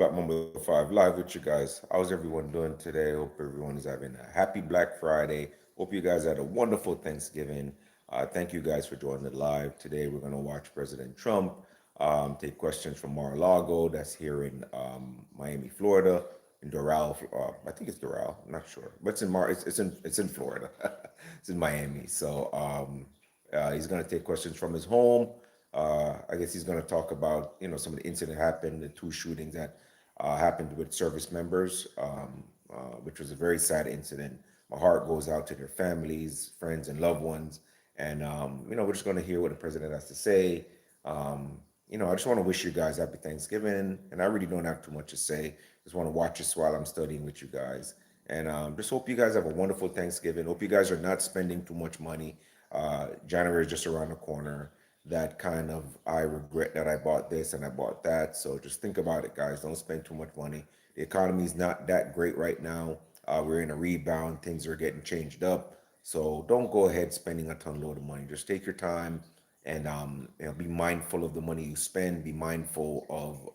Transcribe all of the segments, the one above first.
Black Mamba 5 live with you guys. How's everyone doing today? Hope everyone is having a happy Black Friday. Hope you guys had a wonderful Thanksgiving. Thank you guys for joining the live. Today we're going to watch President Trump take questions from Mar-A-Lago. That's here in Miami, Florida, in Doral. I think it's Doral. I'm not sure, but it's in Florida. It's in Miami. So he's going to take questions from his home. I guess he's going to talk about some of the incident happened, the two shootings that happened with service members, which was a very sad incident. My heart goes out to their families, friends, and loved ones. And we're just going to hear what the president has to say. I just want to wish you guys happy Thanksgiving, and I really don't have too much to say. Just want to watch this while I'm studying with you guys, and just hope you guys have a wonderful Thanksgiving. Hope you guys are not spending too much money. January is just around the corner. That kind of I regret that I bought this and I bought that. So just think about it, guys. Don't spend too much money. The economy is not that great right now. We're in a rebound. Things are getting changed up. So don't go ahead spending a ton load of money. Just take your time and be mindful of the money you spend. Be mindful of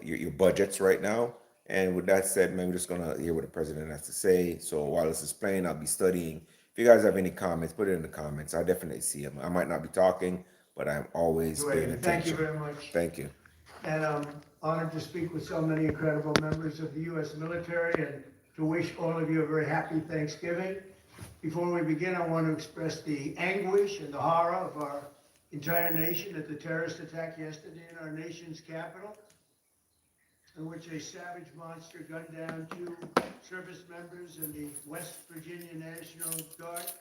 your budgets right now. And with that said, man, we're just gonna hear what the president has to say. So while this is playing, I'll be studying. If you guys have any comments, put it in the comments. I definitely see them. I might not be talking, but I'm always paying Great, thank you attention. very much. Thank you. And I'm honored to speak with so many incredible members of the U.S. military and to wish all of you a very happy Thanksgiving. Before we begin, I want to express the anguish and the horror of our entire nation at the terrorist attack yesterday in our nation's capital, in which a savage monster gunned down two service members in the West Virginia National Guard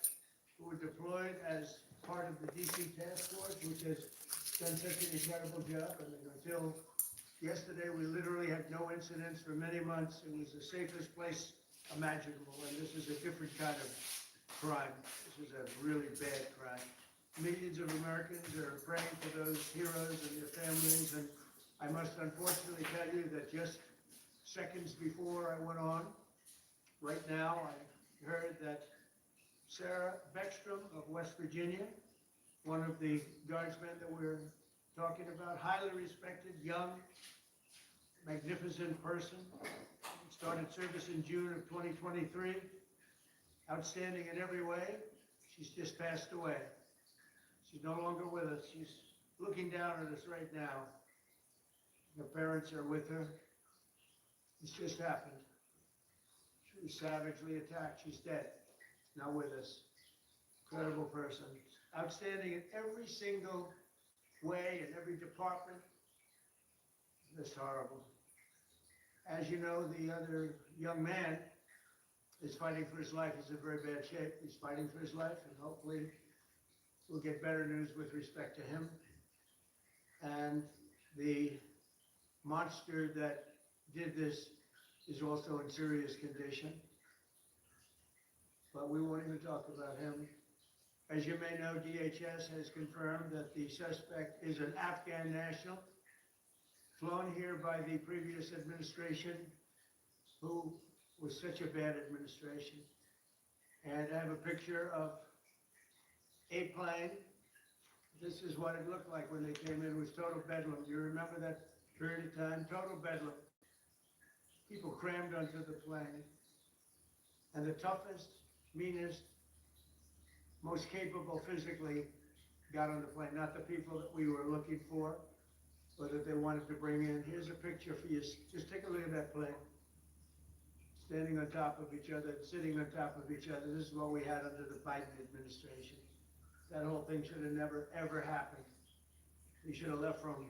who were deployed as part of the DC task force, which has done such an incredible job. I mean, until yesterday, we literally had no incidents for many months. It was the safest place imaginable, and this is a different kind of crime. This is a really bad crime. Millions of Americans are praying for those heroes and their families, and I must unfortunately tell you that just seconds before I went on, right now, I heard that Sarah Beckstrom of West Virginia, one of the guardsmen that we're talking about, highly respected, young, magnificent person, started service in June of 2023, outstanding in every way. She's just passed away. She's no longer with us. She's looking down at us right now. Her parents are with her. This just happened. She was savagely attacked. She's dead. Not with us. Incredible person. Outstanding in every single way, in every department. Just horrible. As you know, the other young man is fighting for his life. He's in very bad shape. He's fighting for his life, and hopefully we'll get better news with respect to him. And the monster that did this is also in serious condition. But we won't even talk about him. As you may know, DHS has confirmed that the suspect is an Afghan national, flown here by the previous administration, who was such a bad administration. And I have a picture of a plane. This is what it looked like when they came in. It was total bedlam. Do you remember that period of time? Total bedlam. People crammed onto the plane. And the toughest, meanest, most capable physically got on the plane. Not the people that we were looking for, but that they wanted to bring in. Here's a picture for you. Just take a look at that plane. Standing on top of each other, sitting on top of each other. This is what we had under the Biden administration. That whole thing should have never, ever happened. They should have left from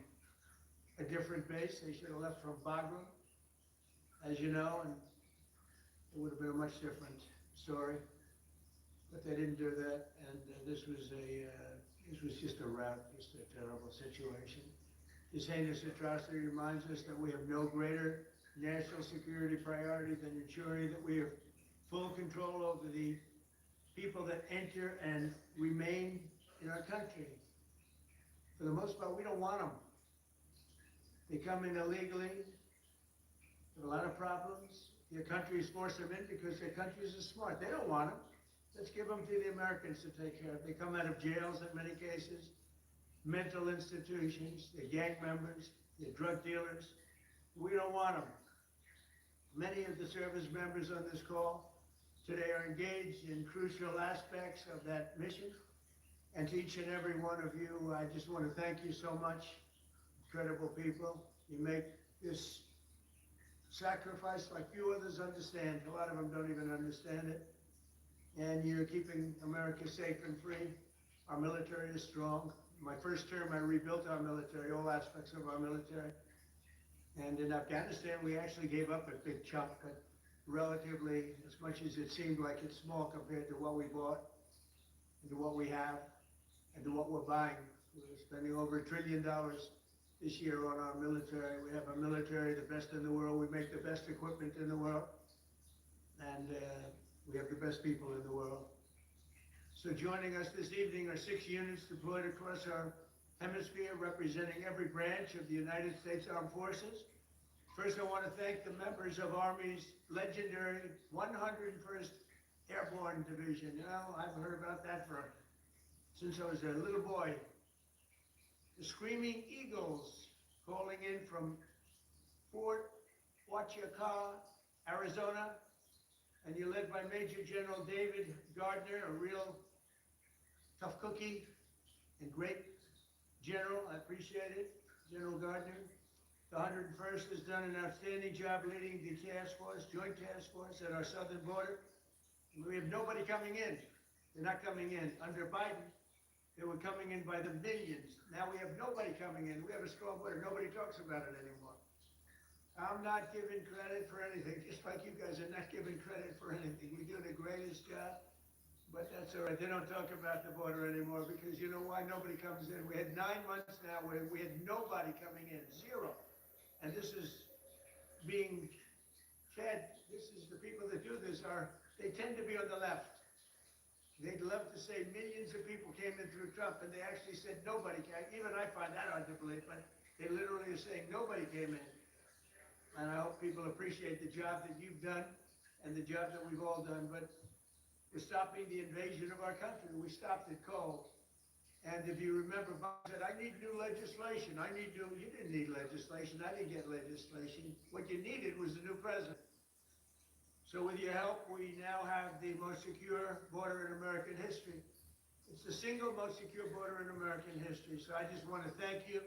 a different base. They should have left from Bagram, as you know, and it would have been a much different story. But they didn't do that, and this was just a rout, just a terrible situation. This heinous atrocity reminds us that we have no greater national security priority than ensuring that we have full control over the people that enter and remain in our country. For the most part, we don't want them. They come in illegally, have a lot of problems. Their countries force them in because their countries are smart. They don't want them. Let's give them to the Americans to take care of. They come out of jails in many cases, mental institutions, they're gang members, they're drug dealers. We don't want them. Many of the service members on this call today are engaged in crucial aspects of that mission. And to each and every one of you, I just want to thank you so much. Incredible people. You make this sacrifice like few others understand. A lot of them don't even understand it. And you're keeping America safe and free. Our military is strong. My first term, I rebuilt our military, all aspects of our military. And in Afghanistan, we actually gave up a big chunk, but relatively, as much as it seemed like it's small compared to what we bought, and to what we have, and to what we're buying. We're spending over $1 trillion this year on our military. We have a military, the best in the world. We make the best equipment in the world. And we have the best people in the world. So joining us this evening are 6 units deployed across our hemisphere, representing every branch of the United States Armed Forces. First, I want to thank the members of Army's legendary 101st Airborne Division. You know, I've heard about that since I was a little boy. The Screaming Eagles, calling in from Fort Huachuca, Arizona, and you're led by Major General David Gardner, a real tough cookie and great general. I appreciate it, General Gardner. The 101st has done an outstanding job leading the task force, joint task force at our southern border. We have nobody coming in. They're not coming in. Under Biden, they were coming in by the millions. Now we have nobody coming in. We have a strong border. Nobody talks about it anymore. I'm not giving credit for anything, just like you guys are not giving credit for anything. We do the greatest job, but that's all right. They don't talk about the border anymore because you know why? Nobody comes in. We had 9 months now where we had nobody coming in, zero. And this is being fed. This is the people that do this they tend to be on the left. They'd love to say millions of people came in through Trump, and they actually said nobody came. Even I find that hard to believe, but they literally are saying nobody came in. And I hope people appreciate the job that you've done and the job that we've all done. But we're stopping the invasion of our country. We stopped it cold. And if you remember, Bob said, I need new legislation. You didn't need legislation. I didn't get legislation. What you needed was a new president. So with your help, we now have the most secure border in American history. It's the single most secure border in American history. So I just want to thank you.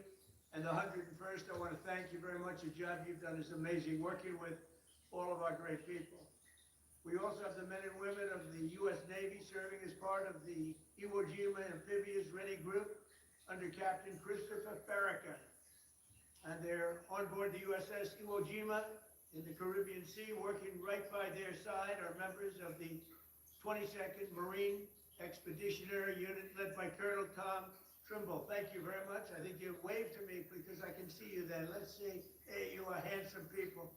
And the 101st, I want to thank you very much. The job you've done is amazing, working with all of our great people. We also have the men and women of the U.S. Navy serving as part of the Iwo Jima Amphibious Ready Group under Captain Christopher Farragut. And they're on board the USS Iwo Jima in the Caribbean Sea. Working right by their side are members of the 22nd Marine Expeditionary Unit led by Colonel Tom Trimble. Thank you very much. I think you waved to me because I can see you then. Let's see. Hey, you are handsome people.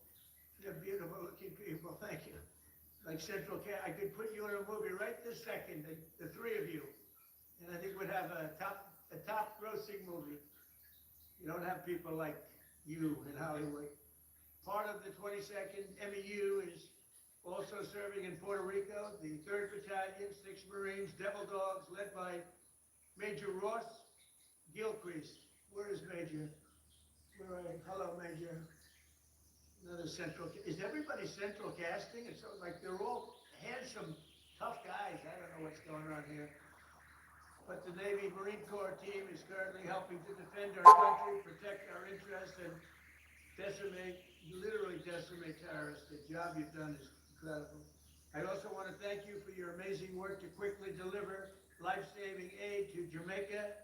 You're beautiful looking people. Thank you. Like Central Cat, I could put you in a movie right this second, the 3 of you. And I think we'd have a top grossing movie. You don't have people like you in Hollywood. Part of the 22nd MEU is also serving in Puerto Rico, the 3rd Battalion, 6 Marines, Devil Dogs, led by Major Ross Gilchrist. Where is Major? Hello, Major. Another central. Is everybody central casting? It sounds like they're all handsome, tough guys. I don't know what's going on here. But the Navy Marine Corps team is currently helping to defend our country, protect our interests, and literally decimate terrorists. The job you've done is incredible. I also want to thank you for your amazing work to quickly deliver life-saving aid to Jamaica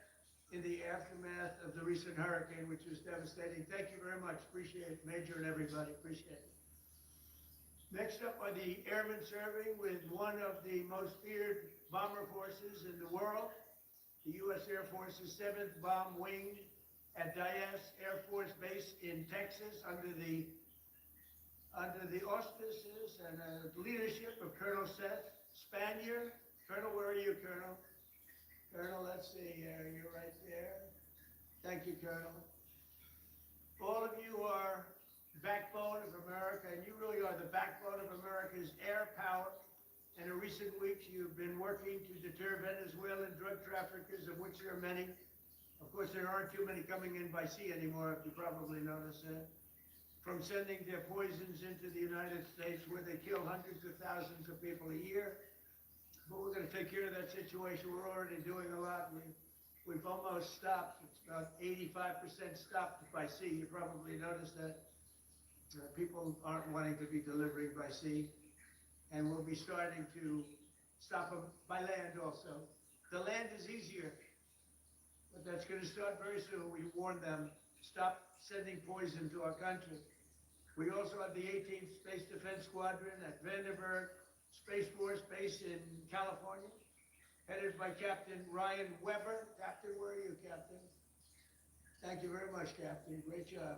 in the aftermath of the recent hurricane, which was devastating. Thank you very much. Appreciate it, Major and everybody. Appreciate it. Next up are the airmen serving with one of the most feared bomber forces in the world, the U.S. Air Force's 7th Bomb Wing at Dyess Air Force Base in Texas under the auspices and leadership of Colonel Seth Spanier. Colonel, where are you, Colonel? Colonel, let's see, you're right there. Thank you, Colonel. All of you are backbone of America, and you really are the backbone of America's air power. And in recent weeks, you've been working to deter Venezuelan drug traffickers, of which there are many. Of course, there aren't too many coming in by sea anymore, if you probably noticed that. from sending their poisons into the United States where they kill hundreds of thousands of people a year. But we're going to take care of that situation. We're already doing a lot. We've almost stopped. It's about 85% stopped by sea. You probably noticed that people aren't wanting to be delivering by sea. And we'll be starting to stop them by land also. The land is easier, but that's going to start very soon. We warn them, stop sending poison to our country. We also have the 18th Space Defense Squadron at Vandenberg Space Force Base in California, headed by Captain Ryan Weber. Captain, where are you, Captain? Thank you very much, Captain. Great job.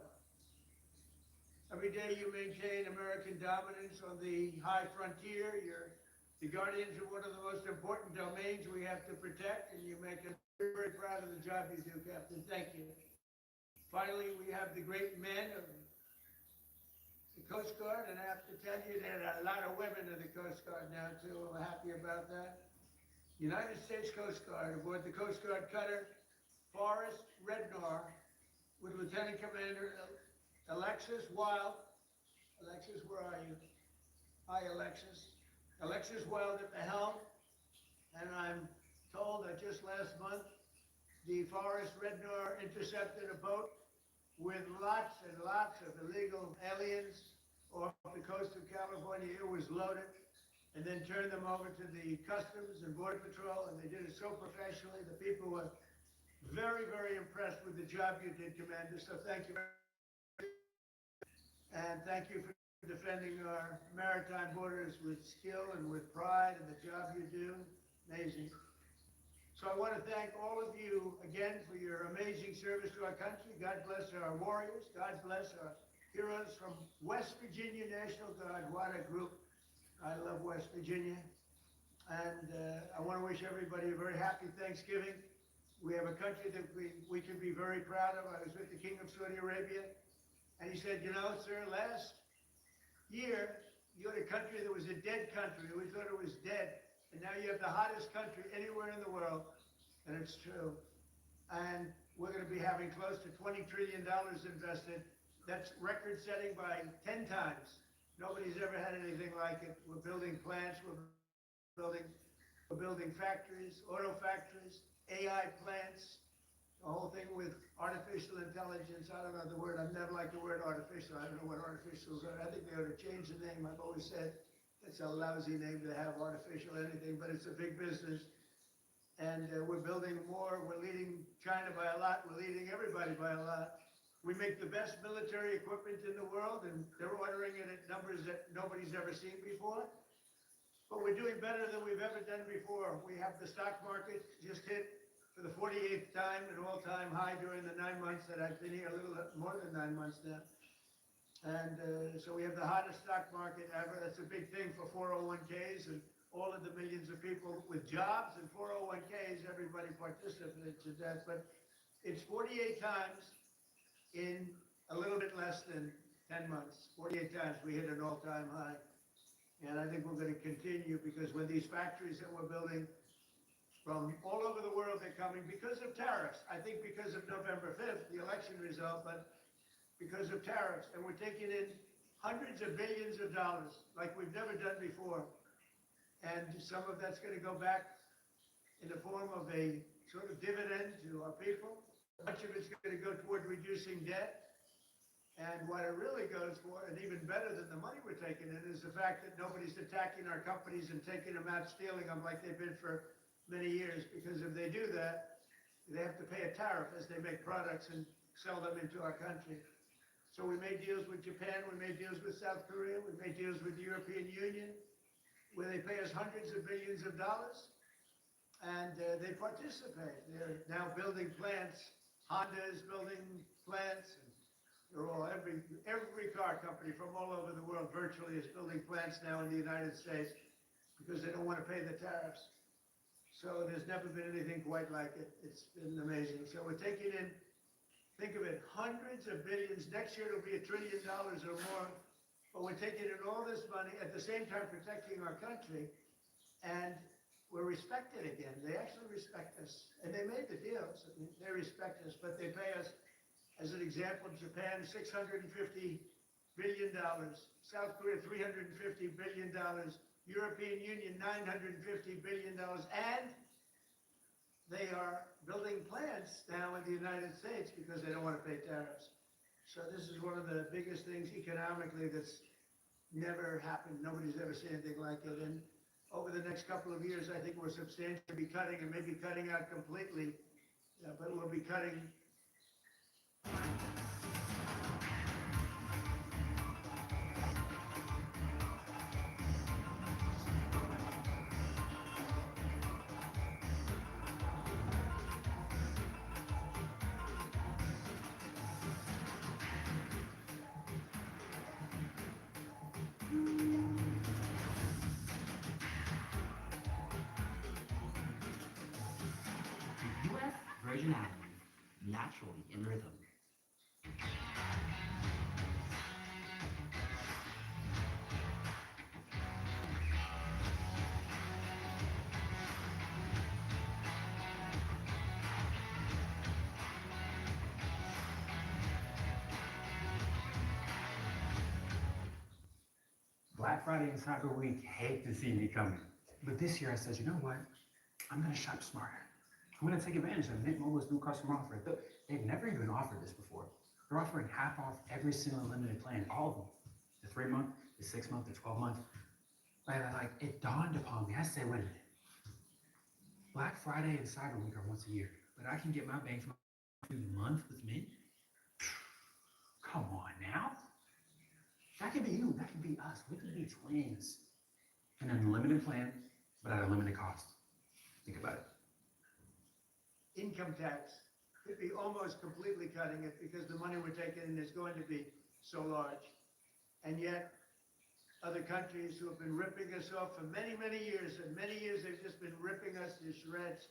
Every day you maintain American dominance on the high frontier. You're the guardians of one of the most important domains we have to protect, and you make us very, very proud of the job you do, Captain. Thank you. Finally, we have the great men of the Coast Guard, and I have to tell you, there are a lot of women in the Coast Guard now, too. I'm happy about that. United States Coast Guard aboard the Coast Guard cutter Forrest Rednar with Lieutenant Commander Alexis Wild. Alexis, where are you? Hi, Alexis. Alexis Wild at the helm. And I'm told that just last month, the Forrest Rednar intercepted a boat with lots and lots of illegal aliens off the coast of California. It was loaded, and then turned them over to the Customs and Border Patrol, and they did it so professionally. The people were very, very impressed with the job you did, Commander, so thank you. And thank you for defending our maritime borders with skill and with pride, and the job you do. Amazing. So I want to thank all of you again for your amazing service to our country. God bless our warriors. God bless our heroes from West Virginia National Guard. What a group. I love West Virginia. And I want to wish everybody a very happy Thanksgiving. We have a country that we can be very proud of. I was with the King of Saudi Arabia, and he said, you know, sir, last year you had a country that was a dead country. We thought it was dead. And now you have the hottest country anywhere in the world, and it's true. And we're going to be having close to $20 trillion invested. That's record-setting by 10 times. Nobody's ever had anything like it. We're building plants, we're building factories, auto factories, AI plants, the whole thing with artificial intelligence. I don't know the word. I've never liked the word artificial. I don't know what artificials are. I think they ought to change the name. I've always said it's a lousy name to have artificial anything, but it's a big business. And we're building more. We're leading China by a lot. We're leading everybody by a lot. We make the best military equipment in the world, and they're ordering it at numbers that nobody's ever seen before. But we're doing better than we've ever done before. We have the stock market just hit for the 48th time, an all-time high during the 9 months that I've been here, a little more than 9 months now. And so we have the hottest stock market ever. That's a big thing for 401ks and all of the millions of people with jobs and 401ks. Everybody participates in that. But it's 48 times in a little bit less than 10 months. 48 times we hit an all-time high. And I think we're going to continue, because when these factories that we're building from all over the world, they're coming because of tariffs. I think because of November 5th, the election result, but because of tariffs. And we're taking in hundreds of billions of dollars like we've never done before. And some of that's going to go back in the form of a sort of dividend to our people. Much of it's going to go toward reducing debt. And what it really goes for, and even better than the money we're taking in, is the fact that nobody's attacking our companies and taking them out, stealing them like they've been for many years. Because if they do that, they have to pay a tariff as they make products and sell them into our country. So we made deals with Japan, we made deals with South Korea, we made deals with the European Union, where they pay us hundreds of billions of dollars, and they participate. They're now building plants. Honda is building plants, and they're all, every car company from all over the world virtually is building plants now in the United States because they don't want to pay the tariffs. So there's never been anything quite like it. It's been amazing. So we're taking in, think of it, hundreds of billions. Next year it'll be $1 trillion or more. But we're taking in all this money, at the same time protecting our country, and we're respected again. They actually respect us. And they made the deals. I mean, they respect us, but they pay us, as an example, Japan, $650 South Korea $350 billion, European Union $950 billion, and they are building plants now in the United States because they don't want to pay tariffs. So this is one of the biggest things economically that's never happened. Nobody's ever seen anything like it. And over the next couple of years, I think we'll substantially be cutting, and maybe cutting out completely, but we'll be cutting. U.S. Virgin Islands, naturally in rhythm. Black Friday and Cyber Week hate to see me coming. But this year I said, you know what? I'm gonna shop smarter. I'm gonna take advantage of Mint Mobile's new customer offer. They've never even offered this before. They're offering half off every single unlimited plan, all of them. The 3-month, the 6-month, the 12-month. Like, it dawned upon me. I said, wait a minute. Black Friday and Cyber Week are once a year, but I can get my bang for my month with Mint? Come on now. That could be you, that could be us. We could be twins. An unlimited plan, but at a limited cost. Think about it. Income tax could be almost completely cutting it because the money we're taking in is going to be so large. And yet, other countries who have been ripping us off for many, many years, and many years they've just been ripping us to shreds.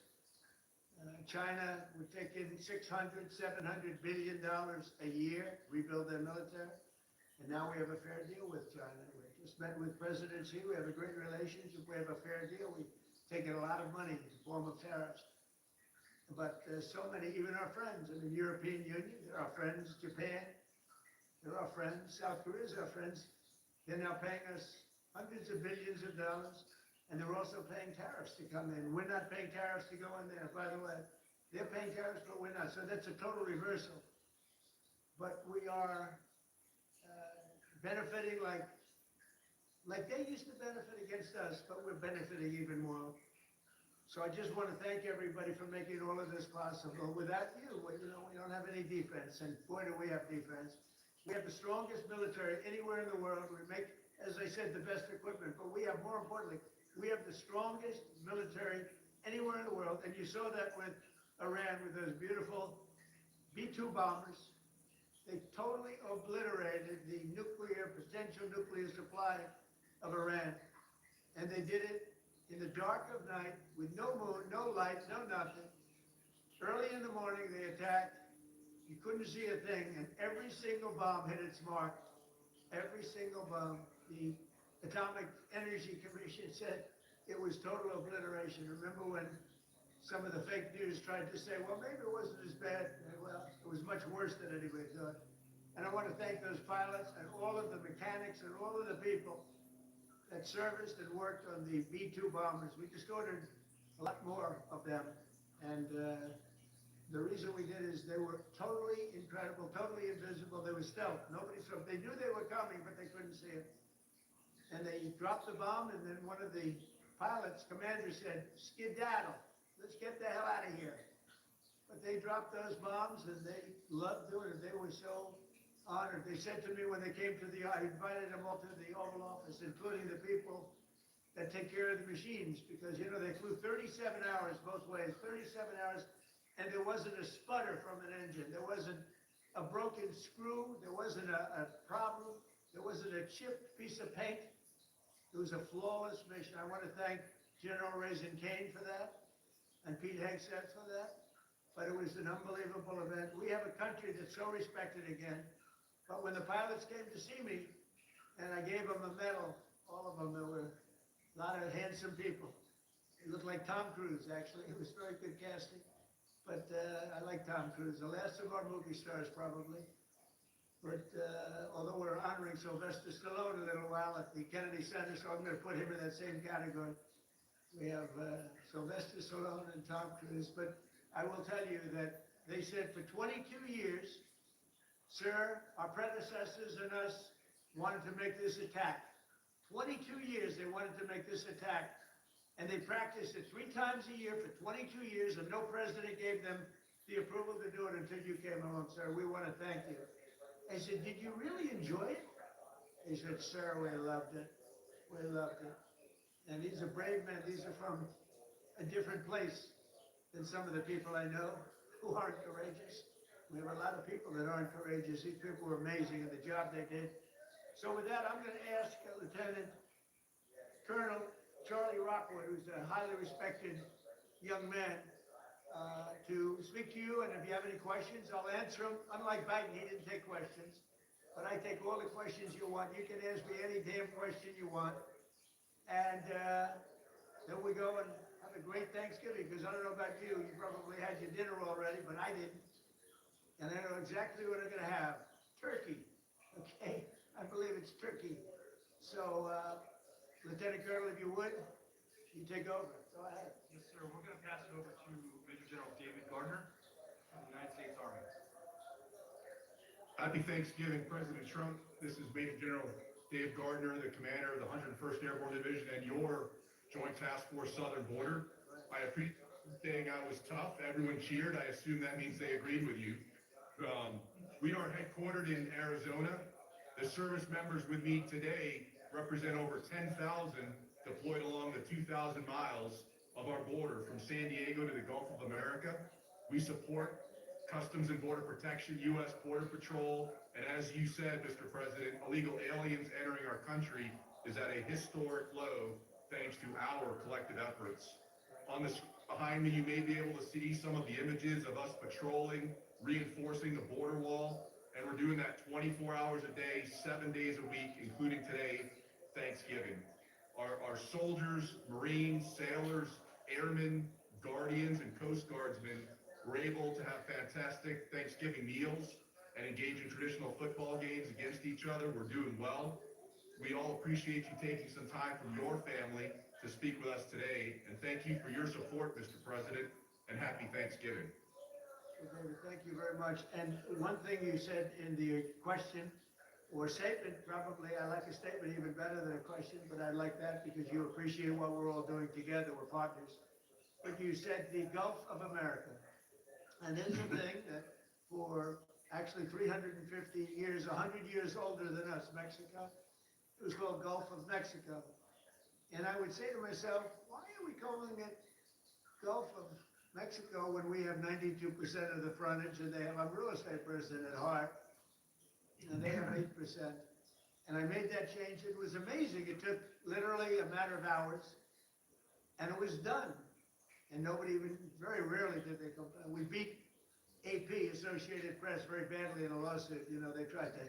China would take in $600, $700 billion a year, rebuild their military. And now we have a fair deal with China. We just met with President Xi. We have a great relationship. We have a fair deal. We've taken a lot of money in the form of tariffs. But so many, even our friends in the European Union, they're our friends. Japan, they're our friends. South Korea is our friends. They're now paying us hundreds of billions of dollars. And they're also paying tariffs to come in. We're not paying tariffs to go in there, by the way. They're paying tariffs, but we're not. So that's a total reversal. But we are benefiting like they used to benefit against us, but we're benefiting even more. So I just want to thank everybody for making all of this possible. Without you, we don't have any defense, and boy, do we have defense. We have the strongest military anywhere in the world. We make, as I said, the best equipment, but we have, more importantly, we have the strongest military anywhere in the world, and you saw that with Iran, with those beautiful B-2 bombers. They totally obliterated the potential nuclear supply of Iran. And they did it in the dark of night with no moon, no light, no nothing. Early in the morning, they attacked. You couldn't see a thing, and every single bomb hit its mark. Every single bomb. The Atomic Energy Commission said it was total obliteration. Remember when some of the fake news tried to say, well, maybe it wasn't as bad. Well, it was much worse than anybody thought. And I want to thank those pilots and all of the mechanics and all of the people that serviced and worked on the B-2 bombers. We just ordered a lot more of them. And the reason we did is they were totally incredible, totally invisible. They were stealth. Nobody saw. They knew they were coming, but they couldn't see it. And they dropped the bomb, and then one of the pilots, commander, said, skedaddle. Let's get the hell out of here. But they dropped those bombs, and they loved doing it. They were so honored. They said to me when they came to I invited them all to the Oval Office, including the people that take care of the machines, because, they flew 37 hours both ways, 37 hours, and there wasn't a sputter from an engine. There wasn't a broken screw. There wasn't a problem. There wasn't a chipped piece of paint. It was a flawless mission. I want to thank General Raisin Kane for that, and Pete Hegseth for that. But it was an unbelievable event. We have a country that's so respected again. But when the pilots came to see me, and I gave them a medal, all of them, there were a lot of handsome people. It looked like Tom Cruise, actually. It was very good casting. But I like Tom Cruise, the last of our movie stars, probably. But although we're honoring Sylvester Stallone a little while at the Kennedy Center, so I'm going to put him in that same category. We have Sylvester Stallone and Tom Cruise. But I will tell you that they said for 22 years, sir, our predecessors and us wanted to make this attack. 22 years they wanted to make this attack. And they practiced it 3 times a year for 22 years, and no president gave them the approval to do it until you came along, sir. We want to thank you. I said, did you really enjoy it? He said, sir, we loved it. We loved it. And these are brave men. These are from a different place than some of the people I know who aren't courageous. We have a lot of people that aren't courageous. These people were amazing in the job they did. So with that, I'm going to ask Lieutenant Colonel Charlie Rockwood, who's a highly respected young man, to speak to you. And if you have any questions, I'll answer them. Unlike Biden, he didn't take questions. But I take all the questions you want. You can ask me any damn question you want. And then we go and have a great Thanksgiving, because I don't know about you. You probably had your dinner already, but I didn't. And I know exactly what I'm going to have. Turkey. Okay? I believe it's turkey. So, Lieutenant Colonel, if you would, you take over. Go ahead. Yes, sir. We're going to pass it over to Major General David Gardner from the United States Army. Happy Thanksgiving, President Trump. This is Major General Dave Gardner, the commander of the 101st Airborne Division and your Joint Task Force Southern Border. I appreciate you saying I was tough. Everyone cheered. I assume that means they agreed with you. We are headquartered in Arizona. The service members with me today represent over 10,000 deployed along the 2,000 miles of our border from San Diego to the Gulf of America. We support Customs and Border Protection, U.S. Border Patrol, and as you said, Mr. President, illegal aliens entering our country is at a historic low thanks to our collective efforts. On the screen behind me, you may be able to see some of the images of us patrolling, reinforcing the border wall, and we're doing that 24 hours a day, 7 days a week, including today, Thanksgiving. Our soldiers, Marines, sailors, airmen, guardians, and Coast Guardsmen were able to have fantastic Thanksgiving meals and engage in traditional football games against each other. We're doing well. We all appreciate you taking some time from your family to speak with us today, and thank you for your support, Mr. President, and happy Thanksgiving. Well, David, thank you very much. And one thing you said in the question or statement, probably I like a statement even better than a question, but I like that because you appreciate what we're all doing together. We're partners. But you said the Gulf of America. And there's a thing that for actually 350 years, 100 years older than us, Mexico, it was called Gulf of Mexico. And I would say to myself, why are we calling it Gulf of Mexico when we have 92% of the frontage and they have a real estate person at heart, and they have 8%. And I made that change. It was amazing. It took literally a matter of hours, and it was done. And nobody even, very rarely did they complain. We beat AP, Associated Press, very badly in a lawsuit. You know, they tried to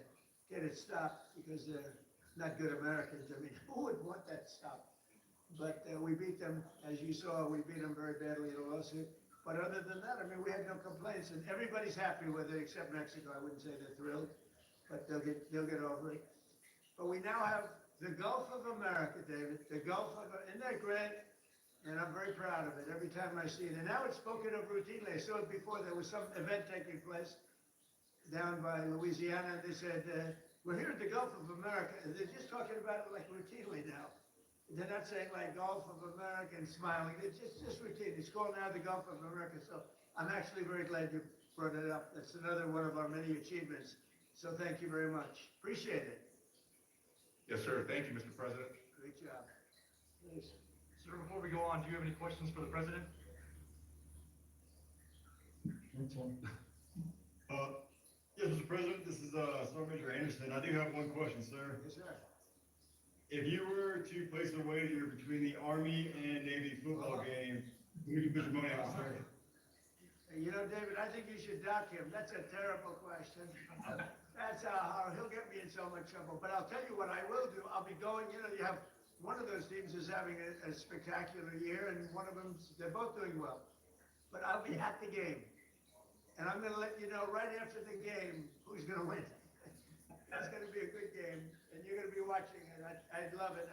get it stopped because they're not good Americans. I mean, who would want that stopped? But we beat them, as you saw, we beat them very badly in a lawsuit. But other than that, I mean, we had no complaints, and everybody's happy with it except Mexico. I wouldn't say they're thrilled, but they'll get over it. But we now have the Gulf of America, David, the Gulf of, isn't that great? And I'm very proud of it every time I see it. And now it's spoken of routinely. I saw it before. There was some event taking place down by Louisiana, and they said, we're here at the Gulf of America. And they're just talking about it like routinely now. They're not saying like Gulf of America and smiling. It's just routine. It's called now the Gulf of America. So I'm actually very glad you brought it up. That's another one of our many achievements. So thank you very much. Appreciate it. Yes, sir. Thank you, Mr. President. Great job. Please. Sir, before we go on, do you have any questions for the President? Yes, Mr. President, this is Sergeant Major Anderson. I do have one question, sir. Yes, sir. If you were to place a wager between the Army and Navy football game, who would you put your money on, sir? You know, David, I think you should dock him. That's a terrible question. That's how he'll get me in so much trouble. But I'll tell you what I will do. I'll be going, you know, you have one of those teams is having a spectacular year, and one of them, they're both doing well. But I'll be at the game. And I'm going to let you know right after the game who's going to win. That's gonna be a good game, and you're gonna be watching it. I'd love it.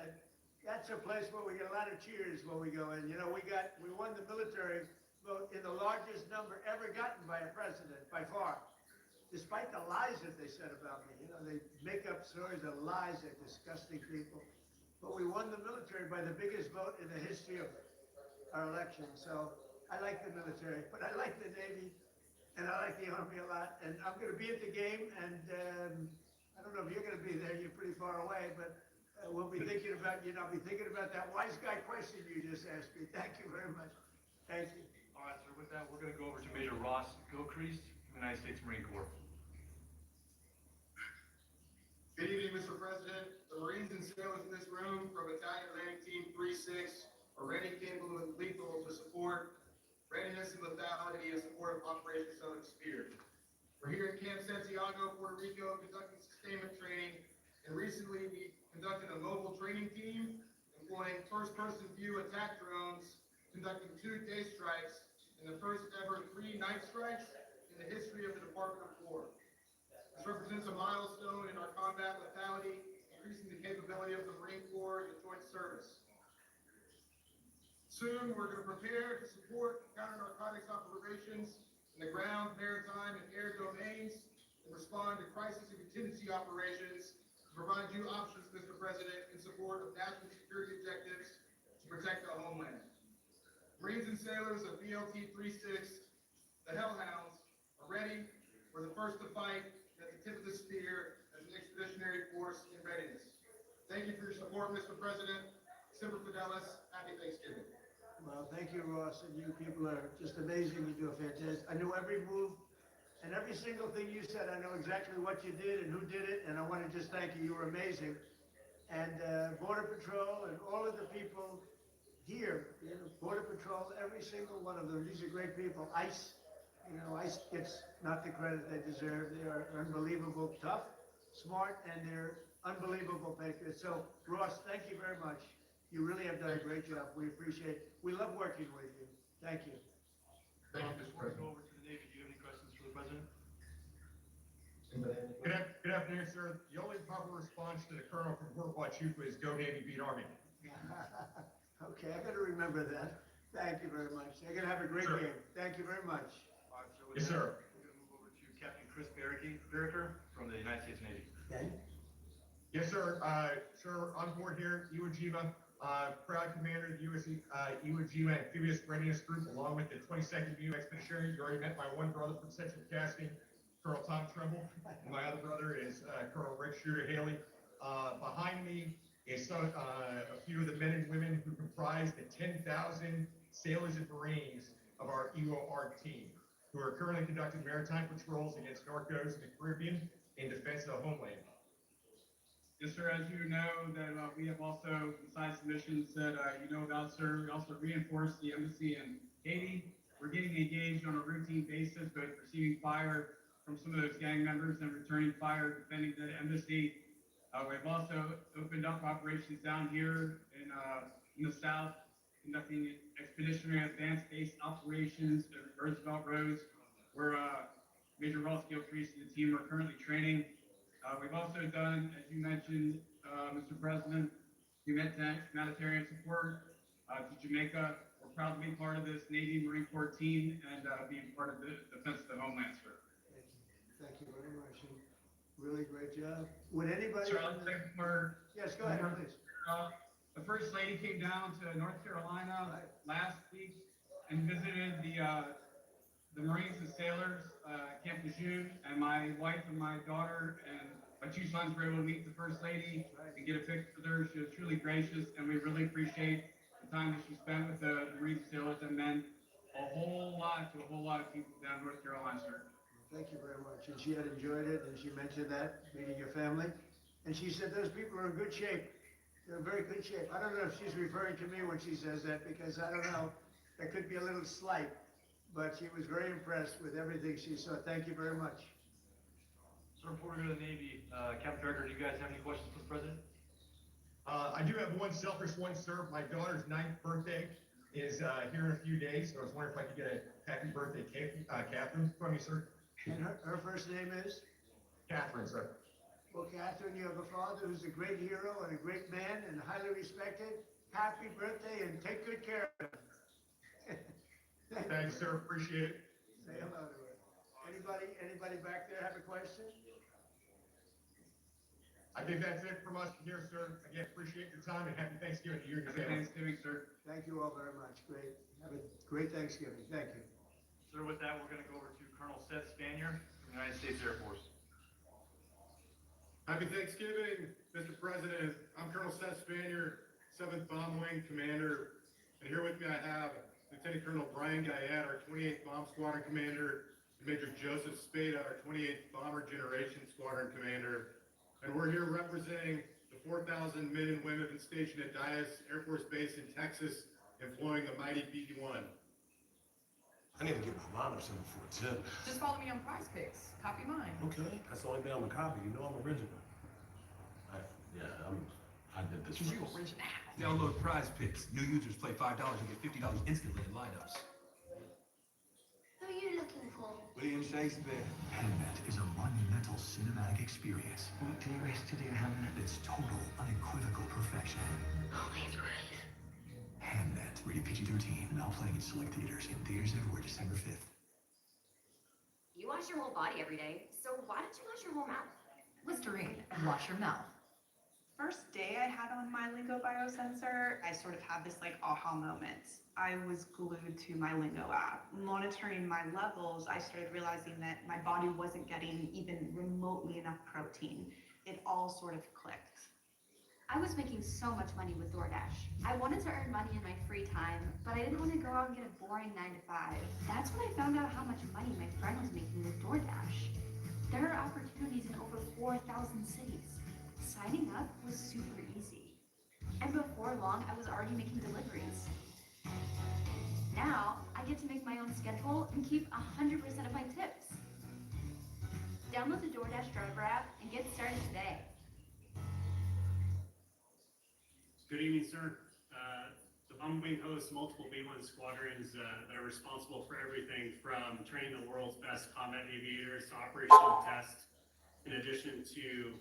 That's a place where we get a lot of cheers when we go in. You know, we won the military vote in the largest number ever gotten by a president, by far. Despite the lies that they said about me, you know, they make up stories of lies, they're disgusting people. But we won the military by the biggest vote in the history of our election. So I like the military, but I like the Navy and I like the Army a lot. And I'm going to be at the game. And I don't know if you're going to be there. You're pretty far away, but we'll be thinking about, you know, I'll be thinking about that wise guy question you just asked me. Thank you very much. Thank you. All right, sir, with that, we're gonna go over to Major Ross Gilcrease from the United States Marine Corps. Good evening, Mr. President. The Marines and sailors in this room from Battalion Landing Team 36 are ready, capable, and lethal to support readiness and lethality in support of Operation Southern Spear. We're here at Camp Santiago, Puerto Rico, conducting sustainment training, and recently we conducted a mobile training team employing first-person view attack drones, conducting 2 day strikes and the first ever 3 night strikes in the history of the Department of War. This represents a milestone in our combat lethality, increasing the capability of the Marine Corps and Joint Service. Soon, we're going to prepare to support counter-narcotics operations in the ground, maritime, and air domains, and respond to crisis and contingency operations to provide you options, Mr. President, in support of national security objectives to protect our homeland. Marines and sailors of BLT 36, the Hellhounds, are ready. We're the first to fight at the tip of the spear as an expeditionary force in readiness. Thank you for your support, Mr. President. Semper Fidelis, happy Thanksgiving. Well, thank you, Ross, and you people are just amazing. You do a fantastic. I knew every move and every single thing you said. I know exactly what you did and who did it, and I want to just thank you. You were amazing. And Border Patrol and all of the people here, you know, Border Patrol, every single one of them. These are great people. ICE, you know, ICE gets not the credit they deserve. They are unbelievable, tough, smart, and they're unbelievable patriots. So, Ross, thank you very much. You really have done a great job. We appreciate it. We love working with you. Thank you. Thank you, Mr. Before we President. go over to the Navy, do you have any questions for the President? Good afternoon, sir. The only proper response to the Colonel from Fort Huachuca is go Navy, beat Army. Okay, I got to remember that. Thank you very much. You're going to have a great Sure. game. Thank you very much. All right, so with Yes, that, sir. we're gonna move over to Captain Chris Barricker from the United States Navy. Okay? Yes, sir. Sir, on board here, Iwo Jima, proud commander of the Iwo Jima Amphibious Readiness Group, along with the 22nd VU Expeditionary. You already met my one brother from Central Casting, Colonel Tom Trumbull. And my other brother is Colonel Rick Shooter Haley. Behind me is a few of the men and women who comprise the 10,000 sailors and Marines of our Iwo ARC team, who are currently conducting maritime patrols against narcos in the Caribbean in defense of the homeland. Yes, sir. As you know, that we have also, besides the missions that you know about, sir, we also reinforced the embassy in Haiti. We're getting engaged on a routine basis, both receiving fire from some of those gang members and returning fire defending the embassy. We've also opened up operations down here in the south, conducting expeditionary advanced base operations at Roosevelt Roads, where Major Ross Gilcrease and the team are currently training. We've also done, as you mentioned, Mr. President, humanitarian support to Jamaica. We're proud to be part of this Navy Marine Corps team and being part of the defense of the homeland, sir. Thank you very much. And really great job. Would anybody? Sir, I'd like for Yes, go ahead, please. the First Lady came down to North Carolina last week and visited the Marines and sailors at Camp Lejeune, and my wife and my daughter and my 2 sons were able to meet the First Lady and get a picture with her. She was truly gracious, and we really appreciate the time that she spent with the Marines and sailors. That meant a whole lot to a whole lot of people down in North Carolina, sir. Thank you very much. And she had enjoyed it, and she mentioned that, meeting your family. And she said those people are in good shape. They're in very good shape. I don't know if she's referring to me when she says that, because I don't know, that could be a little slight. But she was very impressed with everything she saw. Thank you very much. Sir, before we go to the Navy, Captain Barricker, do you guys have any questions for the President? I do have one selfish one, sir. My daughter's 9th birthday is here in a few days, so I was wondering if I could get a happy birthday cake, Catherine, from you, sir. And her first name is? Catherine, sir. Well, Catherine, you have a father who's a great hero and a great man and highly respected. Happy birthday and take good care of him. Thanks, sir, appreciate it. Say hello to her. Anybody back there have a question? I think that's it from us here, sir. Again, appreciate your time and happy Thanksgiving to you and your Happy family. Thanksgiving, sir. Thank you all very much. Great. Have a great Thanksgiving. Thank you. Sir, with that, we're gonna go over to Colonel Seth Spanier from the United States Air Force. Happy Thanksgiving, Mr. President. I'm Colonel Seth Spanier, 7th Bomb Wing Commander. And here with me I have Lieutenant Colonel Brian Guyette, our 28th Bomb Squadron Commander, and Major Joseph Spada, our 28th Bomber Generation Squadron Commander. And we're here representing the 4,000 men and women stationed at Dyess Air Force Base in Texas, employing the mighty B-1. I need to get my mom something for a tip. Just follow me on Prize Picks. Copy mine. Okay, that's the only thing I'm a copy. You know I'm original. I did this You first. original. Download Prize Picks. New users play $5 and get $50 instantly in lineups. Who are you looking for? William Shakespeare. Hamnet is a monumental cinematic experience. What do you wish to do, Hamnet? It's total, unequivocal perfection. Always right. Hamnet, rated PG-13, now playing in select theaters. In theaters everywhere, December 5th. You wash your whole body every day, so why don't you wash your whole mouth? Listerine and wash your mouth. First day I had on my Lingo biosensor, I sort of had this like aha moment. I was glued to my Lingo app. Monitoring my levels, I started realizing that my body wasn't getting even remotely enough protein. It all sort of clicked. I was making so much money with DoorDash. I wanted to earn money in my free time, but I didn't want to go out and get a boring 9 to 5. That's when I found out how much money my friend was making with DoorDash. There are opportunities in over 4,000 cities. Signing up was super easy. And before long, I was already making deliveries. Now, I get to make my own schedule and keep 100% of my tips. Download the DoorDash driver app and get started today. Good evening, sir. The Bomb Wing hosts multiple B-1 squadrons that are responsible for everything from training the world's best combat aviators to operational tests, in addition to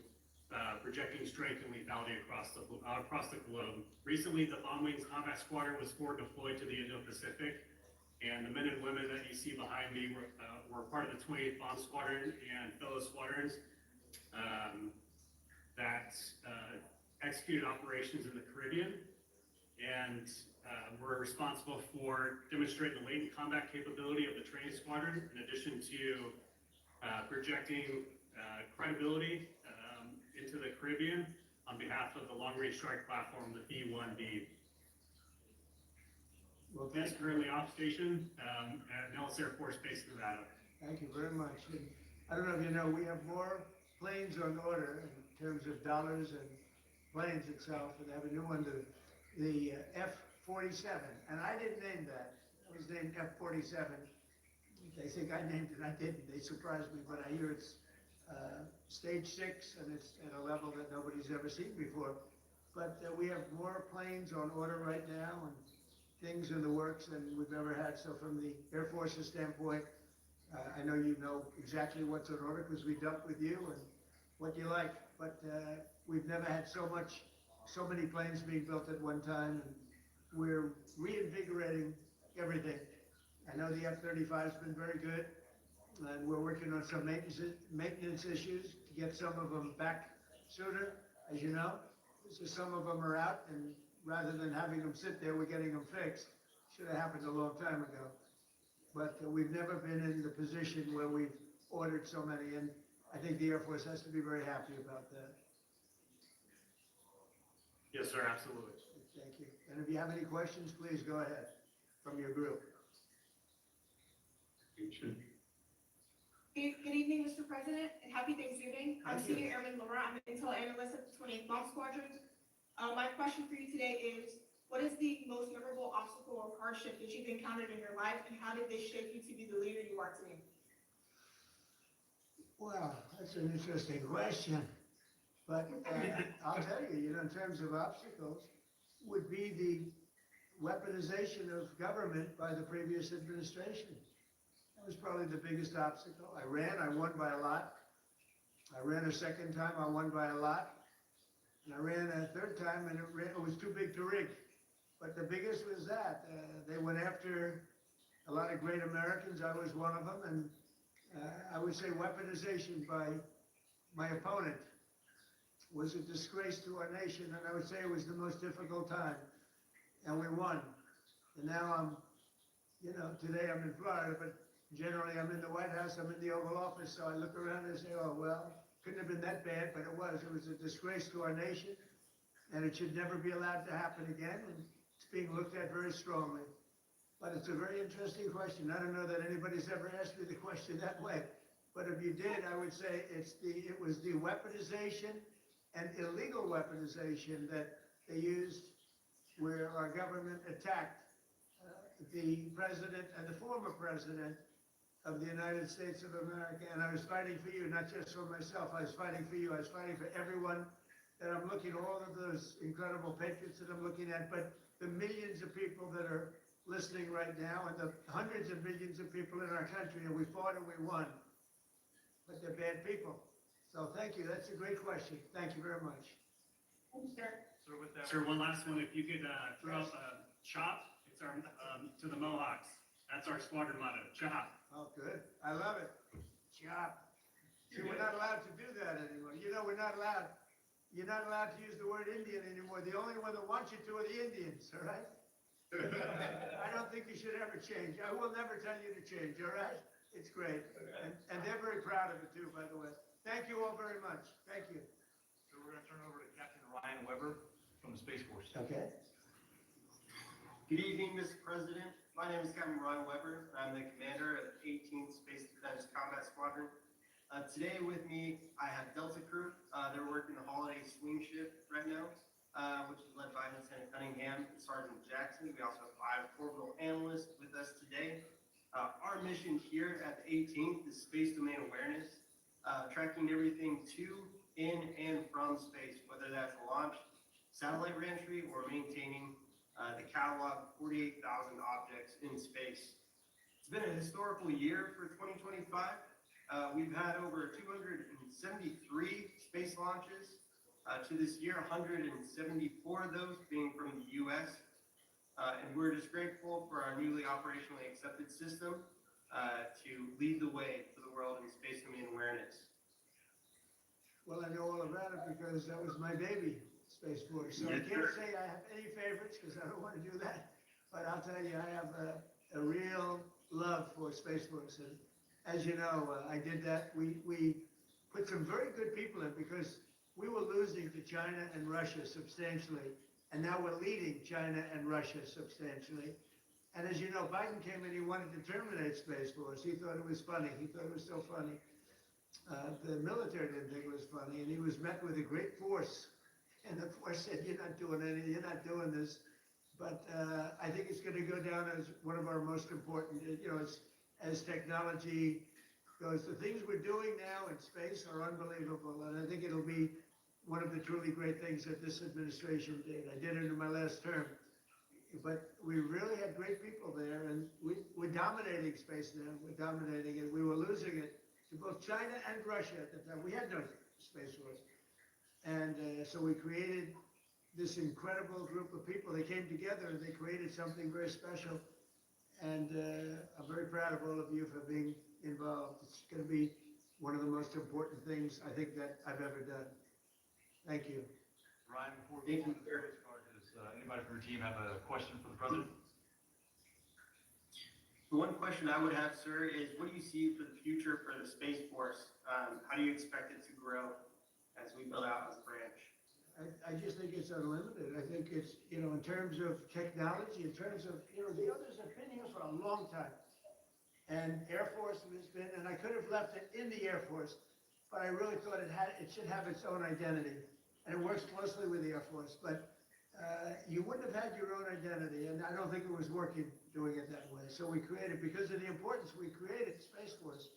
projecting strength and lethality across the globe. Recently, the Bomb Wings Combat Squadron was forward deployed to the Indo-Pacific, and the men and women that you see behind me were part of the 28th Bomb Squadron and fellow squadrons that executed operations in the Caribbean, and were responsible for demonstrating the latent combat capability of the training squadron, in addition to projecting credibility into the Caribbean on behalf of the long-range strike platform, the B-1B. Well, It's currently off station at Nellis Air Force Base, Nevada. Thank you very much. And I don't know if you know, we have more planes on order in terms of dollars and planes itself, and they have a new one, the F-47, and I didn't name that. It was named F-47. They think I named it, I didn't. They surprised me, but I hear it's stage 6, and it's at a level that nobody's ever seen before. But we have more planes on order right now, and things in the works than we've ever had. So from the Air Force's standpoint, I know you know exactly what's on order because we dealt with you and what you like, but we've never had so many planes being built at one time, and we're reinvigorating everything. I know the F-35's been very good, and we're working on some maintenance issues to get some of them back sooner, as you know. So some of them are out, and rather than having them sit there, we're getting them fixed. Should have happened a long time ago. But we've never been in the position where we've ordered so many, and I think the Air Force has to be very happy about that. Yes, sir, absolutely. Thank you. And if you have any questions, please go ahead from your group. Good evening, Mr. President, and happy Thanksgiving. I'm Thank you. Senior Airman Laura. I'm an intel analyst at the 28th Bomb Squadron. My question for you today is, what is the most memorable obstacle or hardship that you've encountered in your life, and how did this shape you to be the leader you are today? Well, that's an interesting question. But I'll tell you, in terms of obstacles, would be the weaponization of government by the previous administration. That was probably the biggest obstacle. I won by a lot. I ran a second time, I won by a lot. And I ran a third time and it was too big to rig. But the biggest was that, they went after a lot of great Americans, I was one of them, and I would say weaponization by my opponent was a disgrace to our nation, and I would say it was the most difficult time, and we won. And now I'm, today I'm in Florida, but generally I'm in the White House, I'm in the Oval Office, so I look around and say, oh, well, couldn't have been that bad, but it was. It was a disgrace to our nation, and it should never be allowed to happen again, and it's being looked at very strongly. But it's a very interesting question. I don't know that anybody's ever asked me the question that way. But if you did, I would say it was the weaponization and illegal weaponization that they used where our government attacked the president and the former president of the United States of America. And I was fighting for you, not just for myself. I was fighting for you. I was fighting for everyone that I'm looking, all of those incredible patriots that I'm looking at, but the millions of people that are listening right now and the hundreds of millions of people in our country, and we fought and we won, but they're bad people. So thank you. That's a great question. Thank you very much. So with that. Sir, one last one. If you could throw out CHOP, it's our to the Mohawks. That's our squadron motto. CHOP. Oh, good. I love it. Chop. See, we're not allowed to do that anymore. We're not allowed. You're not allowed to use the word Indian anymore. The only one that wants you to are the Indians, all right? I don't think you should ever change. I will never tell you to change, all right? It's great. And they're very proud of it too, by the way. Thank you all very much. Thank you. So we're going to turn over to Captain Ryan Weber from the Space Force. Okay. Good evening, Mr. President. My name is Captain Ryan Weber. I'm the commander of the 18th Space Defense Combat Squadron. Today with me, I have Delta Crew. They're working the holiday swing shift right now, which is led by Lieutenant Cunningham and Sergeant Jackson. We also have 5 orbital analysts with us today. Our mission here at the 18th is space domain awareness, tracking everything to, in, and from space, whether that's launch, satellite reentry, or maintaining the catalog of 48,000 objects in space. It's been a historical year for 2025. We've had over 273 space launches to this year, 174 of those being from the U.S. And we're just grateful for our newly operationally accepted system to lead the way for the world in space domain awareness. Well, I know all about it because that was my baby, Space Force. So I can't say I have any favorites because I don't want to do that. But I'll tell you, I have a real love for Space Force. And as you know, I did that. We put some very good people in because we were losing to China and Russia substantially. And now we're leading China and Russia substantially. And as you know, Biden came in, he wanted to terminate Space Force. He thought it was funny. He thought it was so funny. The military didn't think it was funny, and he was met with a great force. And the force said, you're not doing anything, you're not doing this. But I think it's going to go down as one of our most important, as technology goes. The things we're doing now in space are unbelievable, and I think it'll be one of the truly great things that this administration did. I did it in my last term. But we really had great people there, and we're dominating space now. We're dominating it. We were losing it to both China and Russia at the time. We had no Space Force. And so we created this incredible group of people. They came together and they created something very special. And I'm very proud of all of you for being involved. It's going to be one of the most important things I think that I've ever done. Thank you. Ryan, before we go on to does anybody from your team have a question for the president? The one question I would have, sir, is what do you see for the future for the Space Force? How do you expect it to grow as we build out as a branch? I just think it's unlimited. I think it's, in terms of technology, in terms of, the others have been here for a long time. And Air Force has been, and I could have left it in the Air Force, but I really thought it should have its own identity. And it works closely with the Air Force, but you wouldn't have had your own identity, and I don't think it was working doing it that way. So we created, because of the importance, we created Space Force.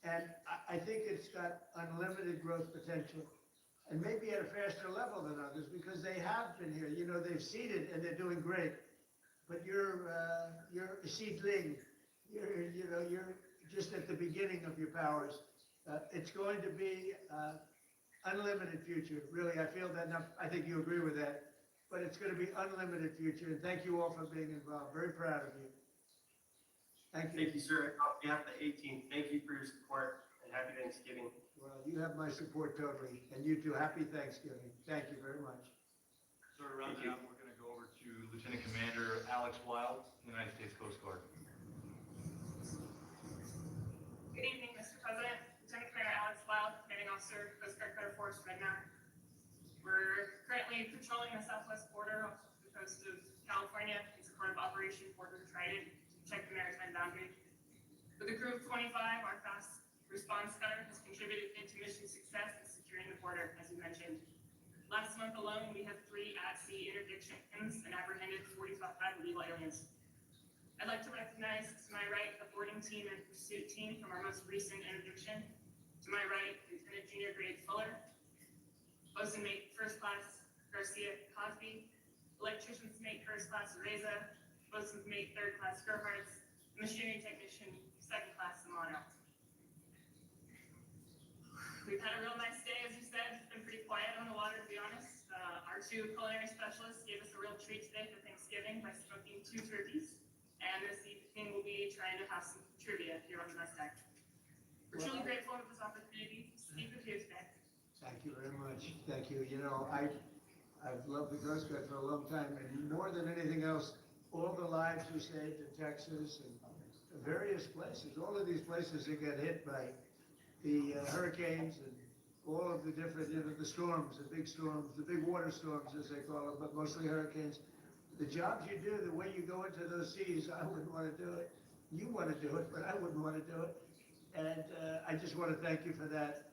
And I think it's got unlimited growth potential. And maybe at a faster level than others, because they have been here. They've seeded and they're doing great. But you're a seedling. You're just at the beginning of your powers. It's going to be unlimited future. Really, I feel that, and I think you agree with that. But it's going to be unlimited future. And thank you all for being involved. Very proud of you. Thank you. Thank you, sir. On behalf of the 18th, thank you for your support and happy Thanksgiving. Well, you have my support totally. And you too. Happy Thanksgiving. Thank you very much. So to round it out, we're gonna go over to Lieutenant Commander Alex Wild, United States Coast Guard. Good evening, Mr. President. Lieutenant Commander Alex Wild, Commanding Officer, Coast Guard Cutter Force, Red Mount. We're currently patrolling the southwest border off the coast of California in support of Operation Border Trident to protect the maritime boundary. With a crew of 25, our fast response cutter has contributed to mission success in securing the border, as you mentioned. Last month alone, we had 3 at-sea interdictions and apprehended 45 illegal aliens. I'd like to recognize, to my right, the boarding team and pursuit team from our most recent interdiction. To my right, Lieutenant Junior Grade Fuller, Bosun Mate First Class Garcia Cosby, Electrician's Mate First Class Areza, Bosun's Mate Third Class Gerhards, and Machinery Technician Second Class Samano. We've had a real nice day, as you said. It's been pretty quiet on the water, to be honest. Our 2 culinary specialists gave us a real treat today for Thanksgiving by smoking 2 turkeys. And this evening we'll be trying to have some trivia here on the mess deck. We're truly grateful for this opportunity to speak with you today. Thank you very much. Thank you. You know, I've loved the Coast Guard for a long time, and more than anything else, all the lives we saved in Texas and various places, all of these places that get hit by the hurricanes and all of the different, the storms, the big water storms, as they call them, but mostly hurricanes. The jobs you do, the way you go into those seas, I wouldn't want to do it. You want to do it, but I wouldn't want to do it. And I just want to thank you for that.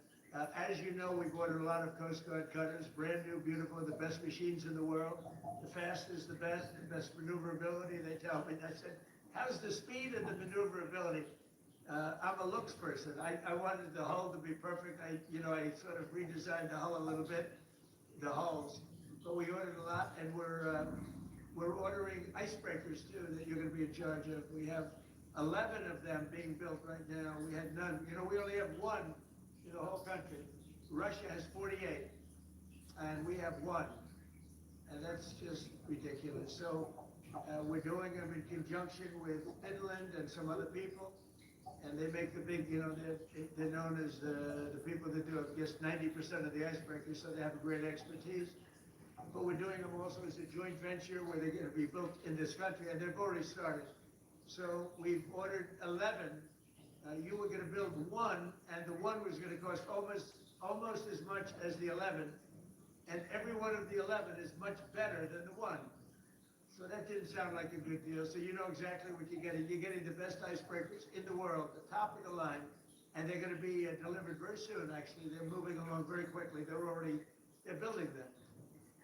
As you know, we've ordered a lot of Coast Guard cutters, brand new, beautiful, the best machines in the world. The fastest, the best maneuverability, they tell me. I said, how's the speed and the maneuverability? I'm a looks person. I wanted the hull to be perfect. I sort of redesigned the hull a little bit, the hulls. But we ordered a lot, and we're ordering icebreakers too that you're going to be in charge of. We have 11 of them being built right now. We had none. We only have 1 in the whole country. Russia has 48, and we have 1, and that's just ridiculous. So we're doing them in conjunction with Finland and some other people, and they make the big, they're known as the people that do, I guess, 90% of the icebreakers, so they have a great expertise. But we're doing them also as a joint venture where they're going to be built in this country, and they've already started. So we've ordered 11. You were going to build 1, and the 1 was going to cost almost as much as the 11. And every one of the 11 is much better than the 1. So that didn't sound like a good deal. So you know exactly what you're getting. You're getting the best icebreakers in the world, the top of the line. And they're going to be delivered very soon, actually. They're moving along very quickly. They're building them.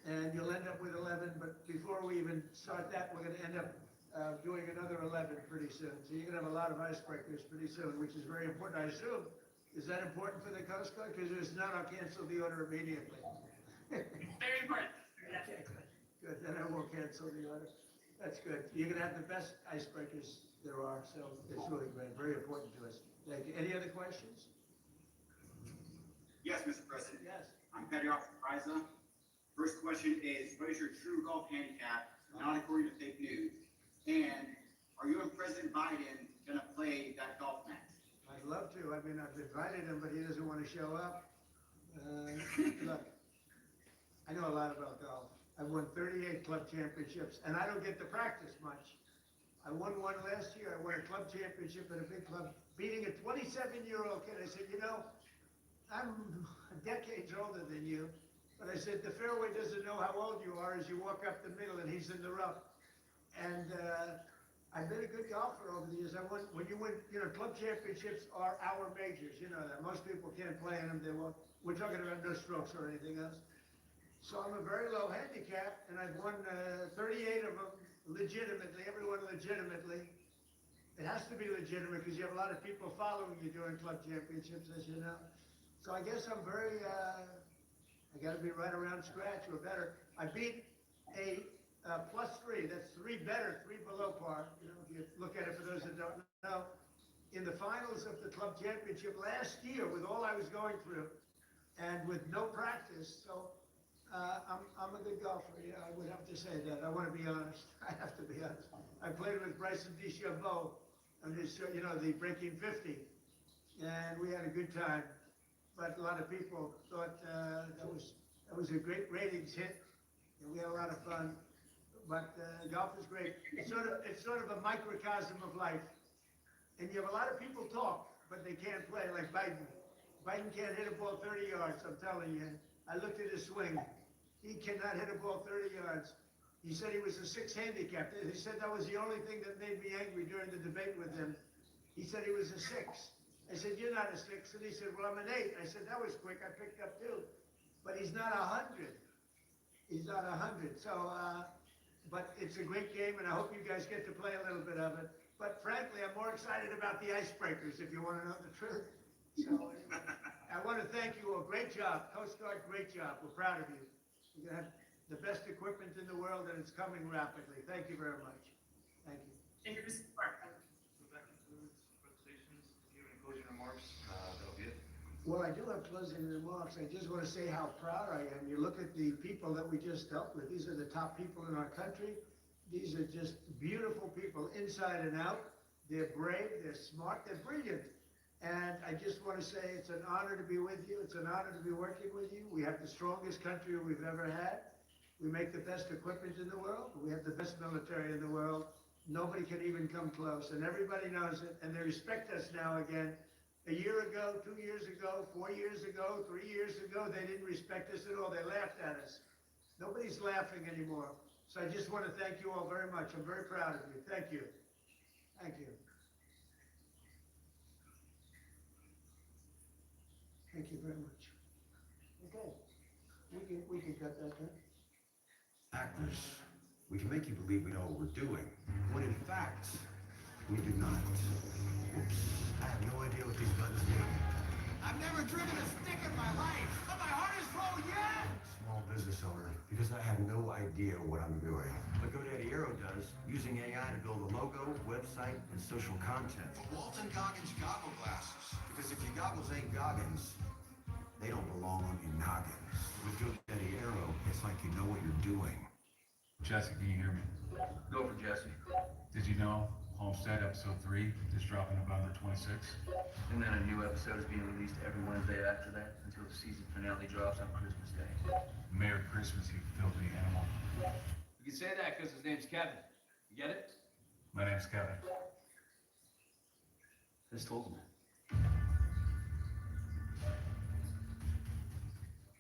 And you'll end up with 11, but before we even start that, we're going to end up doing another 11 pretty soon. So you're going to have a lot of icebreakers pretty soon, which is very important. I assume, is that important for the Coast Guard? Because if it's not, I'll cancel the order immediately. Very important. Yes. Okay, good. Then I won't cancel the order. That's good. You're going to have the best icebreakers there are, so it's really great. Very important to us. Thank you. Any other questions? Yes, Mr. President. Yes. I'm Petty Officer Riza. First question is, what is your true golf handicap, not according to fake news? And are you and President Biden going to play that golf match? I'd love to. I mean, I've invited him, but he doesn't want to show up. Look, I know a lot about golf. I've won 38 club championships, and I don't get to practice much. I won 1 last year. I won a club championship at a big club, beating a 27-year-old kid. I said, I'm decades older than you. But I said, the fairway doesn't know how old you are as you walk up the middle and he's in the rough. And I've been a good golfer over the years. When you win, club championships are our majors. You know that. Most people can't play in them. We're talking about no strokes or anything else. So I'm a very low handicap, and I've won 38 of them legitimately, everyone legitimately. It has to be legitimate because you have a lot of people following you during club championships, as you know. So I guess I'm very, I got to be right around scratch or better. I beat a +3, that's 3 better, 3 below par. If you look at it for those that don't know, in the finals of the club championship last year with all I was going through and with no practice. So I'm a good golfer. Yeah, I would have to say that. I want to be honest. I have to be honest. I played with Bryson DeChambeau on his, the Breaking 50, and we had a good time. But a lot of people thought that was a great ratings hit, and we had a lot of fun. But golf is great. It's sort of a microcosm of life. And you have a lot of people talk, but they can't play, like Biden. Biden can't hit a ball 30 yards, I'm telling you. I looked at his swing. He cannot hit a ball 30 yards. He said he was a 6 handicap. He said that was the only thing that made me angry during the debate with him. He said he was a 6. I said, you're not a 6. And he said, well, I'm an 8. I said, that was quick. I picked up 2. But he's not 100. He's not 100. So, but it's a great game, and I hope you guys get to play a little bit of it. But frankly, I'm more excited about the icebreakers, if you want to know the truth. So I want to thank you all. Great job. Coast Guard, great job. We're proud of you. You're going to have the best equipment in the world, and it's coming rapidly. Thank you very much. Thank you. Fingers crossed. So that concludes presentations. If you have any closing remarks, that'll be it. Well, I do have closing remarks. I just want to say how proud I am. You look at the people that we just dealt with. These are the top people in our country. These are just beautiful people inside and out. They're brave, they're smart, they're brilliant. And I just want to say it's an honor to be with you. It's an honor to be working with you. We have the strongest country we've ever had. We make the best equipment in the world. We have the best military in the world. Nobody can even come close. And everybody knows it. And they respect us now again. A year ago, 2 years ago, 4 years ago, 3 years ago, they didn't respect us at all. They laughed at us. Nobody's laughing anymore. So I just want to thank you all very much. I'm very proud of you. Thank you. Thank you. Thank you very much. Okay. We can cut that then. Actors, we can make you believe we know what we're doing, when in fact, we do not. Oops, I have no idea what these buttons do. I've never driven a stick in my life, but my heart is full yet! Small business owner, because I have no idea what I'm doing. But GoDaddy Aero does, using AI to build a logo, website, and social content. The Walton Goggins goggle glasses. Because if your goggles ain't Goggins, they don't belong on your noggins. With GoDaddy Aero, it's like you know what you're doing. Jesse, can you hear me? Go for Jesse. Did you know Homestead episode 3 is dropping November 26th? And then a new episode is being released every Wednesday after that until the season finale drops on Christmas Day. Merry Christmas, you filthy animal. You can say that because his name's Kevin. You get it? My name's Kevin. Just told him.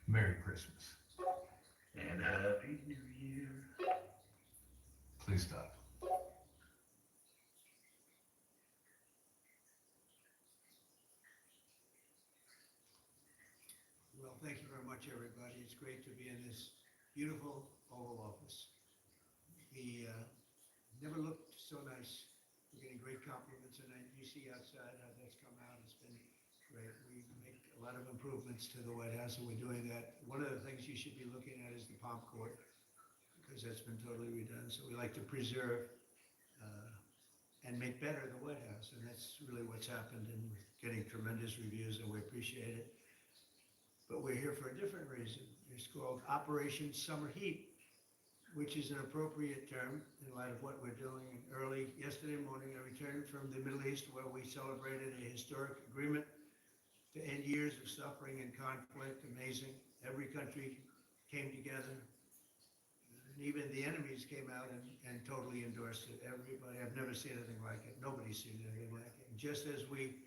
Merry Christmas. And Happy New Year. Please stop. Well, thank you very much, everybody. It's great to be in this beautiful Oval Office. He never looked so nice. We're getting great compliments, and you see outside how that's come out. It's been great. We make a lot of improvements to the White House, and we're doing that. One of the things you should be looking at is the Pomp Court, because that's been totally redone. So we like to preserve and make better the White House, and that's really what's happened, and we're getting tremendous reviews, and we appreciate it. But we're here for a different reason. It's called Operation Summer Heat, which is an appropriate term in light of what we're doing. Early yesterday morning, I returned from the Middle East, where we celebrated a historic agreement to end years of suffering and conflict. Amazing. Every country came together. And even the enemies came out and totally endorsed it. Everybody, I've never seen anything like it. Nobody's seen anything like it. And just as we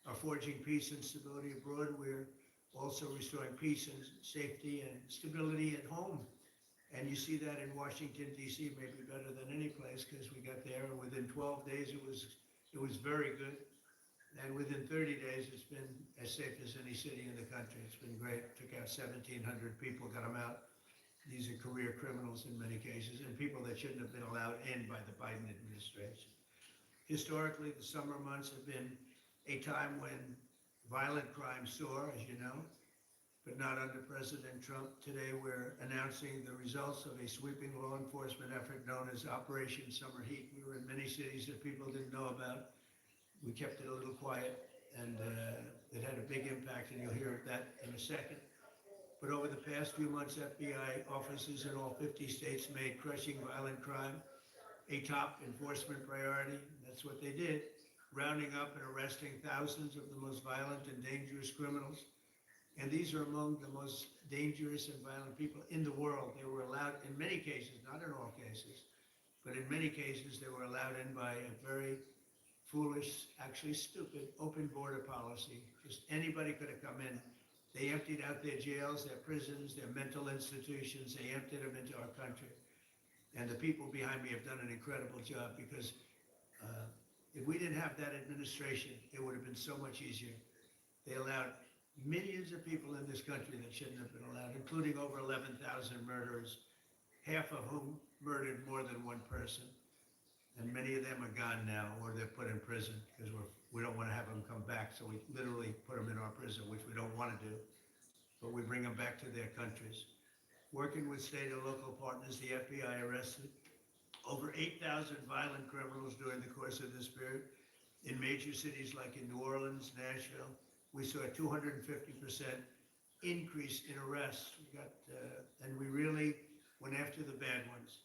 are forging peace and stability abroad, we're also restoring peace and safety and stability at home. And you see that in Washington, D.C., maybe better than any place, because we got there, and within 12 days, it was very good. And within 30 days, it's been as safe as any city in the country. It's been great. Took out 1,700 people, got them out. These are career criminals in many cases, and people that shouldn't have been allowed in by the Biden administration. Historically, the summer months have been a time when violent crime soar, as you know, but not under President Trump. Today, we're announcing the results of a sweeping law enforcement effort known as Operation Summer Heat. We were in many cities that people didn't know about. We kept it a little quiet, and it had a big impact, and you'll hear that in a second. But over the past few months, FBI officers in all 50 states made crushing violent crime a top enforcement priority. That's what they did, rounding up and arresting thousands of the most violent and dangerous criminals. And these are among the most dangerous and violent people in the world. They were allowed, in many cases, not in all cases, but in many cases, they were allowed in by a very foolish, actually stupid, open border policy. Just anybody could have come in. They emptied out their jails, their prisons, their mental institutions. They emptied them into our country. And the people behind me have done an incredible job, because if we didn't have that administration, it would have been so much easier. They allowed millions of people in this country that shouldn't have been allowed, including over 11,000 murderers, half of whom murdered more than one person. And many of them are gone now, or they're put in prison, because we don't want to have them come back. So we literally put them in our prison, which we don't want to do. But we bring them back to their countries. Working with state and local partners, the FBI arrested over 8,000 violent criminals during the course of this period. In major cities like in New Orleans, Nashville, we saw a 250% increase in arrests. And we really went after the bad ones.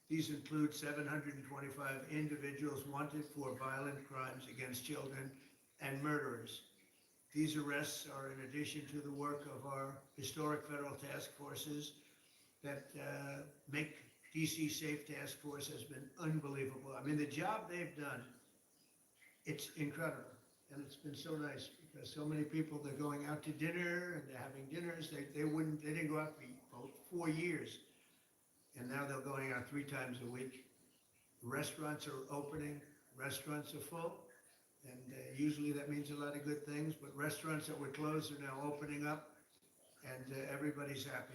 These include 725 individuals wanted for violent crimes against children and murderers. These arrests are in addition to the work of our historic federal task forces that make DC Safe Task Force has been unbelievable. I mean, the job they've done, it's incredible. And it's been so nice, because so many people, they're going out to dinner and they're having dinners. They didn't go out for 4 years. And now they're going out 3 times a week. Restaurants are opening, restaurants are full. And usually that means a lot of good things, but restaurants that were closed are now opening up. And everybody's happy.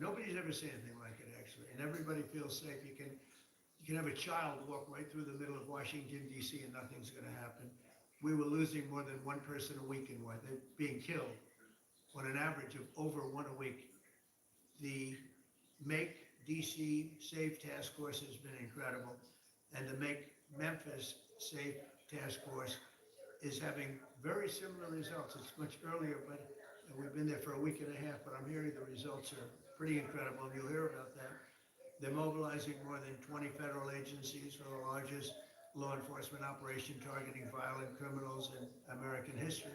Nobody's ever seen anything like it, actually. And everybody feels safe. You can have a child walk right through the middle of Washington, D.C., and nothing's going to happen. We were losing more than one person a week, and they're being killed on an average of over 1 a week. The Make D.C. Safe Task Force has been incredible. And the Make Memphis Safe Task Force is having very similar results. It's much earlier, but we've been there for a week and a half, but I'm hearing the results are pretty incredible, and you'll hear about that. They're mobilizing more than 20 federal agencies for the largest law enforcement operation targeting violent criminals in American history.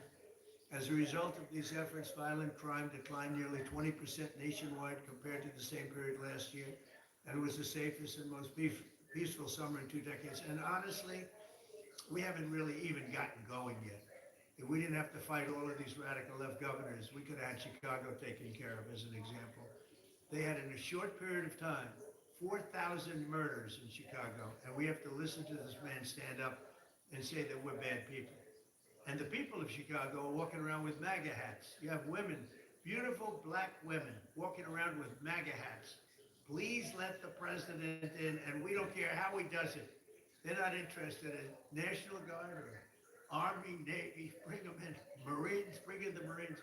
As a result of these efforts, violent crime declined nearly 20% nationwide compared to the same period last year, and it was the safest and most peaceful summer in 2 decades. And honestly, we haven't really even gotten going yet. If we didn't have to fight all of these radical left governors, we could have had Chicago taken care of, as an example. They had, in a short period of time, 4,000 murders in Chicago, and we have to listen to this man stand up and say that we're bad people. And the people of Chicago are walking around with MAGA hats. You have women, beautiful black women, walking around with MAGA hats. Please let the president in, and we don't care how he does it. They're not interested in National Guard or Army, Navy, bring them in. Marines, bring in the Marines.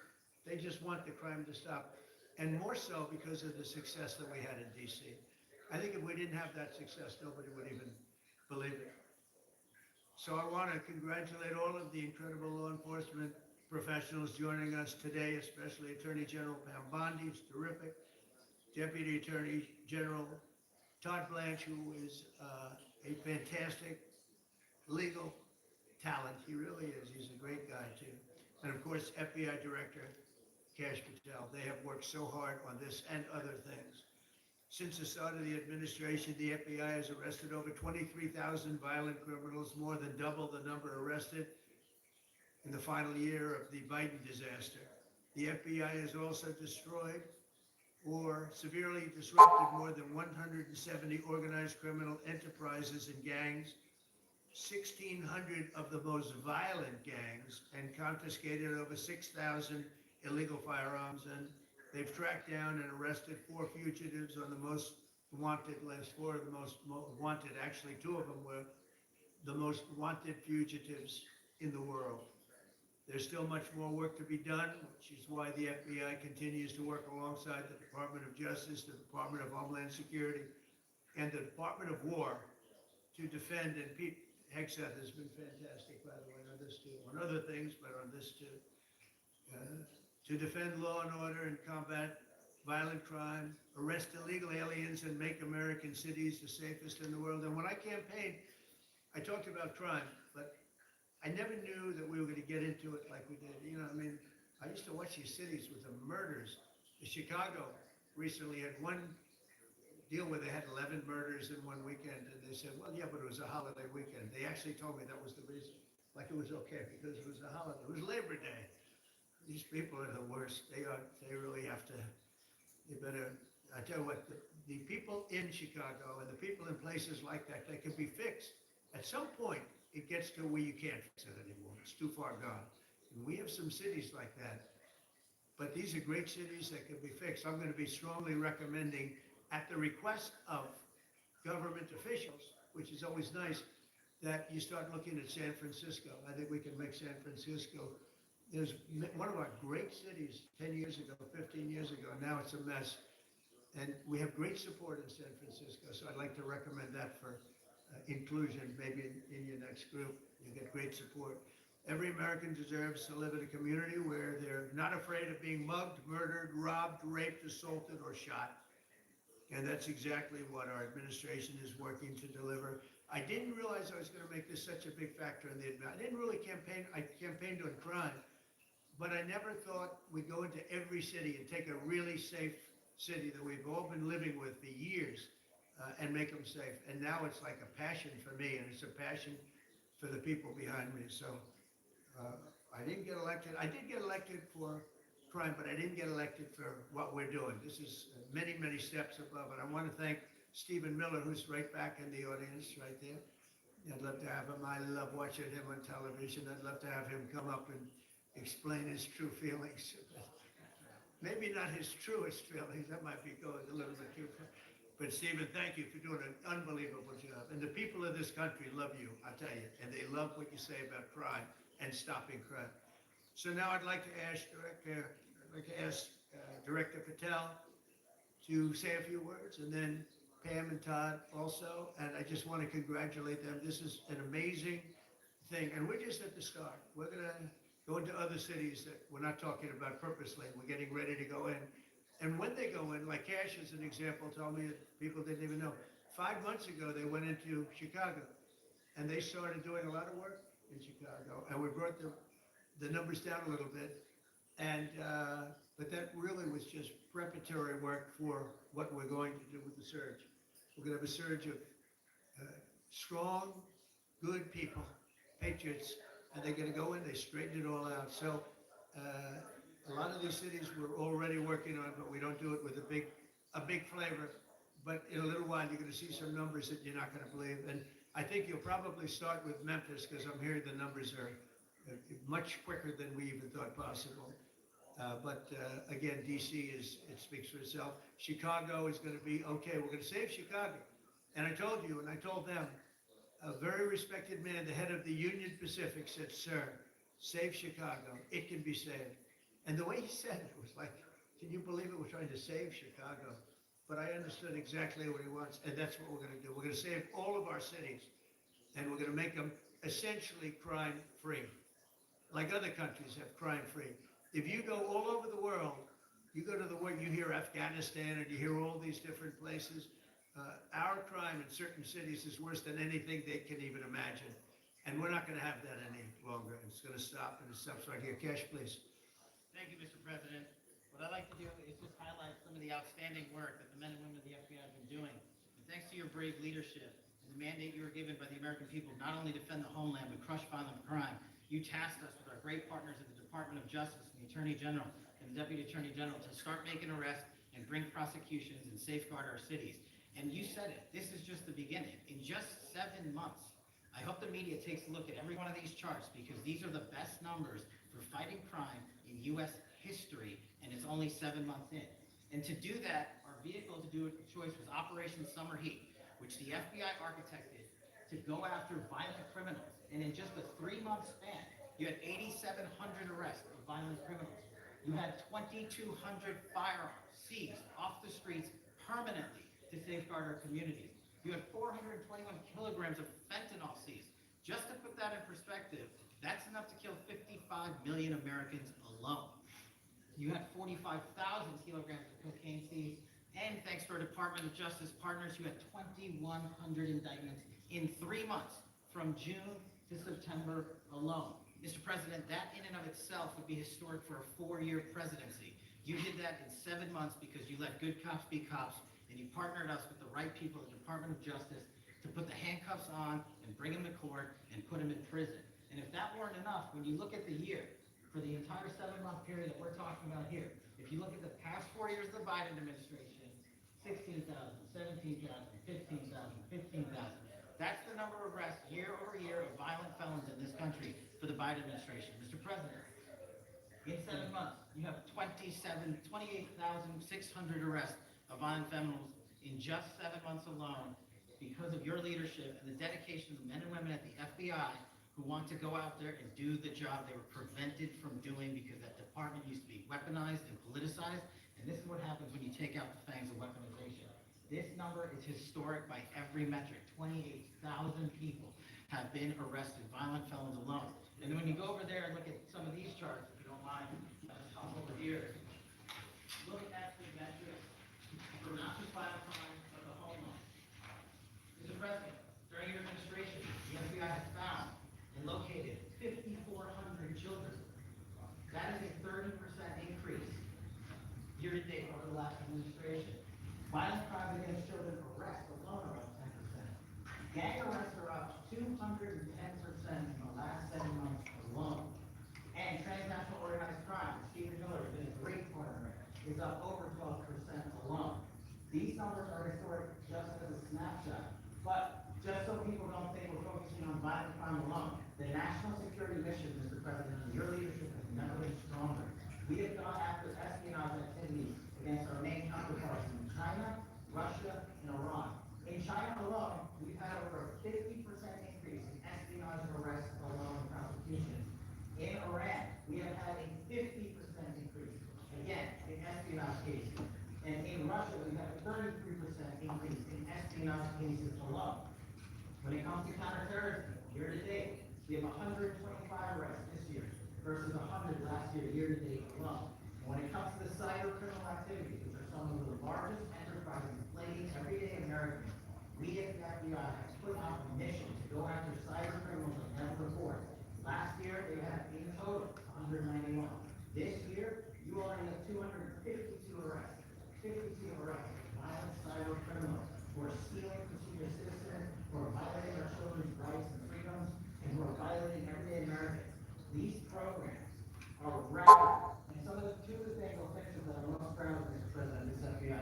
They just want the crime to stop. And more so because of the success that we had in D.C. I think if we didn't have that success, nobody would even believe it. So I want to congratulate all of the incredible law enforcement professionals joining us today, especially Attorney General Pam Bondi, who's terrific. Deputy Attorney General Todd Blanche, who is a fantastic legal talent. He really is. He's a great guy, too. And of course, FBI Director Kash Patel. They have worked so hard on this and other things. Since the start of the administration, the FBI has arrested over 23,000 violent criminals, more than double the number arrested in the final year of the Biden disaster. The FBI has also destroyed or severely disrupted more than 170 organized criminal enterprises and gangs, 1,600 of the most violent gangs, and confiscated over 6,000 illegal firearms. And they've tracked down and arrested 4 fugitives on the most wanted list. 4 of the most wanted, actually 2 of them were the most wanted fugitives in the world. There's still much more work to be done, which is why the FBI continues to work alongside the Department of Justice, the Department of Homeland Security, and the Department of War to defend and Hexeth has been fantastic, by the way, on this too, on other things, but on this too. To defend law and order and combat violent crime, arrest illegal aliens, and make American cities the safest in the world. And when I campaigned, I talked about crime, but I never knew that we were going to get into it like we did. You know, I mean, I used to watch these cities with the murders. Chicago recently had one deal where they had 11 murders in one weekend, and they said, well, yeah, but it was a holiday weekend. They actually told me that was the reason. Like it was okay because it was a holiday. It was Labor Day. These people are the worst. They really have to, they better, I tell you what, the people in Chicago and the people in places like that, they can be fixed. At some point, it gets to where you can't fix it anymore. It's too far gone. And we have some cities like that. But these are great cities that can be fixed. I'm going to be strongly recommending, at the request of government officials, which is always nice, that you start looking at San Francisco. I think we can make San Francisco, there's one of our great cities 10 years ago, 15 years ago. Now it's a mess. And we have great support in San Francisco. So I'd like to recommend that for inclusion, maybe in your next group. You get great support. Every American deserves to live in a community where they're not afraid of being mugged, murdered, robbed, raped, assaulted, or shot. And that's exactly what our administration is working to deliver. I didn't realize I was going to make this such a big factor in the admin. I didn't really campaign. I campaigned on crime, but I never thought we'd go into every city and take a really safe city that we've all been living with for years and make them safe. And now it's like a passion for me, and it's a passion for the people behind me. So I didn't get elected. I did get elected for crime, but I didn't get elected for what we're doing. This is many, many steps above it. I want to thank Stephen Miller, who's right back in the audience right there. I'd love to have him. I love watching him on television. I'd love to have him come up and explain his true feelings. Maybe not his truest feelings. That might be going a little bit too far. But Stephen, thank you for doing an unbelievable job. And the people of this country love you, I tell you. And they love what you say about crime and stopping crime. So now I'd like to ask Director Patel to say a few words, and then Pam and Todd also. And I just want to congratulate them. This is an amazing thing. And we're just at the start. We're going to go into other cities that we're not talking about purposely. We're getting ready to go in. And when they go in, like Cash as an example, told me that people didn't even know. 5 months ago, they went into Chicago, and they started doing a lot of work in Chicago. And we brought the numbers down a little bit. And but that really was just preparatory work for what we're going to do with the surge. We're going to have a surge of strong, good people, patriots, and they're going to go in, they straighten it all out. So a lot of these cities we're already working on, but we don't do it with a big flavor. But in a little while, you're going to see some numbers that you're not going to believe. And I think you'll probably start with Memphis, because I'm hearing the numbers are much quicker than we even thought possible. But again, DC it speaks for itself. Chicago is going to be okay. We're going to save Chicago. And I told you, and I told them, a very respected man, the head of the Union Pacific, said, "Sir, save Chicago. It can be saved." And the way he said it was like, can you believe it? We're trying to save Chicago. But I understood exactly what he wants, and that's what we're going to do. We're going to save all of our cities, and we're going to make them essentially crime-free, like other countries have crime-free. If you go all over the world, you go to the world, you hear Afghanistan, and you hear all these different places. Our crime in certain cities is worse than anything they can even imagine. And we're not going to have that any longer. It's going to stop, and it stops right here. Cash, please. Thank you, Mr. President. What I'd like to do is just highlight some of the outstanding work that the men and women of the FBI have been doing. And thanks to your brave leadership and the mandate you were given by the American people, not only defend the homeland, but crush violent crime, you tasked us with our great partners at the Department of Justice and the Attorney General and the Deputy Attorney General to start making arrests and bring prosecutions and safeguard our cities. And you said it, this is just the beginning. In just 7 months, I hope the media takes a look at every one of these charts, because these are the best numbers for fighting crime in U.S. history, and it's only 7 months in. And to do that, our vehicle to do it choice was Operation Summer Heat, which the FBI architected to go after violent criminals. And in just a 3-month span, you had 8,700 arrests of violent criminals. You had 2,200 firearms seized off the streets permanently to safeguard our communities. You had 421 kilograms of fentanyl seized, Just to put that in perspective, that's enough to kill 55 million Americans alone. You had 45,000 kilograms of cocaine seized, and thanks to our Department of Justice partners, you had 2,100 indictments in 3 months, from June to September alone. Mr. President, that in and of itself would be historic for a 4-year presidency. You did that in 7 months because you let good cops be cops, and you partnered us with the right people at the Department of Justice to put the handcuffs on and bring them to court and put them in prison. And if that weren't enough, when you look at the year, for the entire 7-month period that we're talking about here, if you look at the past 4 years of the Biden administration, 16,000, 17,000, 15,000, 15,000. That's the number of arrests year over year of violent felons in this country for the Biden administration. Mr. President, in 7 months, you have 28,600 arrests of violent felons in just 7 months alone because of your leadership and the dedication of the men and women at the FBI who want to go out there and do the job they were prevented from doing because that department used to be weaponized and politicized. And this is what happens when you take out the fangs of weaponization. This number is historic by every metric. 28,000 people have been arrested, violent felons alone. And then when you go over there and look at some of these charts, if you don't mind, let's hop over here. Look at the metrics for not just violent crime, but the home loan. Mr. President, during your administration, the FBI has found and located 5,400 children. That is a 30% increase year to date over the last administration. Violent crime against children arrests alone are up 10%. Gang arrests are up 210% in the last 7 months alone. And transnational organized crime, Stephen Miller has been a great partner, is up over 12% alone. These numbers are historic just as a snapshot. But just so people don't think we're focusing on violent crime alone, the national security mission, Mr. President, and your leadership has never been stronger. We have gone after espionage activities against our main counterparts in China, Russia, and Iran. In China alone, we've had over a 50% increase in espionage and arrests alone in prosecution. In Iran, we have had a 50% increase, again, in espionage cases. And in Russia, we've had a 33% increase in espionage cases alone. When it comes to counterterrorism, year to date, we have 125 arrests this year versus 100 last year to date alone. And when it comes to the cyber criminal activities, which are some of the largest enterprises plaguing everyday Americans, we at the FBI have put out a mission to go after cyber criminals like never before. Last year, they had in total 191. This year, you already have 252 arrests. 52 arrests of violent cyber criminals who are stealing from senior citizens, who are violating our children's rights and freedoms, and who are violating everyday Americans. These programs are rapid. And some of the two of the things I'll finish with that I'm most proud of, Mr. President, is FBI.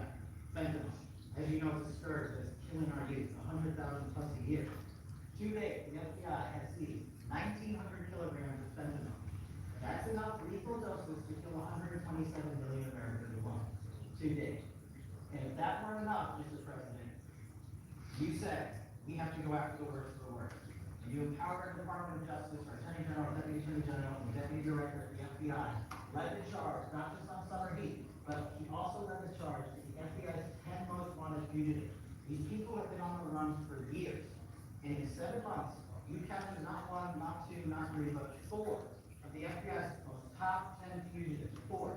Fentanyl. As you know, it's a scourge that's killing our youth, 100,000 plus a year. To date, the FBI has seized 1,900 kilograms of fentanyl. That's enough lethal doses to kill 127 million Americans alone. To date. And if that weren't enough, Mr. President, you said we have to go after the worst of the worst. And you empowered our Department of Justice, our Attorney General, Deputy Attorney General, and Deputy Director of the FBI, led the charge, not just on summer heat, but he also led the charge to the FBI's 10 most wanted fugitives. These people have been on the run for years. And in 7 months, you counted not 1, not 2, not 3, but 4 of the FBI's most top 10 fugitives. 4.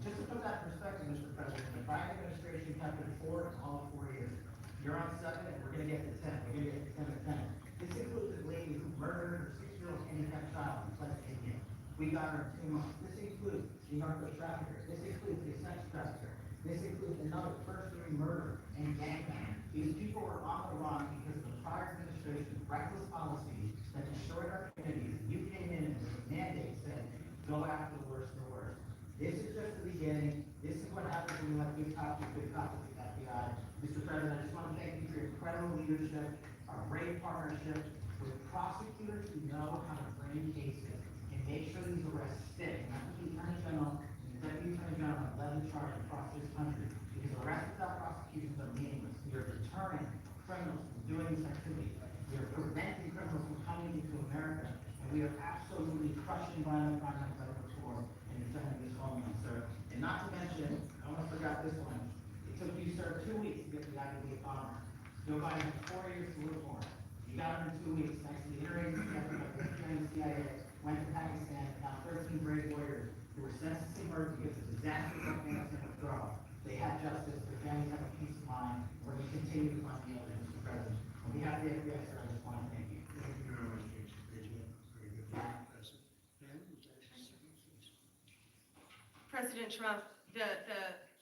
Just to put that in perspective, Mr. President, the Biden administration counted 4 in all 4 years. You're on 7, and we're going to get to 10. We're going to get to 10 of 10. This includes a lady who murdered her 6-year-old handicapped child in Pleasant, Indiana. We got her in 2 months. This includes the narco trafficker. This includes the sex trafficker. This includes another first-degree murder and gangbanger. These people were on the run because of the prior administration's reckless policies that destroyed our communities. You came in and with a mandate said, go after the worst of the worst. This is just the beginning. This is what happens when you have good cops with the FBI. Mr. President, I just want to thank you for your incredible leadership, our great partnership with prosecutors who know how to bring cases and make sure these arrests stick. And that's what the Attorney General and the Deputy Attorney General have led the charge across this country. Because arrests without prosecutions are meaningless. We are deterring criminals from doing this activity. We are preventing criminals from coming into America. And we are absolutely crushing violent crime like never before and defending this homeland, sir. And not to mention, I almost forgot this one. It took you, sir, 2 weeks to get the Ivy League honor. Joe Biden has 4 years to live for. You got under 2 weeks, thanks to the hearings, during the CIA, went to Pakistan, found 13 brave warriors who were sentenced to birth because of disastrous Afghanistan withdrawal. They had justice, their families have a peace of mind. We're going to continue to fund the evidence, Mr. President. On behalf of the FBI, sir, I just want to thank you. Thank you very much, Chief. Very good. President Trump, the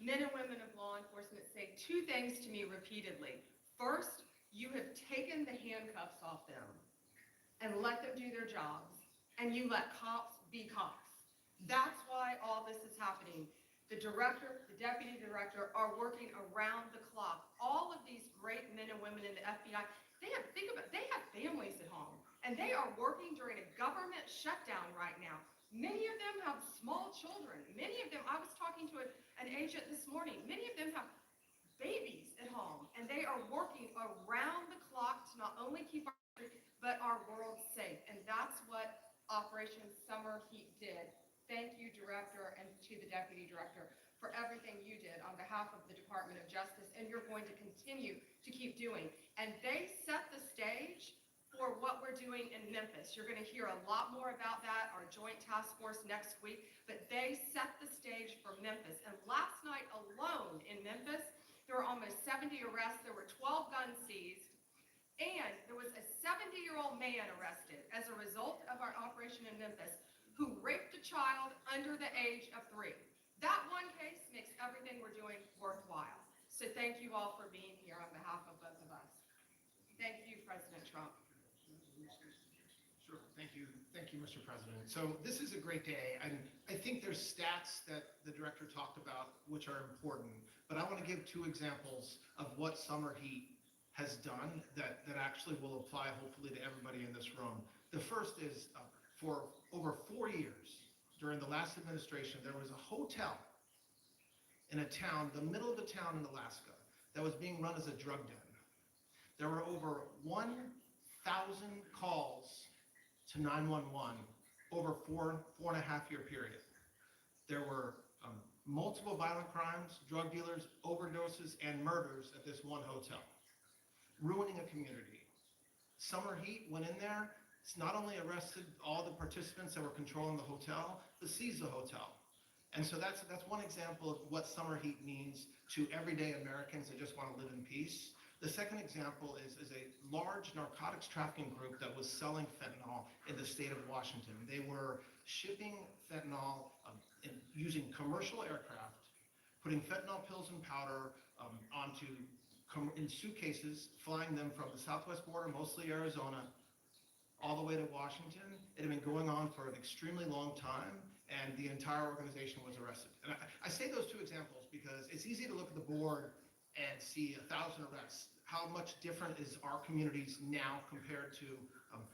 men and women of law enforcement say two things to me repeatedly. First, you have taken the handcuffs off them and let them do their jobs, and you let cops be cops. That's why all this is happening. The director, the deputy director are working around the clock. All of these great men and women in the FBI, they have families at home, and they are working during a government shutdown right now. Many of them have small children. Many of them, I was talking to an agent this morning, many of them have babies at home, and they are working around the clock to not only keep our country, but our world safe. And that's what Operation Summer Heat did. Thank you, Director, and to the Deputy Director for everything you did on behalf of the Department of Justice, and you're going to continue to keep doing. And they set the stage for what we're doing in Memphis. You're going to hear a lot more about that, our joint task force next week, but they set the stage for Memphis. And last night alone in Memphis, there were almost 70 arrests, there were 12 guns seized, and there was a 70-year-old man arrested as a result of our operation in Memphis who raped a child under the age of 3. That one case makes everything we're doing worthwhile. So thank you all for being here on behalf of both of us. Thank you, President Trump. Sure. Thank you, Mr. President. So this is a great day, and I think there's stats that the director talked about which are important, but I want to give 2 examples of what Summer Heat has done that actually will apply hopefully to everybody in this room. The first is for over 4 years during the last administration, there was a hotel in a town, the middle of the town in Alaska, that was being run as a drug den. There were over 1,000 calls to 911 over four and a half year period. There were multiple violent crimes, drug dealers, overdoses, and murders at this one hotel, ruining a community. Summer Heat went in there. It's not only arrested all the participants that were controlling the hotel, but seized the hotel. And so that's one example of what Summer Heat means to everyday Americans that just want to live in peace. The second example is a large narcotics trafficking group that was selling fentanyl in the state of Washington. They were shipping fentanyl using commercial aircraft, putting fentanyl pills and powder in suitcases, flying them from the southwest border, mostly Arizona, all the way to Washington. It had been going on for an extremely long time, and the entire organization was arrested. And I say those 2 examples because it's easy to look at the board and see 1,000 arrests. How much different is our communities now compared to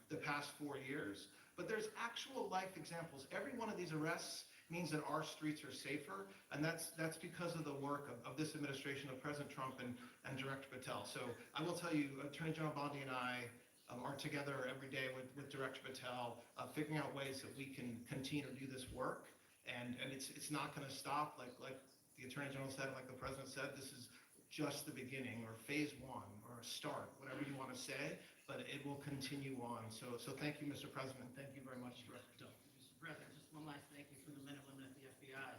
the past 4 years? But there's actual life examples. Every one of these arrests means that our streets are safer, and that's because of the work of this administration, of President Trump and Director Patel. So I will tell you, Attorney General Bondi and I are together every day with Director Patel, figuring out ways that we can continue to do this work, and it's not going to stop. Like the Attorney General said, like the President said, this is just the beginning, or phase 1, or a start, whatever you want to say, but it will continue on. So thank you, Mr. President. Thank you very much, Director Patel. Mr. President, just one last thank you for the men and women at the FBI.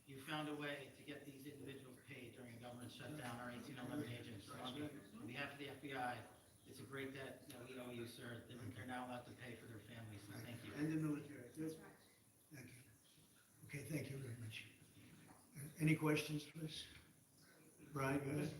You found a way to get these individuals paid during a government shutdown, our 1811 agents. On behalf of the FBI, it's a great debt that we owe you, sir. They're now allowed to pay for their families, so thank you. And the military. Good. Thank you. Okay, thank you very much. Any questions, please? Brian, go ahead.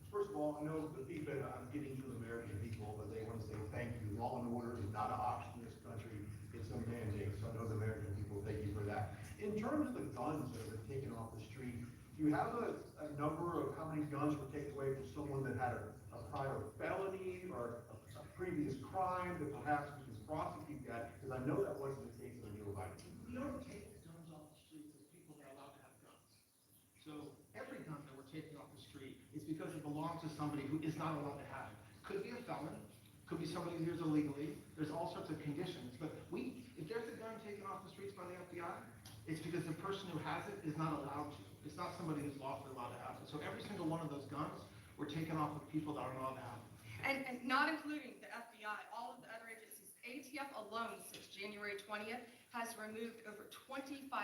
First of all, I know the feedback I'm getting from the American people, but they want to say thank you. Law and order is not an option in this country. It's a mandate. So I know the American people, thank you for that. In terms of the guns that were taken off the street, do you have a number of how many guns were taken away from someone that had a prior felony or a previous crime that perhaps we can prosecute that? Because I know that wasn't the case with Joe Biden. We don't take guns off the streets of people that are allowed to have guns. So every gun that we're taking off the street is because it belongs to somebody who is not allowed to have it. Could be a felon, could be somebody who's here illegally. There's all sorts of conditions. But if there's a gun taken off the streets by the FBI, it's because the person who has it is not allowed to. It's not somebody who's lawfully allowed to have it. So every single one of those guns were taken off of people that are allowed to have it. And not including the FBI, all of the other agencies. ATF alone since January 20th has removed over 25,000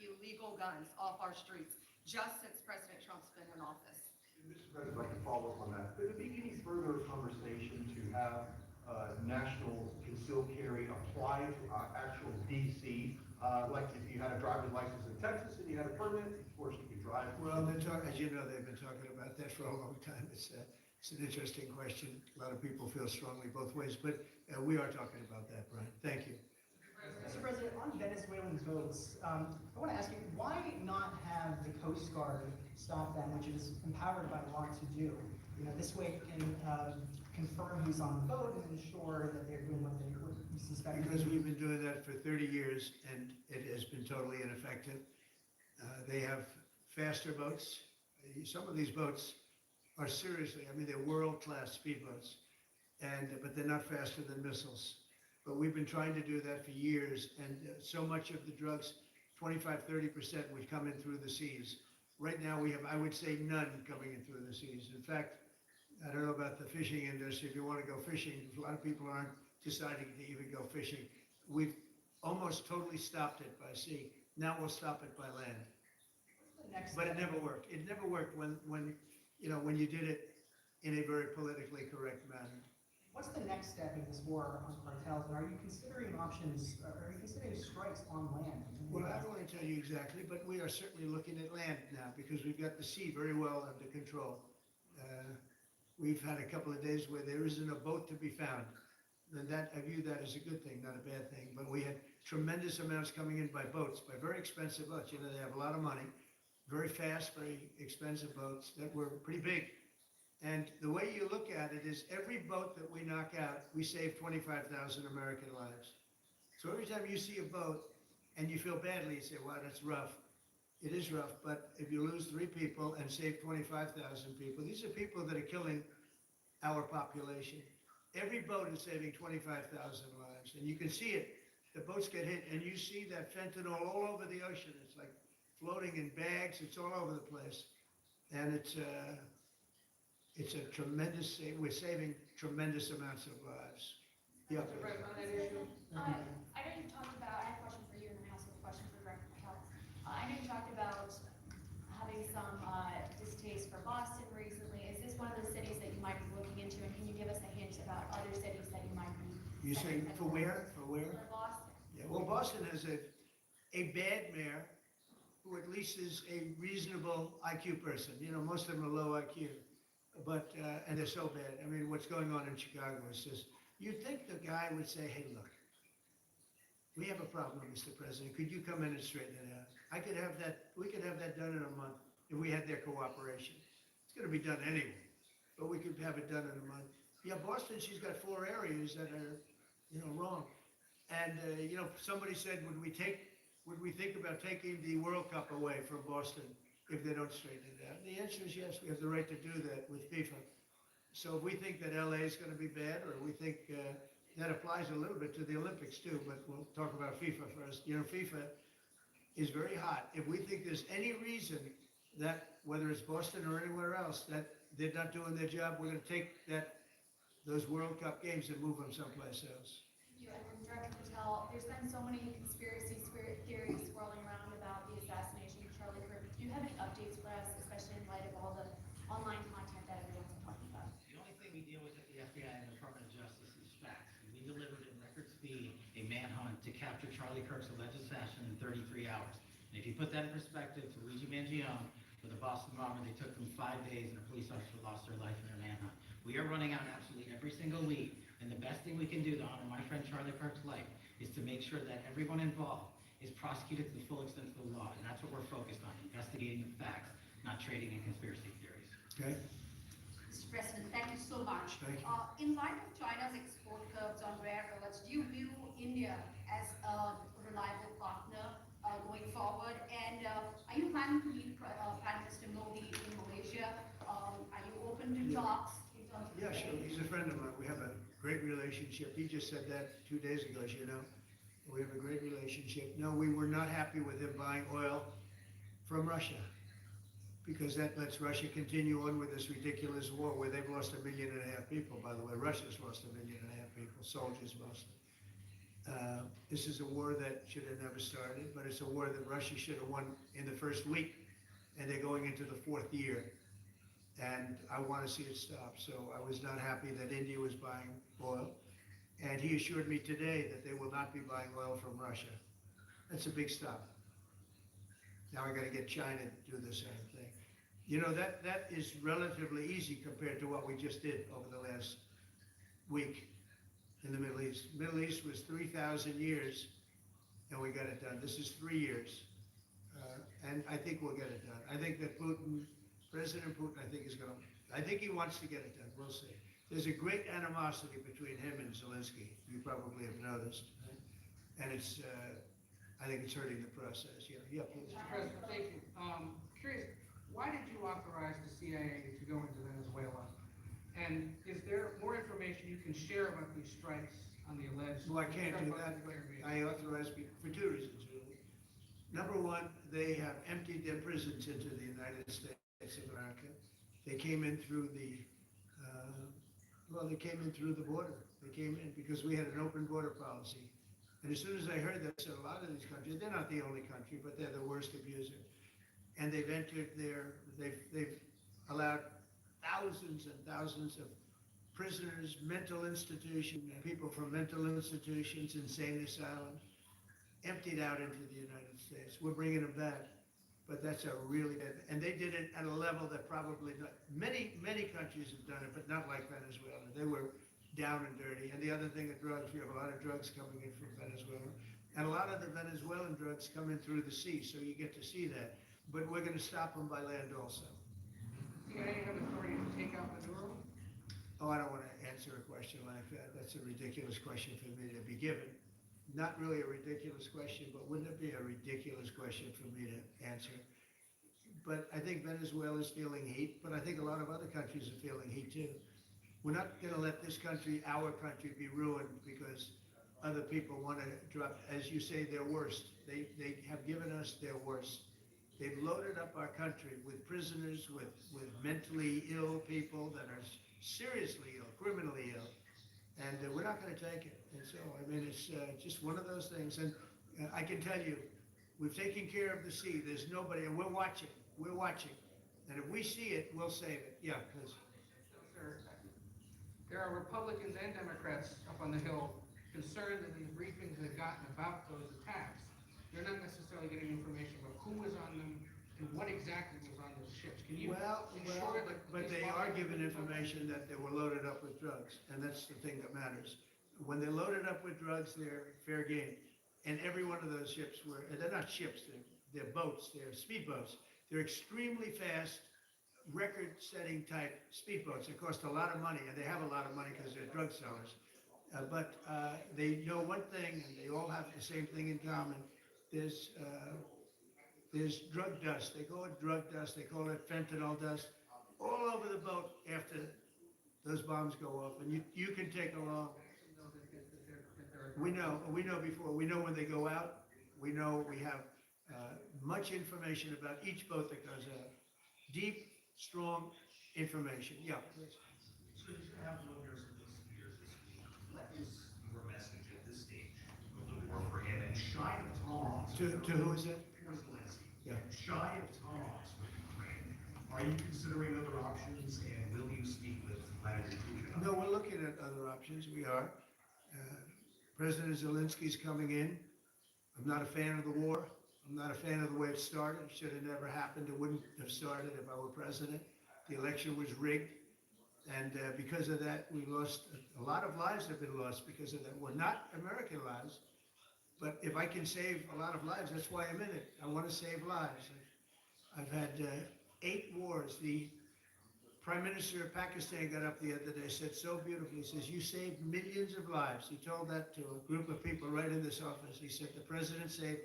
illegal guns off our streets just since President Trump's been in office. Mr. President, if I can follow up on that, could there be any further conversation to have national concealed carry apply to actual DC? Like if you had a driver's license in Texas and you had a permit, of course you could drive. Well, as you know, they've been talking about that for a long time. It's an interesting question. A lot of people feel strongly both ways, but we are talking about that, Brian. Thank you. Mr. President, on Venezuelan boats, I want to ask you, why not have the Coast Guard stop them, which is empowered by law to do? You know, this way it can confirm who's on the boat and ensure that they're doing what you suspect. Because we've been doing that for 30 years and it has been totally ineffective. They have faster boats. Some of these boats are seriously, I mean, they're world-class speedboats, but they're not faster than missiles. But we've been trying to do that for years, and so much of the drugs, 25–30% would come in through the seas. Right now we have, I would say, none coming in through the seas. In fact, I don't know about the fishing industry. If you want to go fishing, a lot of people aren't deciding to even go fishing. We've almost totally stopped it by sea. Now we'll stop it by land. But it never worked. It never worked when you did it in a very politically correct manner. What's the next step in this war on cartels? And are you considering options, are you considering strikes on land? Well, I don't want to tell you exactly, but we are certainly looking at land now because we've got the sea very well under control. We've had a couple of days where there isn't a boat to be found. And that, I view that as a good thing, not a bad thing. But we had tremendous amounts coming in by boats, by very expensive boats. You know, they have a lot of money, very fast, very expensive boats that were pretty big. And the way you look at it is every boat that we knock out, we save 25,000 American lives. So every time you see a boat and you feel badly, you say, wow, that's rough. It is rough, but if you lose 3 people and save 25,000 people, these are people that are killing our population. Every boat is saving 25,000 lives, and you can see it. The boats get hit, and you see that fentanyl all over the ocean. It's like floating in bags. It's all over the place, and it's a tremendous. We're saving tremendous amounts of lives. Yeah. I know you talked about. I have a question for you, and then I also have a question for Director Patel. I know you talked about having some distaste for Boston recently. Is this one of the cities that you might be looking into, and can you give us a hint about other cities that you might be? You're saying for where? For where? For Boston. Yeah. Well, Boston has a bad mayor who at least is a reasonable IQ person. You know, most of them are low IQ, but and they're so bad. I mean, what's going on in Chicago is just. You'd think the guy would say, "Hey, look, we have a problem, Mr. President. Could you come in and straighten it out? I could have that. We could have that done in a month if we had their cooperation. It's going to be done anyway, but we could have it done in a month." Yeah, Boston. She's got 4 areas that are, wrong. And somebody said, would we think about taking the World Cup away from Boston if they don't straighten it out? And the answer is yes. We have the right to do that with FIFA. So if we think that LA is going to be bad, or we think that applies a little bit to the Olympics too, but we'll talk about FIFA first. FIFA is very hot. If we think there's any reason that, whether it's Boston or anywhere else, that they're not doing their job, we're going to take those World Cup games and move them someplace else. Thank you. And Director Patel, there's been so many conspiracy theories swirling around about the assassination of Charlie Kirk. Do you have any updates for us, especially in light of all the online content that everyone's talking about? The only thing we deal with at the FBI and the Department of Justice is facts. We delivered at record speed a manhunt to capture Charlie Kirk's alleged assassin in 33 hours. And if you put that in perspective to Luigi Mangione, with the Boston bomber, they took them 5 days and a police officer lost their life in their manhunt. We are running out absolutely every single lead. And the best thing we can do to honor my friend Charlie Kirk's life is to make sure that everyone involved is prosecuted to the full extent of the law. And that's what we're focused on, investigating the facts, not trading in conspiracy theories. Okay. Mr. President, thank you so much. Thank you. In light of China's export curbs on rare earths, do you view India as a reliable partner going forward? And are you planning to meet Prime Minister Modi in Malaysia? Are you open to talks in terms of? Yeah, sure. He's a friend of mine. We have a great relationship. He just said that 2 days ago, as you know. We have a great relationship. No, we were not happy with him buying oil from Russia. because that lets Russia continue on with this ridiculous war where they've lost 1.5 million people, by the way. Russia's lost 1.5 million people, soldiers mostly. This is a war that should have never started, but it's a war that Russia should have won in the first week, and they're going into the 4th year. And I want to see it stop. So I was not happy that India was buying oil, and he assured me today that they will not be buying oil from Russia. That's a big stop. Now I got to get China to do the same thing. You know, that is relatively easy compared to what we just did over the last week in the Middle East. Middle East was 3,000 years, and we got it done. This is 3 years, and I think we'll get it done. I think that President Putin, I think he wants to get it done. We'll see. There's a great animosity between him and Zelensky. You probably have noticed, right? And it's, I think it's hurting the process. Yeah, please. Mr. President, thank you. Curious, why did you authorize the CIA to go into Venezuela? And is there more information you can share about these strikes on the alleged? Well, I can't do that, but I authorize for 2 reasons, really. Number one, they have emptied their prisons into the United States of America. They came in through the, they came in through the border. They came in because we had an open border policy. And as soon as I heard that, I said, a lot of these countries, they're not the only country, but they're the worst abuser. And they've entered they've allowed thousands and thousands of prisoners, mental institutions, people from mental institutions, insane asylums, emptied out into the United States. We're bringing them back, but that's a really, and they did it at a level that probably not, many countries have done it, but not like Venezuela. They were down and dirty. And the other thing, the drugs, we have a lot of drugs coming in from Venezuela. And a lot of the Venezuelan drugs come in through the sea, so you get to see that. But we're going to stop them by land also. CIA have authority to take out Maduro? Oh, I don't want to answer a question like that. That's a ridiculous question for me to be given. Not really a ridiculous question, but wouldn't it be a ridiculous question for me to answer? But I think Venezuela is feeling heat, but I think a lot of other countries are feeling heat too. We're not going to let this country, our country, be ruined because other people want to drop, as you say, their worst. They have given us their worst. They've loaded up our country with prisoners, with mentally ill people that are seriously ill, criminally ill, and we're not going to take it. And so, I mean, it's just one of those things. And I can tell you, we've taken care of the sea. There's nobody, and we're watching. We're watching. And if we see it, we'll save it. Yeah, please. There are Republicans and Democrats up on the Hill concerned that in the briefings they've gotten about those attacks, they're not necessarily getting information about who was on them and what exactly was on those ships. Can you ensure that? But they are given information that they were loaded up with drugs, and that's the thing that matters. When they're loaded up with drugs, they're fair game. And every one of those ships were, they're not ships, they're boats, they're speedboats. They're extremely fast, record-setting type speedboats. It cost a lot of money, and they have a lot of money because they're drug sellers. But they know one thing, and they all have the same thing in common. There's drug dust. They call it drug dust. They call it fentanyl dust all over the boat after those bombs go off. And you can take along. We know before. We know when they go out. We know we have much information about each boat that goes out. Deep, strong information. Yeah. What is your message at this stage of the war for him and shy of tolerance? To who is it? Yeah. Shy of tolerance with Ukraine. Are you considering other options, and will you speak with Vladimir Putin? No, we're looking at other options. We are. President Zelensky's coming in. I'm not a fan of the war. I'm not a fan of the way it started. It should have never happened. It wouldn't have started if I were president. The election was rigged. And because of that, we lost, a lot of lives have been lost because of that. Well, not American lives, but if I can save a lot of lives, that's why I'm in it. I want to save lives. I've had 8 wars. The Prime Minister of Pakistan got up the other day, said so beautifully, he says, you saved millions of lives. He told that to a group of people right in this office. He said, the president saved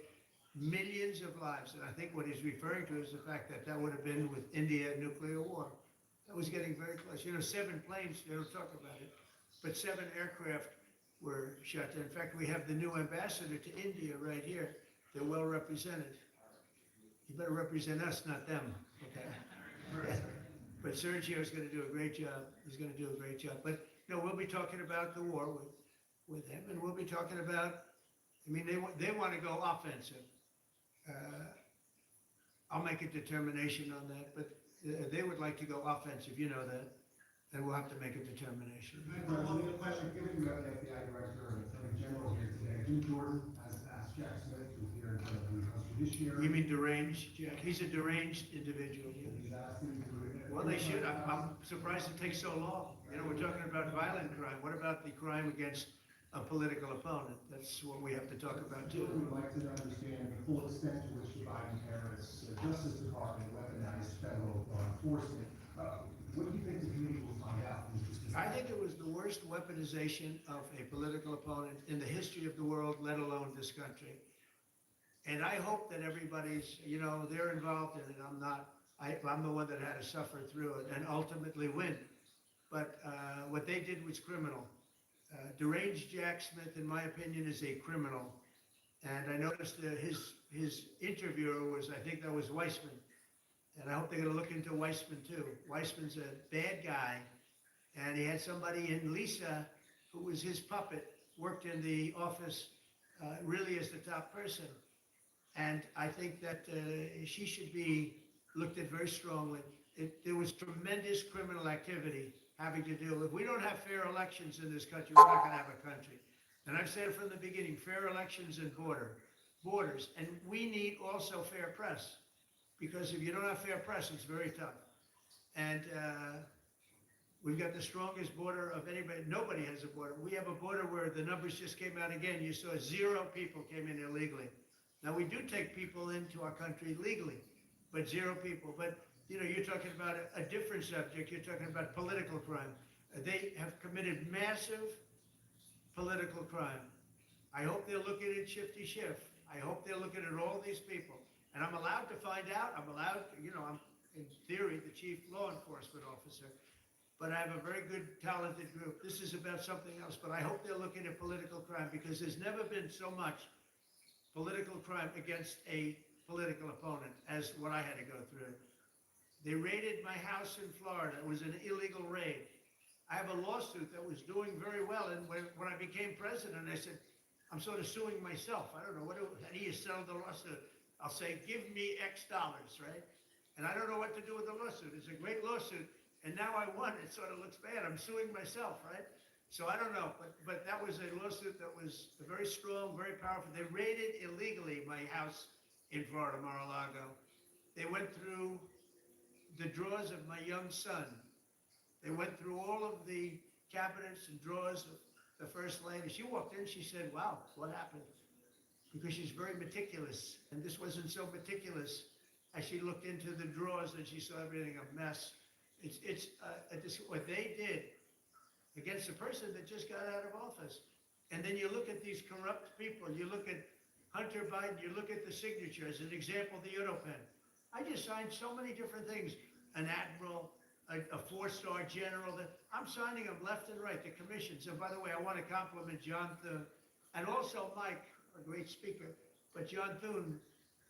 millions of lives. And I think what he's referring to is the fact that that would have been with India nuclear war. That was getting very close. You know, 7 planes, they don't talk about it, but 7 aircraft were shot down. In fact, we have the new ambassador to India right here. They're well represented. You better represent us, not them, okay? But Sergio's gonna do a great job. He's gonna do a great job. But, no, we'll be talking about the war with him, and we'll be talking about, I mean, they want to go offensive. I'll make a determination on that, but they would like to go offensive, you know that, and we'll have to make a determination. One question, given you have the FBI director and Attorney General here today, Jim Jordan has asked Jack Smith, who's here in front of the House Judiciary. You mean deranged, Jack? He's a deranged individual. He's asked him to. Well, they should. I'm surprised it takes so long. You know, we're talking about violent crime. What about the crime against a political opponent? That's what we have to talk about too. We would like to understand the full extent to which the Biden Harris Justice Department weaponized federal law enforcement. What do you think the community will find out? I think it was the worst weaponization of a political opponent in the history of the world, let alone this country. And I hope that everybody's, you know, they're involved in it. I'm not. I'm the one that had to suffer through it and ultimately win. But what they did was criminal. Deranged Jack Smith, in my opinion, is a criminal. And I noticed his interviewer was, I think that was Weissman. And I hope they're going to look into Weissman too. Weissman's a bad guy. And he had somebody in Lisa, who was his puppet, worked in the office really as the top person. And I think that she should be looked at very strongly. There was tremendous criminal activity having to do. If we don't have fair elections in this country, we're not going to have a country. And I've said it from the beginning, fair elections and borders. And we need also fair press. Because if you don't have fair press, it's very tough. And we've got the strongest border of anybody. Nobody has a border. We have a border where the numbers just came out again. You saw 0 people came in illegally. Now, we do take people into our country legally, but 0 people. But, you know, you're talking about a different subject. You're talking about political crime. They have committed massive political crime. I hope they're looking at Shifty Schiff. I hope they're looking at all these people. And I'm allowed to find out. I'm allowed, you know, I'm, in theory, the chief law enforcement officer. But I have a very good, talented group. This is about something else. But I hope they're looking at political crime because there's never been so much political crime against a political opponent as what I had to go through. They raided my house in Florida. It was an illegal raid. I have a lawsuit that was doing very well. And when I became president, I said, I'm sort of suing myself. I don't know, how do you settle the lawsuit? I'll say, give me X dollars, right? And I don't know what to do with the lawsuit. It's a great lawsuit. And now I won. It sort of looks bad. I'm suing myself, right? So I don't know. But that was a lawsuit that was very strong, very powerful. They raided illegally my house in Florida, Mar-A-Lago. They went through the drawers of my young son. They went through all of the cabinets and drawers of the First Lady. She walked in, she said, wow, what happened? Because she's very meticulous. And this wasn't so meticulous as she looked into the drawers and she saw everything a mess. It's what they did against a person that just got out of office. And then you look at these corrupt people. You look at Hunter Biden, you look at the signature. As an example, the Europen. I just signed so many different things. An admiral, a 4-star general. I'm signing them left and right, the commissions. And by the way, I want to compliment John Thune and also Mike, a great speaker. But John Thune,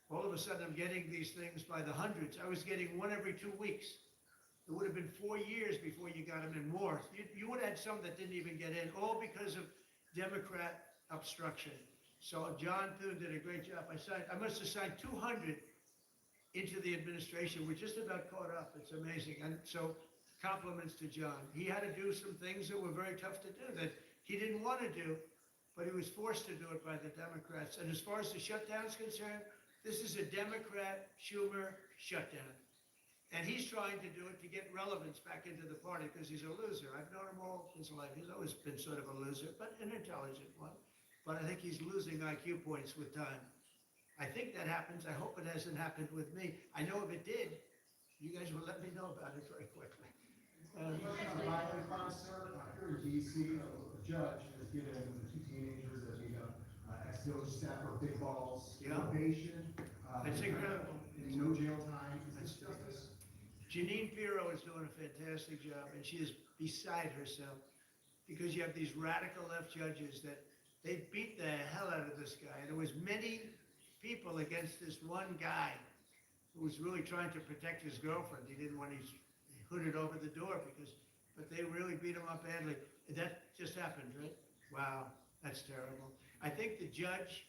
all of a sudden I'm getting these things by the hundreds. I was getting one every 2 weeks. It would have been 4 years before you got them in more. You would have had some that didn't even get in, all because of Democrat obstruction. So John Thune did a great job. I must have signed 200 into the administration. We're just about caught up. It's amazing. And so compliments to John. He had to do some things that were very tough to do that he didn't want to do, but he was forced to do it by the Democrats. And as far as the shutdown is concerned, this is a Democrat Schumer shutdown. And he's trying to do it to get relevance back into the party because he's a loser. I've known him all his life. He's always been sort of a loser, but an intelligent one. But I think he's losing IQ points with time. I think that happens. I hope it hasn't happened with me. I know if it did, you guys will let me know about it very quickly. Violent crime, sir. Here in D.C., a judge has given the 2 teenagers that beat up ex-village staffer Big Balls probation. It's incredible. And no jail time. Is this justice? Janine Pirro is doing a fantastic job, and she is beside herself because you have these radical left judges that they beat the hell out of this guy. And there was many people against this one guy. who was really trying to protect his girlfriend. He didn't want his hooded over the door but they really beat him up badly. That just happened, right? Wow, that's terrible. I think the judge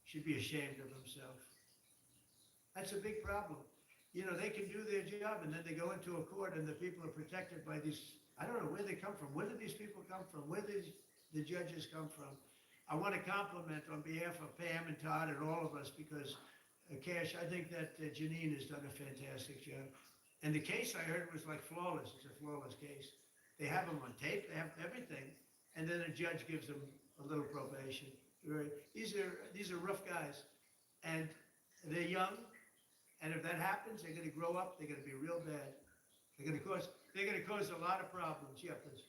should be ashamed of himself. That's a big problem. You know, they can do their job and then they go into a court and the people are protected by these, I don't know where they come from. Where do these people come from? Where do the judges come from? I want to compliment on behalf of Pam and Todd and all of us because, Cash, I think that Janine has done a fantastic job. And the case I heard was like flawless. It's a flawless case. They have them on tape. They have everything. And then a judge gives them a little probation. Right? These are rough guys. And they're young. And if that happens, they're going to grow up. They're going to be real bad. They're going to cause a lot of problems. Yeah, please.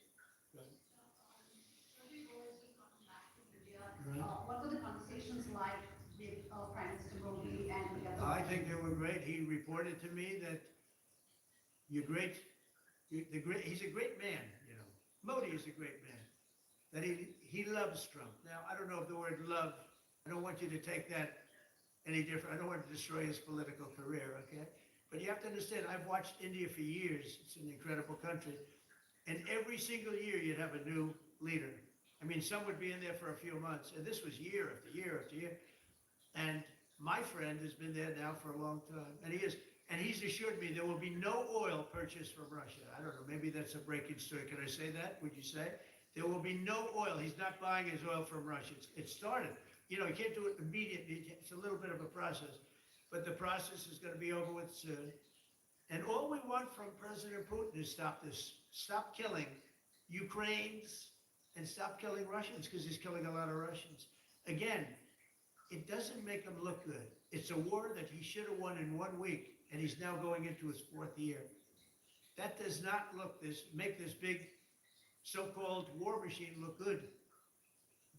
Go ahead. Right. What were the conversations like with Prime Minister Modi and the other? I think they were great. He reported to me that he's a great man, you know. Modi is a great man. That he loves Trump. Now, I don't know if the word love, I don't want you to take that any different. I don't want to destroy his political career, okay? But you have to understand, I've watched India for years. It's an incredible country. And every single year you'd have a new leader. I mean, some would be in there for a few months. And this was year after year after year. And my friend has been there now for a long time. And he's assured me there will be no oil purchased from Russia. I don't know, maybe that's a breaking story. Can I say that? Would you say? There will be no oil. He's not buying his oil from Russia. It started. You know, you can't do it immediately. It's a little bit of a process. But the process is going to be over with soon. And all we want from President Putin is stop this. Stop killing Ukrainians and stop killing Russians because he's killing a lot of Russians. Again, it doesn't make him look good. It's a war that he should have won in 1 week, and he's now going into his 4th year. That does not make this big so-called war machine look good.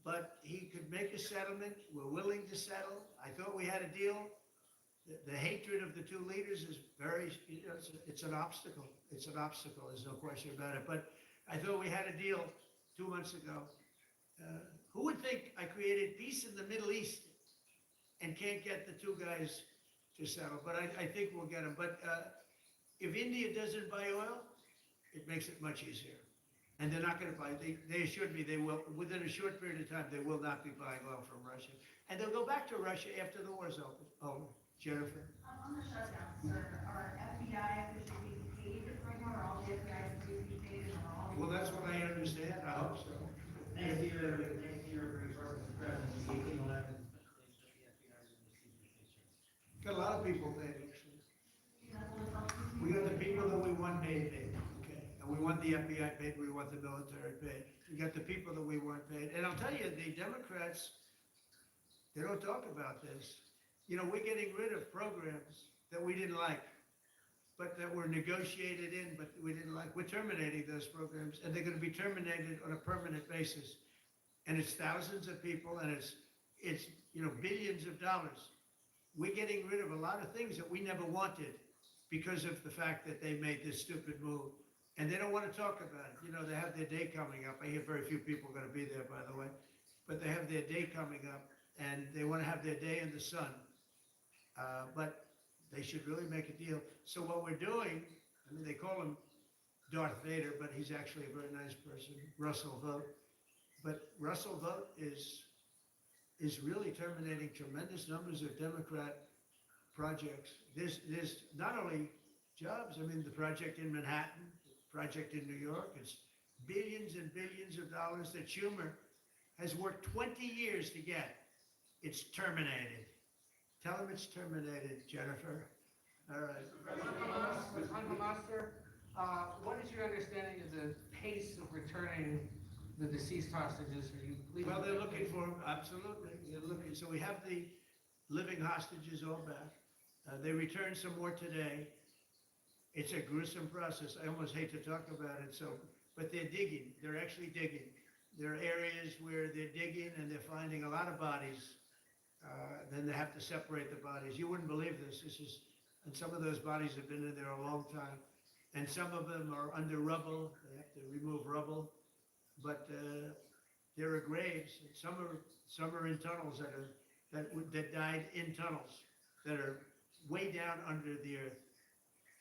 But he could make a settlement. We're willing to settle. I thought we had a deal. The hatred of the two leaders is very, you know, it's an obstacle. It's an obstacle. There's no question about it. But I thought we had a deal 2 months ago. Who would think I created peace in the Middle East and can't get the two guys to settle? But I think we'll get them. But if India doesn't buy oil, it makes it much easier. And they're not going to buy. They assured me they will, within a short period of time, they will not be buying oil from Russia. And they'll go back to Russia after the war's over. Jennifer? On the shutdown, sir, are FBI officials being paid right now, or all the FBI officials being paid? Well, that's what I understand. I hope so. Next year, Mr. President, the 1811 speculation that the FBI is going to receive your paychecks. Got a lot of people paid, actually. We got the people that we want paid, okay? And we want the FBI paid, we want the military paid. We got the people that we want paid. And I'll tell you, the Democrats, they don't talk about this. You know, we're getting rid of programs that we didn't like, but that were negotiated in, but we didn't like. We're terminating those programs, and they're going to be terminated on a permanent basis. And it's thousands of people, and it's you know, billions of dollars. We're getting rid of a lot of things that we never wanted because of the fact that they made this stupid move. And they don't want to talk about it. You know, they have their day coming up. I hear very few people are going to be there, by the way. But they have their day coming up, and they want to have their day in the sun. But they should really make a deal. So what we're doing, I mean, they call him Darth Vader, but he's actually a very nice person, Russell Vogt. But Russell Vogt is really terminating tremendous numbers of Democrat projects. There's not only jobs, I mean, the project in Manhattan, the project in New York, it's billions and billions of dollars that Schumer has worked 20 years to get. It's terminated. Tell him it's terminated, Jennifer. All right. Honorable Master, what is your understanding of the pace of returning the deceased hostages? Are you leaving? Well, they're looking for them, absolutely. They're looking. So we have the living hostages all back. They returned some more today. It's a gruesome process. I almost hate to talk about it. But they're digging. They're actually digging. There are areas where they're digging and they're finding a lot of bodies. Then they have to separate the bodies. You wouldn't believe this. And some of those bodies have been in there a long time. And some of them are under rubble. They have to remove rubble. But there are graves. Some are in tunnels that died in tunnels that are way down under the earth.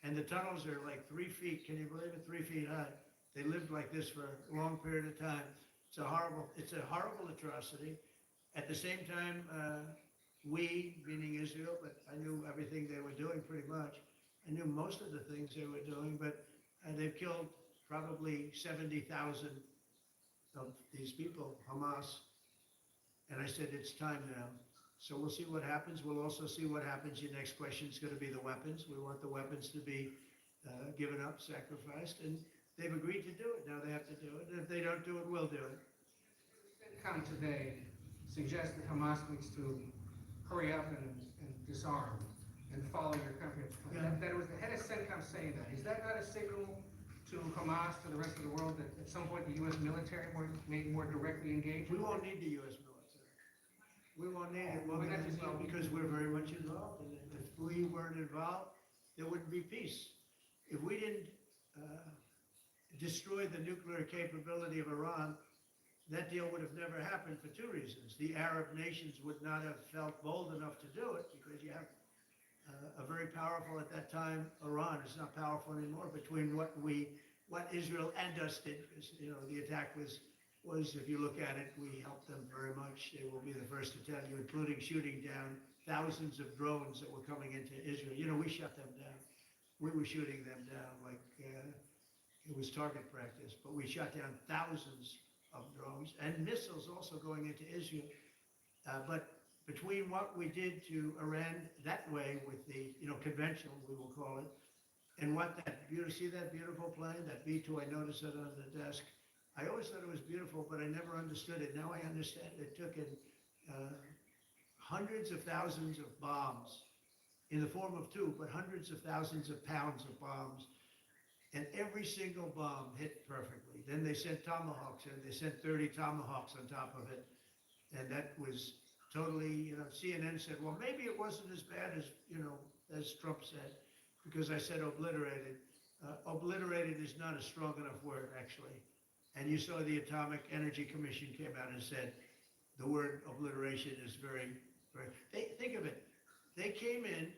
And the tunnels are like 3 feet, can you believe it, 3 feet high. They lived like this for a long period of time. It's a horrible atrocity. At the same time, we, meaning Israel, but I knew everything they were doing pretty much. I knew most of the things they were doing, but they've killed probably 70,000 of these people, Hamas. And I said, it's time now. So we'll see what happens. We'll also see what happens. Your next question is going to be the weapons. We want the weapons to be given up, sacrificed, and they've agreed to do it. Now they have to do it. And if they don't do it, we'll do it. CENTCOM today suggests that Hamas needs to hurry up and disarm and follow your country. That it was the head of CENTCOM saying that. Is that not a signal to Hamas, to the rest of the world, that at some point the U.S. military may more directly engage? We won't need the U.S. military. We won't need it because we're very much involved. And if we weren't involved, there wouldn't be peace. If we didn't destroy the nuclear capability of Iran, that deal would have never happened for two reasons. The Arab nations would not have felt bold enough to do it because you have a very powerful, at that time, Iran is not powerful anymore, between what Israel and us did. You know, the attack was, if you look at it, we helped them very much. They will be the first to tell you, including shooting down thousands of drones that were coming into Israel. You know, we shut them down. We were shooting them down like it was target practice, but we shut down thousands of drones and missiles also going into Israel. But between what we did to Iran that way with the, conventional, we will call it, and what see that beautiful plane, that B-2, I noticed it on the desk. I always thought it was beautiful, but I never understood it. Now I understand it. It took in hundreds of thousands of bombs in the form of two, but hundreds of thousands of pounds of bombs. And every single bomb hit perfectly. Then they sent Tomahawks in. They sent 30 Tomahawks on top of it. And that was totally, CNN said, well, maybe it wasn't as bad as Trump said, because I said obliterated. Obliterated is not a strong enough word, actually. And you saw the Atomic Energy Commission came out and said the word obliteration is very, very, think of it. They came in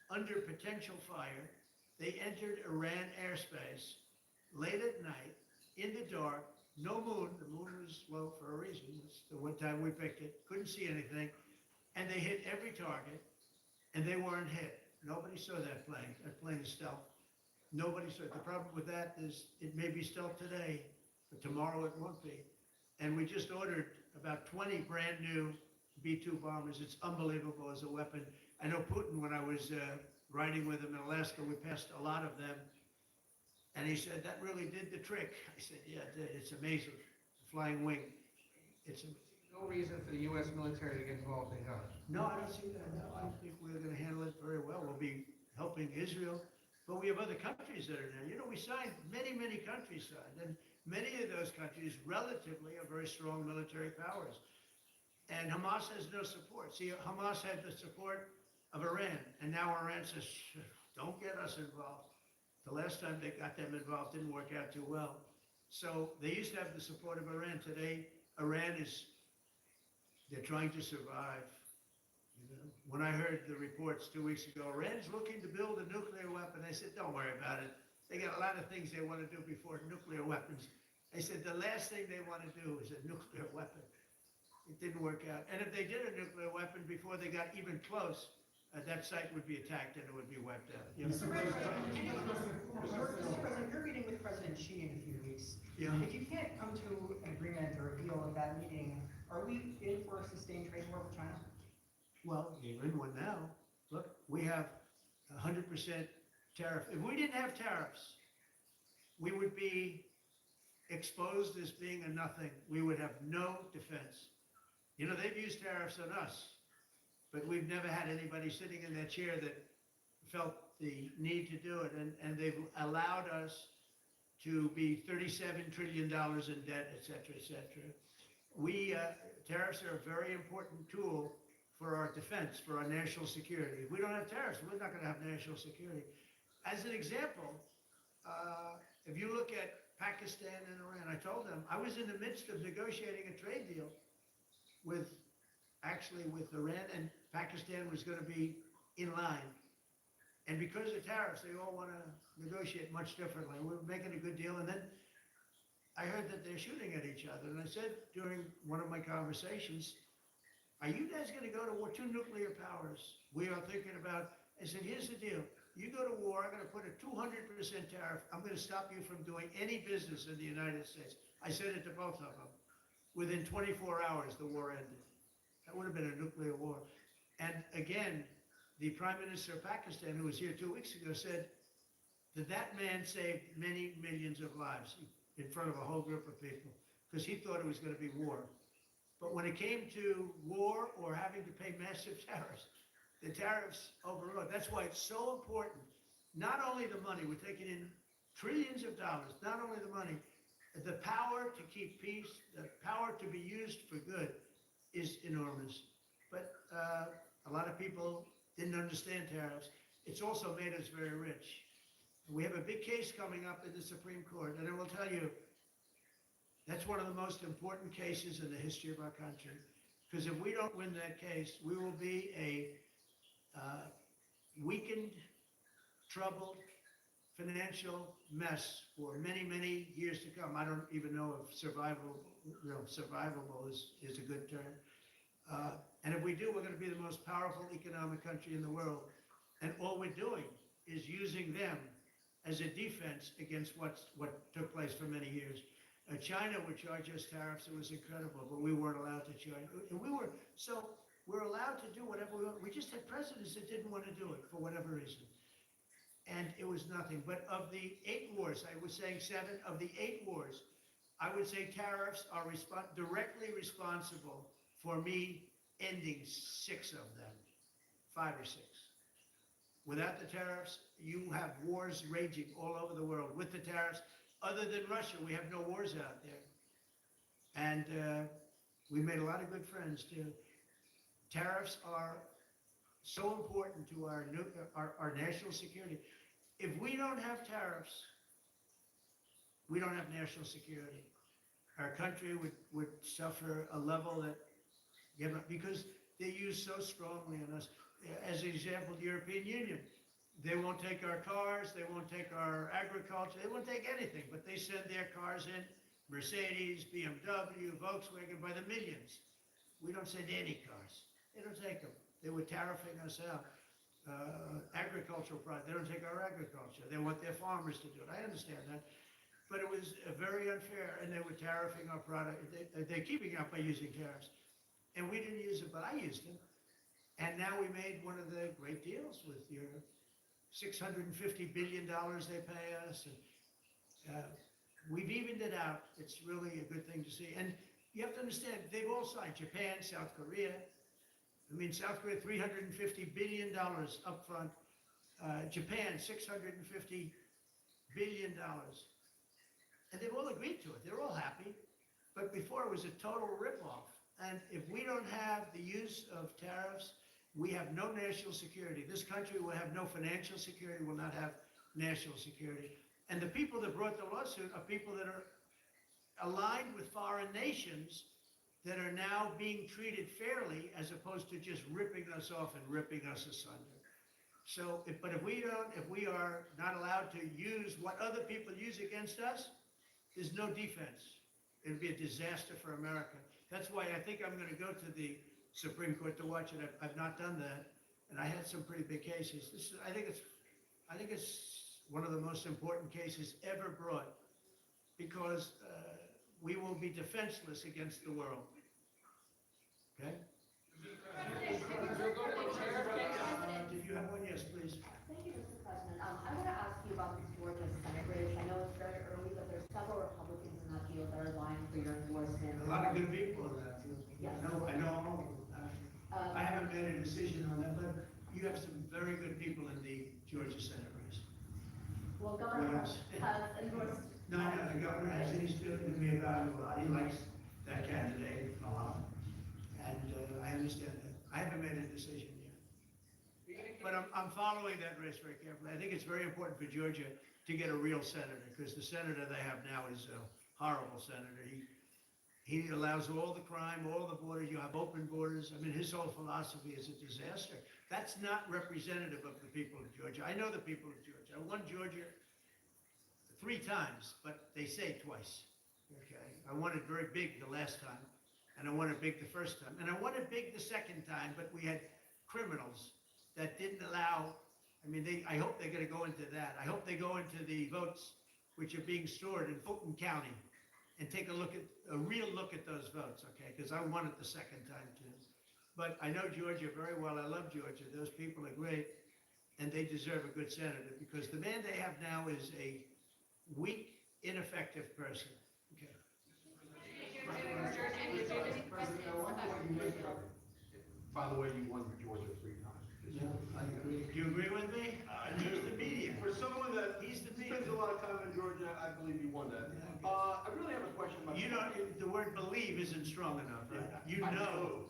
under potential fire. They entered Iran airspace late at night, in the dark, no moon. The moon was, well, for a reason. It's the one time we picked it. Couldn't see anything. And they hit every target, and they weren't hit. Nobody saw that plane. That plane is stealth. Nobody saw it. The problem with that is it may be stealth today, but tomorrow it won't be. And we just ordered about 20 brand new B-2 bombers. It's unbelievable as a weapon. I know Putin, when I was riding with him in Alaska, we passed a lot of them. And he said, that really did the trick. I said, yeah, it did. It's amazing. It's a flying wing. It's no reason for the U.S. military to get involved in Gaza. No, I don't see that. No, I think we're going to handle it very well. We'll be helping Israel. But we have other countries that are there. We signed, many, many countries signed. And many of those countries relatively are very strong military powers. And Hamas has no support. See, Hamas had the support of Iran. And now Iran says, don't get us involved. The last time they got them involved didn't work out too well. So they used to have the support of Iran. Today, Iran they're trying to survive. When I heard the reports 2 weeks ago, Iran's looking to build a nuclear weapon. I said, don't worry about it. They got a lot of things they want to do before nuclear weapons. I said, the last thing they want to do is a nuclear weapon. It didn't work out. And if they did a nuclear weapon before they got even close, that site would be attacked and it would be wiped out. Mr. President, you're meeting with President Xi in a few weeks. Yeah. If you can't come to an agreement or a deal at that meeting, are we in for a sustained trade war with China? Well, you're in one now. Look, we have 100% tariff. If we didn't have tariffs, we would be exposed as being a nothing. We would have no defense. They've used tariffs on us, but we've never had anybody sitting in that chair that felt the need to do it. And they've allowed us to be $37 trillion in debt, et cetera, et cetera. Tariffs are a very important tool for our defense, for our national security. If we don't have tariffs, we're not going to have national security. As an example, if you look at Pakistan and Iran, I told them, I was in the midst of negotiating a trade deal with Iran, and Pakistan was going to be in line. And because of tariffs, they all want to negotiate much differently. We're making a good deal, and then I heard that they're shooting at each other. And I said during one of my conversations, are you guys going to go to war? Two nuclear powers. We are thinking about, I said, here's the deal. You go to war, I'm going to put a 200% tariff. I'm going to stop you from doing any business in the United States. I said it to both of them. Within 24 hours, the war ended. That would have been a nuclear war. And again, the Prime Minister of Pakistan, who was here 2 weeks ago, said that that man saved many millions of lives in front of a whole group of people because he thought it was going to be war. But when it came to war or having to pay massive tariffs, the tariffs overrode. That's why it's so important. Not only the money, we're taking in trillions of dollars, not only the money, the power to keep peace, the power to be used for good is enormous. But a lot of people didn't understand tariffs. It's also made us very rich. We have a big case coming up in the Supreme Court, and I will tell you, that's one of the most important cases in the history of our country. Because if we don't win that case, we will be a weakened, troubled, financial mess for many, many years to come. I don't even know if survivable is a good term. And if we do, we're going to be the most powerful economic country in the world. And all we're doing is using them as a defense against what took place for many years. China would charge us tariffs. It was incredible, but we weren't allowed to charge. And we're allowed to do whatever we want. We just had presidents that didn't want to do it for whatever reason. And it was nothing. But of the 8 wars, I was saying 7, of the 8 wars, I would say tariffs are directly responsible for me ending 6 of them, 5 or 6. Without the tariffs, you have wars raging all over the world. With the tariffs, other than Russia, we have no wars out there. And we made a lot of good friends too. Tariffs are so important to our national security. If we don't have tariffs, we don't have national security. Our country would suffer a level that, because they use so strongly on us. As an example, the European Union, they won't take our cars, they won't take our agriculture, they won't take anything, but they send their cars in, Mercedes, BMW, Volkswagen, by the millions. We don't send any cars. They don't take them. They were tariffing us out. Agricultural products, they don't take our agriculture. They want their farmers to do it. I understand that. But it was very unfair, and they were tariffing our product. They're keeping up by using tariffs. And we didn't use it, but I used them. And now we made one of the great deals with Europe. $650 billion they pay us. And we've evened it out. It's really a good thing to see. And you have to understand, they've all signed. Japan, South Korea. I mean, South Korea, $350 billion up front. Japan, $650 billion. And they've all agreed to it. They're all happy. But before, it was a total ripoff. And if we don't have the use of tariffs, we have no national security. This country will have no financial security, will not have national security. And the people that brought the lawsuit are people that are aligned with foreign nations that are now being treated fairly as opposed to just ripping us off and ripping us asunder. So, if we are not allowed to use what other people use against us, there's no defense. It'll be a disaster for America. That's why I think I'm going to go to the Supreme Court to watch it. I've not done that, and I had some pretty big cases. I think it's one of the most important cases ever brought, because we will be defenseless against the world. Okay? Did you have one? Yes, please. Thank you, Mr. President. I want to ask you about the Georgia Senate race. I know it's very early, but there's several Republicans in that field that are vying for your endorsement. A lot of good people in that field. Yes. I know all of them. I haven't made a decision on that, but you have some very good people in the Georgia Senate race. Well, Governor has endorsed. No, the governor has, he's doing me about it a lot. He likes that candidate a lot. And I understand that. I haven't made a decision yet. But I'm following that race very carefully. I think it's very important for Georgia to get a real senator, because the senator they have now is a horrible senator. He allows all the crime, all the borders, you have open borders. I mean, his whole philosophy is a disaster. That's not representative of the people of Georgia. I know the people of Georgia. I won Georgia 3 times, but they say twice. Okay, I won it very big the last time, and I won it big the first time, and I won it big the second time, but we had criminals that didn't allow, I mean, I hope they're gonna go into that. I hope they go into the votes which are being stored in Fulton County and take a real look at those votes, okay? Because I won it the second time too. But I know Georgia very well. I love Georgia. Those people are great, and they deserve a good senator because the man they have now is a weak, ineffective person. Okay. President, I like what you make of, by the way, you won Georgia 3 times. Yeah, I agree. Do you agree with me? He's the media. For someone that spends a lot of time in Georgia, I believe you won that. I really have a question about. You know, the word believe isn't strong enough, right? You I know.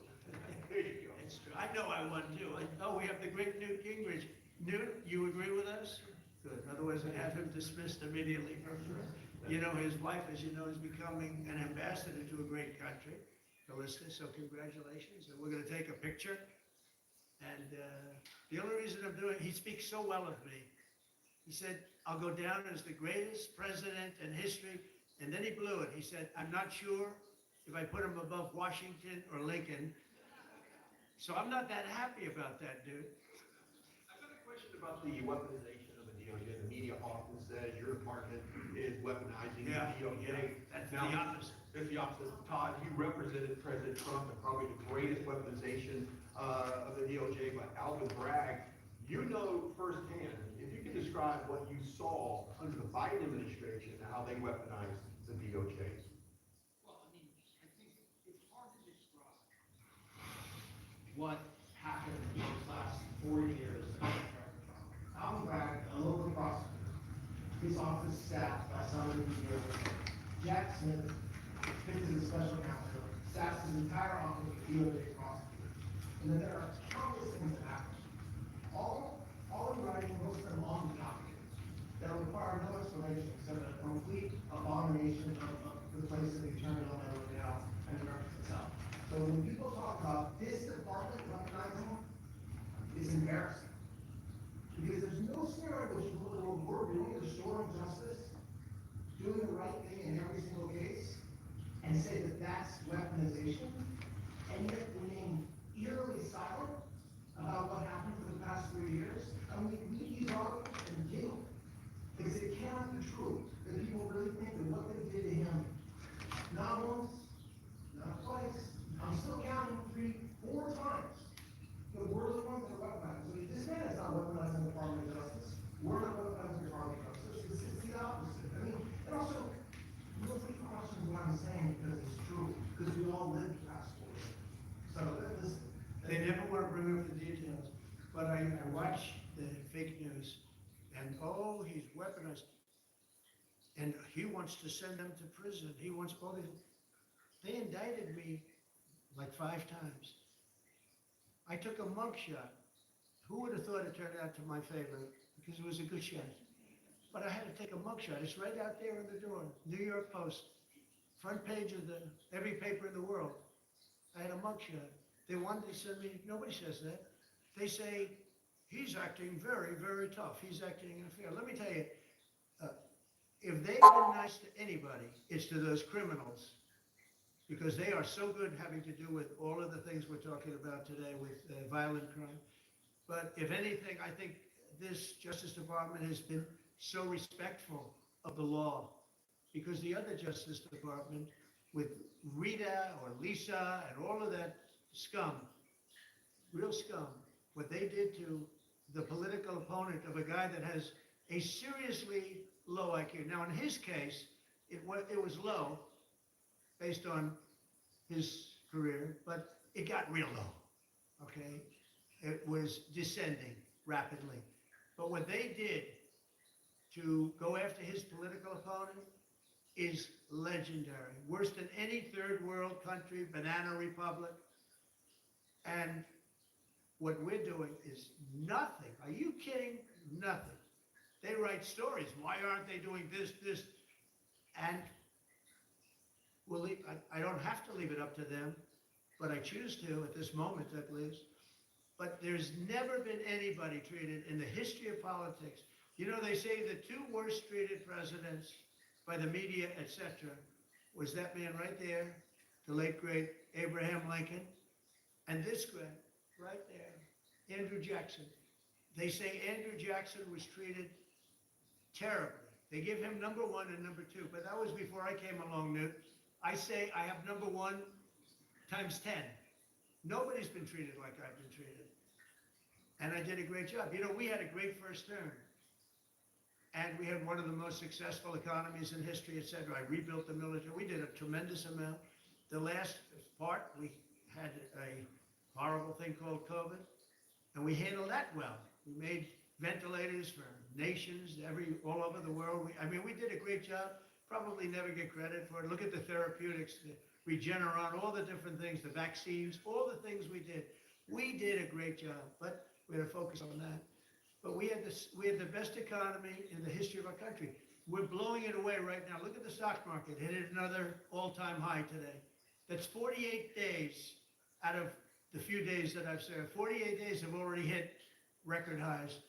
There you go. It's true. I know I won too. Oh, we have the great Newt Gingrich. Newt, you agree with us? Good. Otherwise, I'd have him dismissed immediately. You know, his wife, as you know, is becoming an ambassador to a great country, Calista, so congratulations. And we're going to take a picture. And the only reason I'm doing it, he speaks so well of me. He said, I'll go down as the greatest president in history. And then he blew it. He said, I'm not sure if I put him above Washington or Lincoln. So I'm not that happy about that, dude. I've got a question about the weaponization of the DOJ. The media often says your department is weaponizing the DOJ. That's Now, the opposite. It's the opposite. Todd, you represented President Trump and probably the greatest weaponization of the DOJ by Alvin Bragg. You know firsthand, if you can describe what you saw under the Biden administration and how they weaponized the DOJ. Well, I mean, I think it's hard to describe what happened in these last 4 years. Alvin Bragg, a local prosecutor, his office staffed by somebody who knows Jack Smith, picked as a special counsel, staffs his entire office with DOJ prosecutors. And then there are countless things that happen. All in writing, most of them on the documents, that require no explanation except a complete abomination of the place that we turn on and everything else and the reference itself. So when people talk about this department recognizing, it's embarrassing. Because there's no scenario in which we're really restoring justice, doing the right thing in every single case, and say that that's weaponization, and yet remain eerily silent about what happened for the past 3 years. I mean, we read these articles and giggle, because it cannot be true that people really think that what they did to him, not once, not twice, I'm still counting 3, 4 times, but we're the ones that are weaponizing. So this man is not weaponizing the Department of Justice. We're not weaponizing the Department of Justice. It's the opposite. I mean, and also, nobody questions what I'm saying because it's true, because we all lived past 4 years. So, listen. They never want to bring up the details, but I watch the fake news, and oh, he's weaponized, and he wants to send them to prison. He wants all these. They indicted me like 5 times. I took a mugshot. Who would have thought it turned out to my favor? Because it was a good shot. But I had to take a mugshot. It's right out there in the door. New York Post, front page of every paper in the world. I had a mugshot. They wanted to send me, nobody says that. They say, he's acting very, very tough. He's acting unfair. Let me tell you, if they've been nice to anybody, it's to those criminals. Because they are so good having to do with all of the things we're talking about today with violent crime. But if anything, I think this Justice Department has been so respectful of the law. Because the other Justice Department, with Rita or Lisa and all of that scum, real scum, what they did to the political opponent of a guy that has a seriously low IQ. Now, in his case, it was low based on his career, but it got real low, okay? It was descending rapidly. But what they did to go after his political opponent is legendary. Worse than any third world country, banana republic. And what we're doing is nothing. Are you kidding? Nothing. They write stories. Why aren't they doing this? And we're I don't have to leave it up to them, but I choose to at this moment at least. But there's never been anybody treated in the history of politics. You know, they say the two worst treated presidents by the media, etc., was that man right there, the late great Abraham Lincoln, and this guy right there, Andrew Jackson. They say Andrew Jackson was treated terribly. They give him number one and number two, but that was before I came along, Newt. I say I have number one times 10. Nobody's been treated like I've been treated. And I did a great job. You know, we had a great first term. And we had one of the most successful economies in history, et cetera. I rebuilt the military. We did a tremendous amount. The last part, we had a horrible thing called COVID, and we handled that well. We made ventilators for nations all over the world. We did a great job. Probably never get credit for it. Look at the therapeutics, the Regeneron, all the different things, the vaccines, all the things we did. We did a great job, but we had to focus on that. But we had the best economy in the history of our country. We're blowing it away right now. Look at the stock market. Hit another all-time high today. That's 48 days out of the few days that I've served. 48 days have already hit record highs.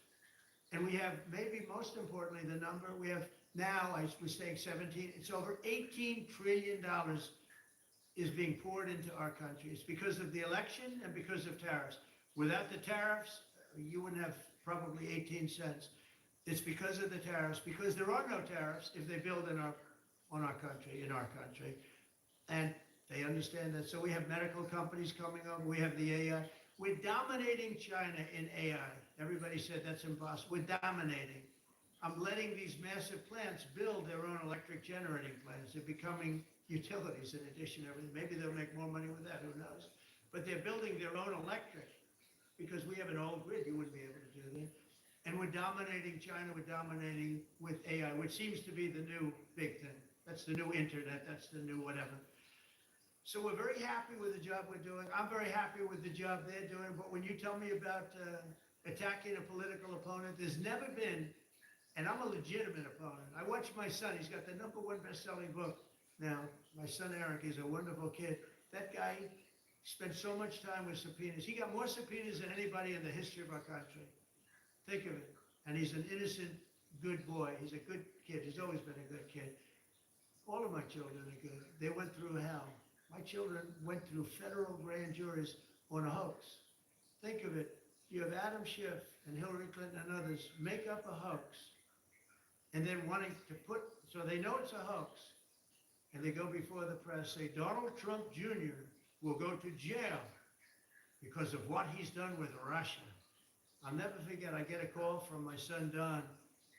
And we have, maybe most importantly, the number, we have now, I was saying 17, it's over $18 trillion is being poured into our country. It's because of the election and because of tariffs. Without the tariffs, you wouldn't have probably 18 cents. It's because of the tariffs, because there are no tariffs if they build in our country. And they understand that. So we have medical companies coming up. We have the AI. We're dominating China in AI. Everybody said that's impossible. We're dominating. I'm letting these massive plants build their own electric generating plants. They're becoming utilities in addition to everything. Maybe they'll make more money with that, who knows? But they're building their own electric because we have an old grid. You wouldn't be able to do that. And we're dominating China. We're dominating with AI, which seems to be the new big thing. That's the new internet. That's the new whatever. So we're very happy with the job we're doing. I'm very happy with the job they're doing. But when you tell me about attacking a political opponent, there's never been, and I'm a legitimate opponent. I watch my son. He's got the #1 best-selling book now. My son Eric, he's a wonderful kid. That guy spent so much time with subpoenas. He got more subpoenas than anybody in the history of our country. Think of it. And he's an innocent, good boy. He's a good kid. He's always been a good kid. All of my children are good. They went through hell. My children went through federal grand juries on a hoax. Think of it. You have Adam Schiff and Hillary Clinton and others make up a hoax and then wanting to so they know it's a hoax, and they go before the press, say Donald Trump Jr. will go to jail because of what he's done with Russia. I'll never forget, I get a call from my son Don,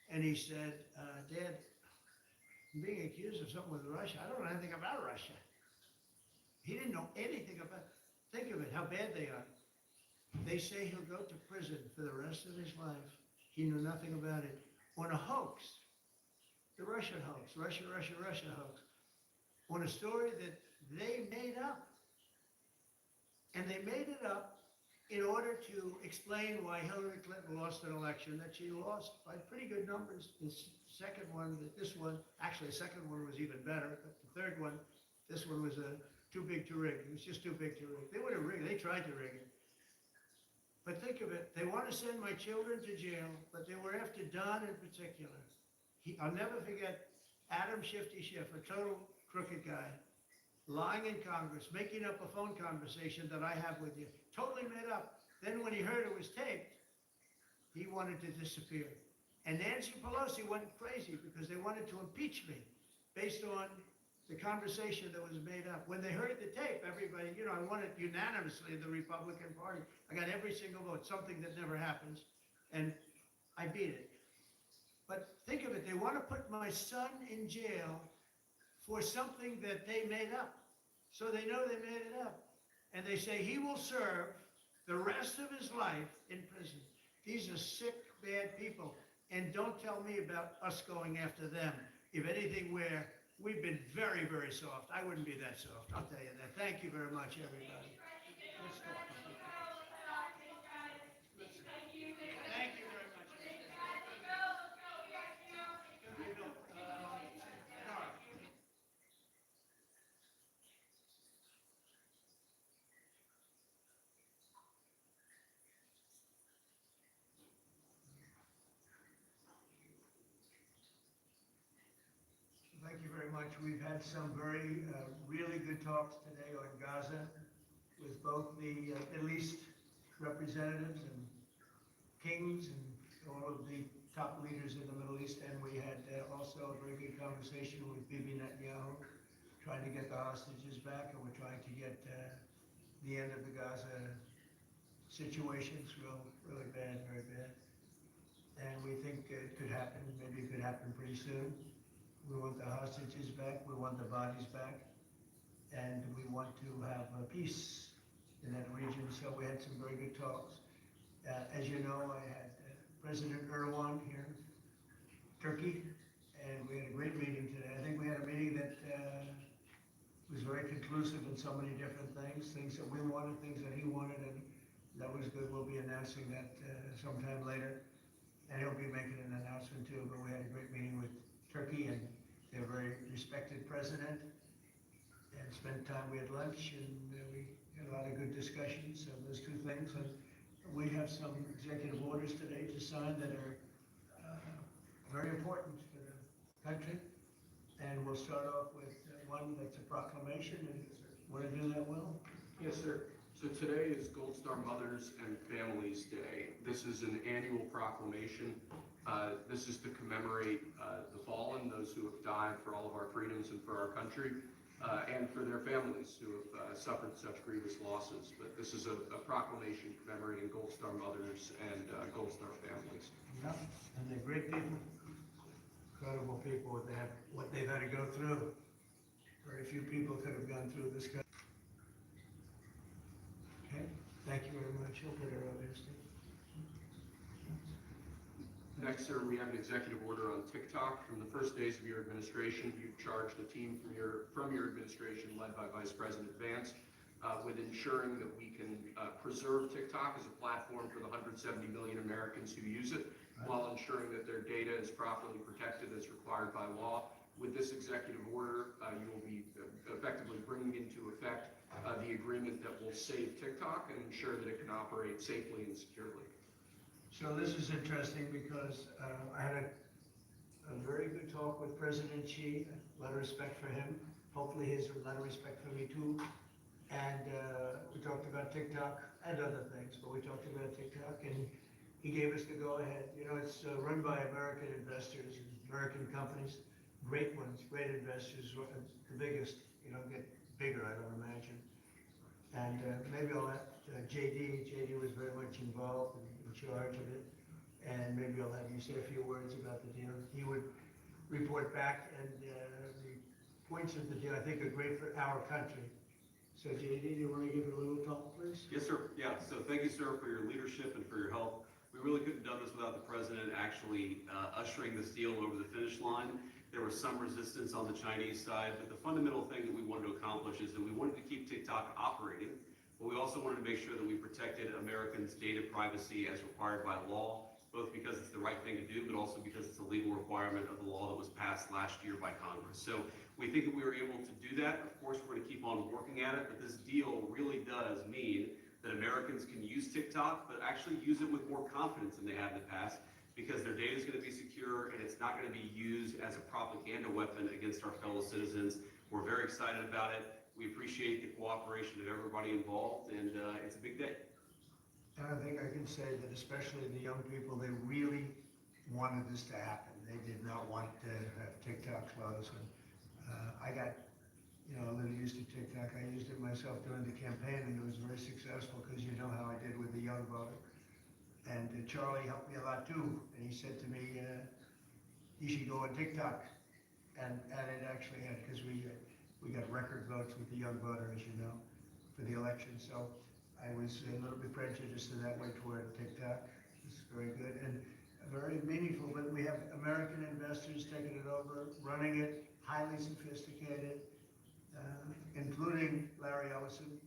and he said, Dad, I'm being accused of something with Russia. I don't know anything about Russia. He didn't know anything about it. Think of it, how bad they are. They say he'll go to prison for the rest of his life. He knew nothing about it. On a hoax, the Russian hoax, Russia hoax, on a story that they made up. And they made it up in order to explain why Hillary Clinton lost an election that she lost by pretty good numbers. The second one, actually the second one was even better, but the third one, this one was too big to rig. It was just too big to rig. They would have rigged. They tried to rig it. But think of it. They want to send my children to jail, but they were after Don in particular. I'll never forget Adam Shifty Schiff, a total crooked guy, lying in Congress, making up a phone conversation that I have with you. Totally made up. Then when he heard it was taped, he wanted to disappear. And Nancy Pelosi went crazy because they wanted to impeach me based on the conversation that was made up. When they heard the tape, everybody, I won it unanimously in the Republican Party. I got every single vote, something that never happens, and I beat it. But think of it, they want to put my son in jail for something that they made up. So they know they made it up. And they say he will serve the rest of his life in prison. These are sick, bad people. And don't tell me about us going after them. If anything, we've been very, very soft. I wouldn't be that soft, I'll tell you that. Thank you very much, everybody. Let's go. Thank you very much. We've had some very, really good talks today on Gaza with both the Middle East representatives and kings and all of the top leaders in the Middle East. And we had also a very good conversation with Bibi Netanyahu, trying to get the hostages back, and we're trying to get the end of the Gaza situation. It's really bad, very bad. And we think it could happen, maybe it could happen pretty soon. We want the hostages back, we want the bodies back, and we want to have peace in that region. So we had some very good talks. As you know, I had President Erdogan here, Turkey, and we had a great meeting today. I think we had a meeting that was very conclusive in so many different things that we wanted, things that he wanted, and that was good. We'll be announcing that sometime later, and he'll be making an announcement too. But we had a great meeting with Turkey, and they're a very respected president, and spent time. We had lunch, and we had a lot of good discussions of those two things. And we have some executive orders today to sign that are very important for the country. And we'll start off with one that's a proclamation, and want to do that, Will? Yes, sir. So today is Gold Star Mothers and Families Day. This is an annual proclamation. This is to commemorate the fallen, those who have died for all of our freedoms and for our country, and for their families who have suffered such grievous losses. But this is a proclamation commemorating Gold Star Mothers and Gold Star families. Yeah, and they're great people, incredible people. What they've had to go through. Very few people could have gone through this. Okay, thank you very much. You'll put it on there, Steve. Next, sir, we have an executive order on TikTok. From the first days of your administration, you've charged a team from your administration, led by Vice President Vance, with ensuring that we can preserve TikTok as a platform for the 170 million Americans who use it, while ensuring that their data is properly protected as required by law. With this executive order, you will be effectively bringing into effect the agreement that will save TikTok and ensure that it can operate safely and securely. So this is interesting because I had a very good talk with President Xi, a lot of respect for him. Hopefully he has a lot of respect for me too. And we talked about TikTok and other things, but we talked about TikTok, and he gave us the go-ahead. You know, it's run by American investors and American companies, great ones, great investors, the biggest, get bigger, I don't imagine. And maybe I'll let JD was very much involved and in charge of it, and maybe I'll have you say a few words about the deal. He would report back, and the points of the deal, I think, are great for our country. So JD, do you want to give it a little talk, please? Yes, sir. Yeah, so thank you, sir, for your leadership and for your help. We really couldn't have done this without the president actually ushering this deal over the finish line. There was some resistance on the Chinese side, but the fundamental thing that we wanted to accomplish is that we wanted to keep TikTok operating, but we also wanted to make sure that we protected Americans' data privacy as required by law, both because it's the right thing to do, but also because it's a legal requirement of the law that was passed last year by Congress. So we think that we were able to do that. Of course, we're going to keep on working at it, but this deal really does mean that Americans can use TikTok, but actually use it with more confidence than they have in the past, because their data is going to be secure and it's not going to be used as a propaganda weapon against our fellow citizens. We're very excited about it. We appreciate the cooperation of everybody involved, and it's a big day. And I think I can say that especially the young people, they really wanted this to happen. They did not want to have TikTok close. And I got, a little used to TikTok. I used it myself during the campaign, and it was very successful because you know how I did with the young voter. And Charlie helped me a lot too, and he said to me, you should go on TikTok. And it actually had, because we got record votes with the young voter, as you know, for the election. So I was a little bit prejudiced in that way toward TikTok. It's very good and very meaningful, but we have American investors taking it over, running it, highly sophisticated, including Larry Ellison.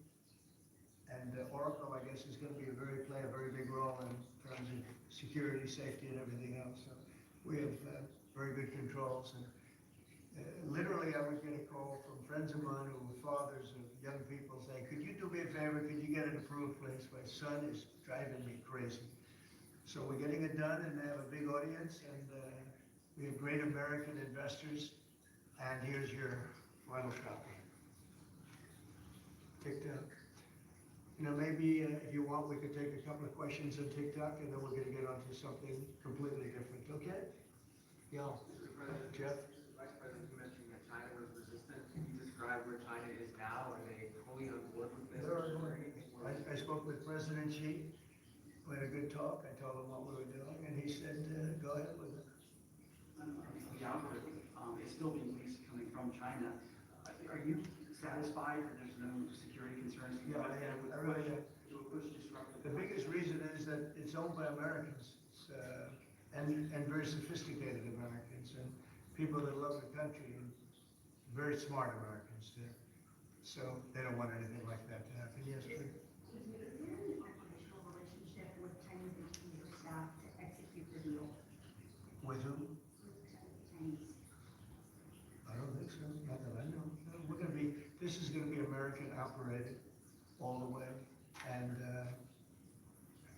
And Oracle, I guess, is going to play a very big role in terms of security, safety, and everything else. So we have very good controls. And literally, I would get a call from friends of mine who were fathers of young people saying, could you do me a favor? Could you get it approved, please? My son is driving me crazy. So we're getting it done, and they have a big audience, and we have great American investors And here's your final copy. TikTok. You know, maybe if you want, we could take a couple of questions on TikTok, and then we're gonna get onto something completely different, okay? Yeah. Mr. President, Jeff? Vice President, you mentioned that China was resistant. Can you describe where China is now? Are they fully on board with this? Is there anything more? I spoke with President Xi. We had a good talk. I told him what we were doing, and he said, go ahead with it. The algorithm is still being released coming from China. Are you satisfied that there's no security concerns? Yeah, I really am. It will push disruptive. The biggest reason is that it's owned by Americans, and very sophisticated Americans, and people that love the country, and very smart Americans too. So they don't want anything like that to happen. Yes, please. Excuse me, is there any operational relationship with Chinese entities or staff to execute the deal? With whom? With Chinese. I don't think so, not that I know. No, we're gonna be, this is gonna be American operated all the way, and,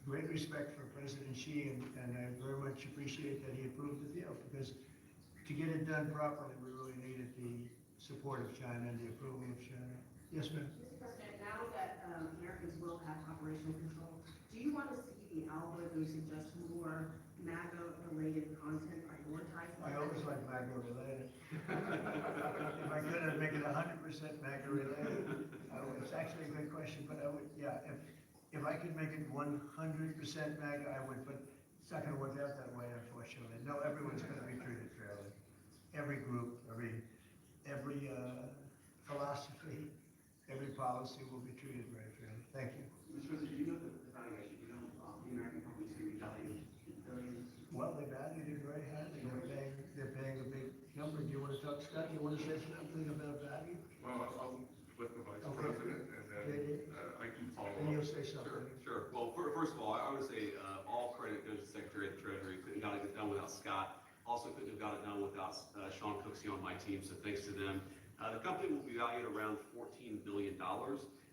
great respect for President Xi, and I very much appreciate that he approved the deal, because to get it done properly, we really needed the support of China and the approval of China. Yes, ma'am? Mr. President, now that Americans will have operational control, do you want to see the algorithm suggest more MAGA-related content prioritized? I always like MAGA related. If I could, I'd make it 100% MAGA related. It's actually a good question, but I would, yeah, if I could make it 100% MAGA, I would, but it's not gonna work out that way, unfortunately. No, everyone's gonna be treated fairly. Every group, every philosophy, every policy will be treated very fairly. Thank you. Mr. President, do you know the valuation? Do you know the American companies can be valued in billions? Well, they valued it very highly. They're paying a big number. Do you want to talk, Scott? You want to say something about value? Well, I'll with the Vice Okay. President, and then I can follow up. And you'll say something. Sure. Well, first of all, I would say all credit goes to the Secretary of the Treasury. Couldn't got it done without Scott. Also couldn't have got it done without Sean Cooksey on my team, so thanks to them. The company will be valued around $14 billion.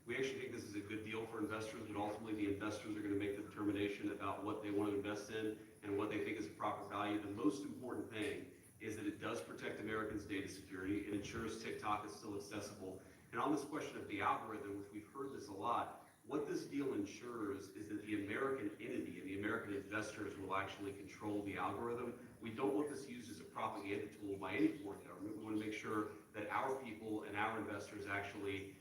We actually think this is a good deal for investors, but ultimately the investors are going to make the determination about what they want to invest in and what they think is a proper value. The most important thing is that it does protect Americans' data security. It ensures TikTok is still accessible. And on this question of the algorithm, which we've heard this a lot, what this deal ensures is that the American entity and the American investors will actually control the algorithm. We don't want this used as a propaganda tool by any foreign government. We want to make sure that our people and our investors actually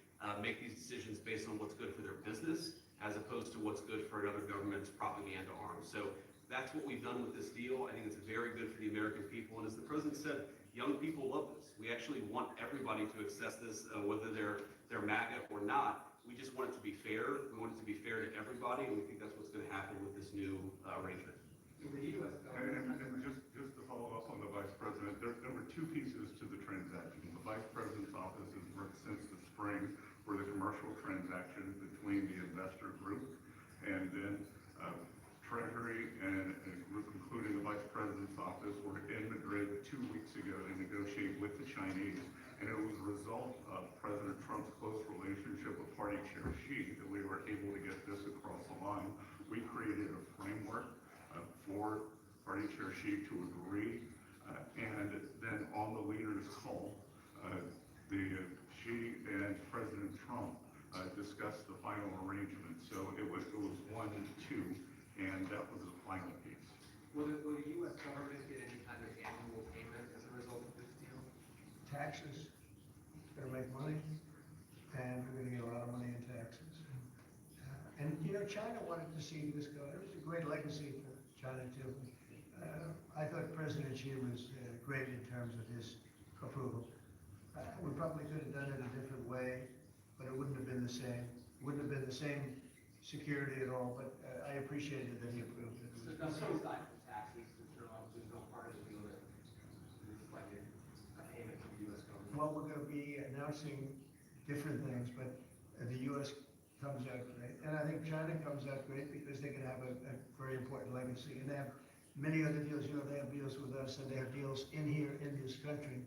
make these decisions based on what's good for their business, as opposed to what's good for another government's propaganda arm. So that's what we've done with this deal. I think it's very good for the American people. And as the president said, young people love this. We actually want everybody to access this, whether they're MAGA or not. We just want it to be fair. We want it to be fair to everybody, and we think that's what's going to happen with this new arrangement. And just to follow up on the Vice President, there were two pieces to the transaction. The Vice President's office has worked since the spring for the commercial transaction between the investor group, and then Treasury and a group including the Vice President's office were in Madrid 2 weeks ago to negotiate with the Chinese. And it was a result of President Trump's close relationship with Party Chair Xi that we were able to get this across the line. We created a framework for Party Chair Xi to agree, and then on the leaders' call, Xi and President Trump discussed the final arrangement. So it was 1 and 2, and that was the final piece. Will the U.S. government get any kind of annual payment as a result of this deal? Taxes, gonna make money, and we're gonna get a lot of money in taxes. And, you know, China wanted to see this go. It was a great legacy for China too. I thought President Xi was great in terms of his approval. We probably could have done it a different way, but it wouldn't have been the same. Wouldn't have been the same security at all, but I appreciated that he approved it. So aside from taxes, there's no part of the deal that is like a payment to the U.S. government? Well, we're gonna be announcing different things, but the U.S. comes out great. And I think China comes out great because they're gonna have a very important legacy. And they have many other deals. You know, they have deals with us, and they have deals in here, in this country.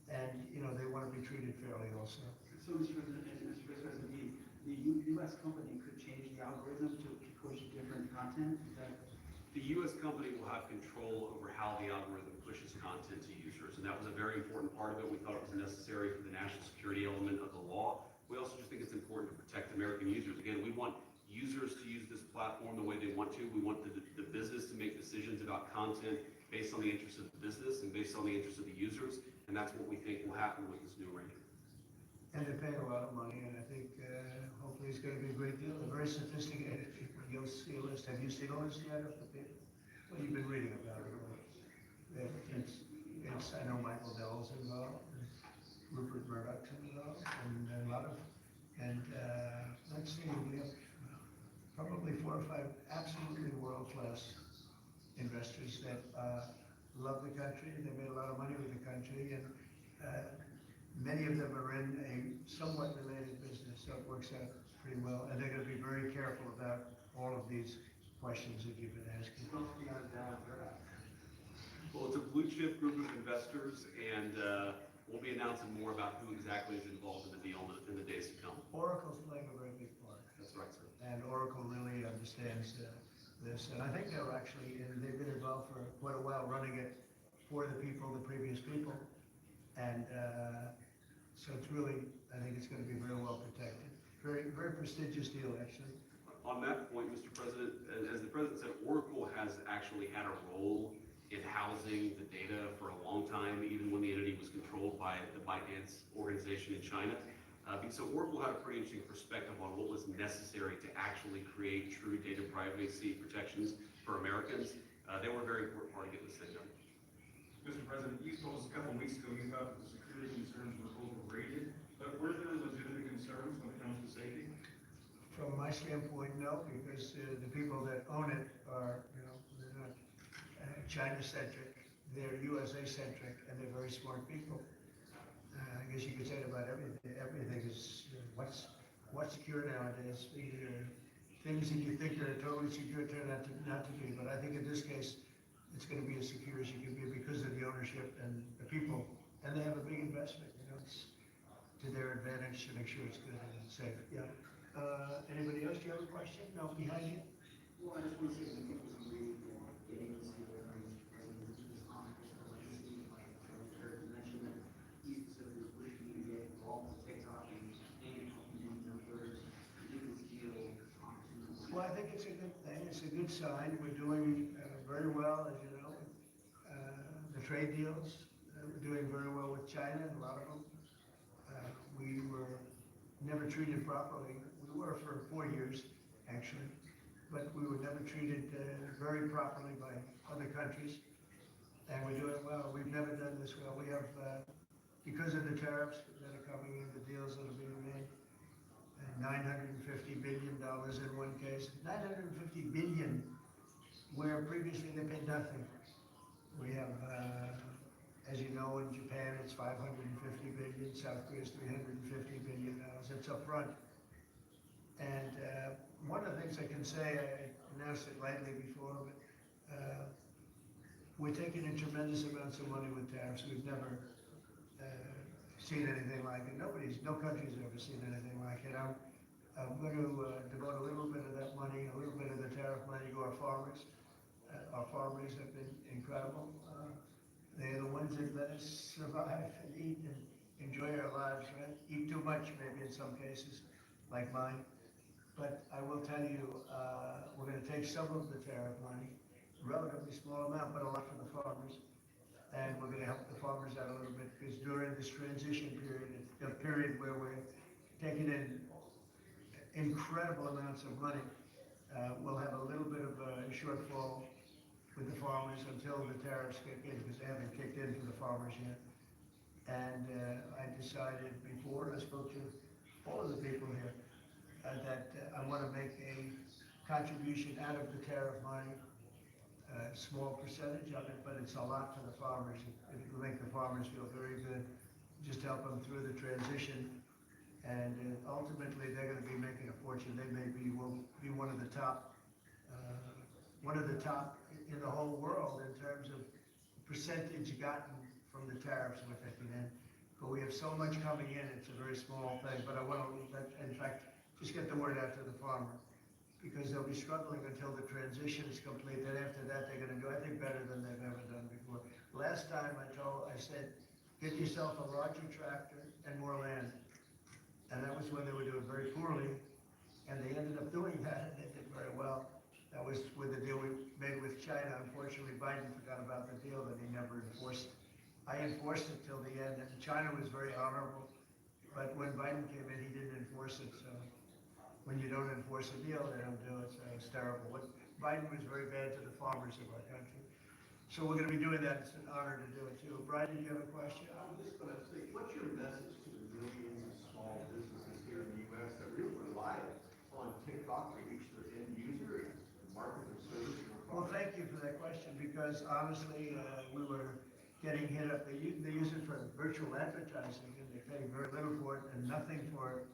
And, you know, they want to be treated fairly also. So, Mr. President, the U.S. company could change the algorithm to push different content? The U.S. company will have control over how the algorithm pushes content to users. And that was a very important part of it. We thought it was necessary for the national security element of the law. We also just think it's important to protect American users. Again, we want users to use this platform the way they want to. We want the business to make decisions about content based on the interests of the business and based on the interests of the users. And that's what we think will happen with this new arrangement. And they're paying a lot of money, and I think hopefully it's going to be a great deal. They're very sophisticated people. You'll see a list. Have you seen a list yet of the people? Well, you've been reading about it. It's I know Michael Dell's involved, and Rupert Murdoch's involved, and a lot of, and let's see, we have probably 4 or 5 absolutely world-class investors that love the country. They made a lot of money with the country, and many of them are in a somewhat related business, so it works out pretty well. And they're going to be very careful about all of these questions that you've been asking. Well, it's a blue chip group of investors, and we'll be announcing more about who exactly is involved in the deal in the days to come. Oracle's playing a very big part. That's right, sir. And Oracle really understands this, and I think they've been involved for quite a while running it for the people, the previous people, and so it's really, I think it's going to be very well protected. Very, very prestigious deal, actually. On that point, Mr. President, as the President said, Oracle has actually had a role in housing the data for a long time, even when the entity was controlled by the ByteDance organization in China. So Oracle had a pretty interesting perspective on what was necessary to actually create true data privacy protections for Americans. They were a very important part of getting this thing done. Mr. President, you told us a couple of weeks ago you thought that the security concerns were overrated, but were there legitimate concerns when it comes to safety? From my standpoint, no, because the people that own it are, they're not China-centric, they're USA-centric, and they're very smart people. I guess you could say it about everything. Everything is, what's secure nowadays? Things that you think are totally secure turn out not to be, but I think in this case, it's going to be as secure as you can be because of the ownership and the people, and they have a big investment, it's to their advantage to make sure it's good and safe. Yeah. Anybody else? Do you have a question? No, behind you? Well, I just want to say, I think it was great getting to see the president is honored with the legacy, like Eric mentioned that he specifically was pushing you to get involved with TikTok and helping numbers, do this deal. Well, I think it's a good thing. It's a good sign. We're doing very well, as you know. The trade deals, we're doing very well with China, a lot of them. We were never treated properly. We were for 4 years, actually, but we were never treated very properly by other countries, and we're doing well. We've never done this well. We have, because of the tariffs that are coming in, the deals that are being made, $950 billion in one case, $950 billion, where previously they paid nothing. We have, as you know, in Japan, it's $550 billion, South Korea is $350 billion. It's up front. And one of the things I can say, I announced it lightly before, but we're taking in tremendous amounts of money with tariffs. We've never seen anything like it. No country's ever seen anything like it. I'm going to devote a little bit of that money, a little bit of the tariff money to our farmers. Our farmers have been incredible. They're the ones that let us survive and eat and enjoy our lives, right? Eat too much, maybe in some cases, like mine. But I will tell you, we're going to take some of the tariff money, relatively small amount, but a lot for the farmers. And we're going to help the farmers out a little bit, because during this transition period, a period where we're taking in incredible amounts of money, we'll have a little bit of a shortfall with the farmers until the tariffs kick in, because they haven't kicked in for the farmers yet. And I decided before, I spoke to all of the people here, that I want to make a contribution out of the tariff money, a small percentage of it, but it's a lot for the farmers. It will make the farmers feel very good, just help them through the transition. And ultimately, they're going to be making a fortune. They will be one of the top in the whole world in terms of percentage gotten from the tariffs we're taking in. But we have so much coming in, it's a very small thing. But I want to, in fact, just get the word out to the farmer. because they'll be struggling until the transition is complete. Then after that, they're gonna do, I think, better than they've ever done before. Last time I said, get yourself a larger tractor and more land. And that was when they were doing very poorly, and they ended up doing that, and they did very well. That was with the deal we made with China. Unfortunately, Biden forgot about the deal that he never enforced. I enforced it till the end, and China was very honorable, but when Biden came in, he didn't enforce it, so when you don't enforce a deal, they don't do it, so it's terrible. But Biden was very bad to the farmers of our country. So we're gonna be doing that, it's an honor to do it too. Brian, did you have a question? I was just gonna say, what's your message to the millions of small businesses here in the US that really rely on TikTok to reach their end user and market their service? Well, thank you for that question, because honestly, we were getting hit up. They use it for virtual advertising, and they pay very little for it and nothing for it.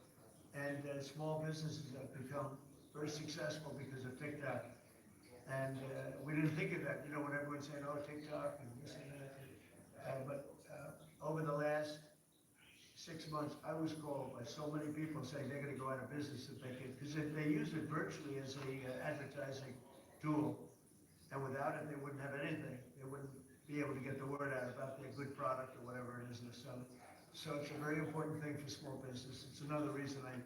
And small businesses have become very successful because of TikTok. And we didn't think of that, when everyone's saying, oh, TikTok and this and that. But over the last 6 months, I was called by so many people saying they're gonna go out of business if they can, because if they use it virtually as a advertising tool, and without it, they wouldn't have anything. They wouldn't be able to get the word out about their good product or whatever it is they're selling. So it's a very important thing for small business. It's another reason I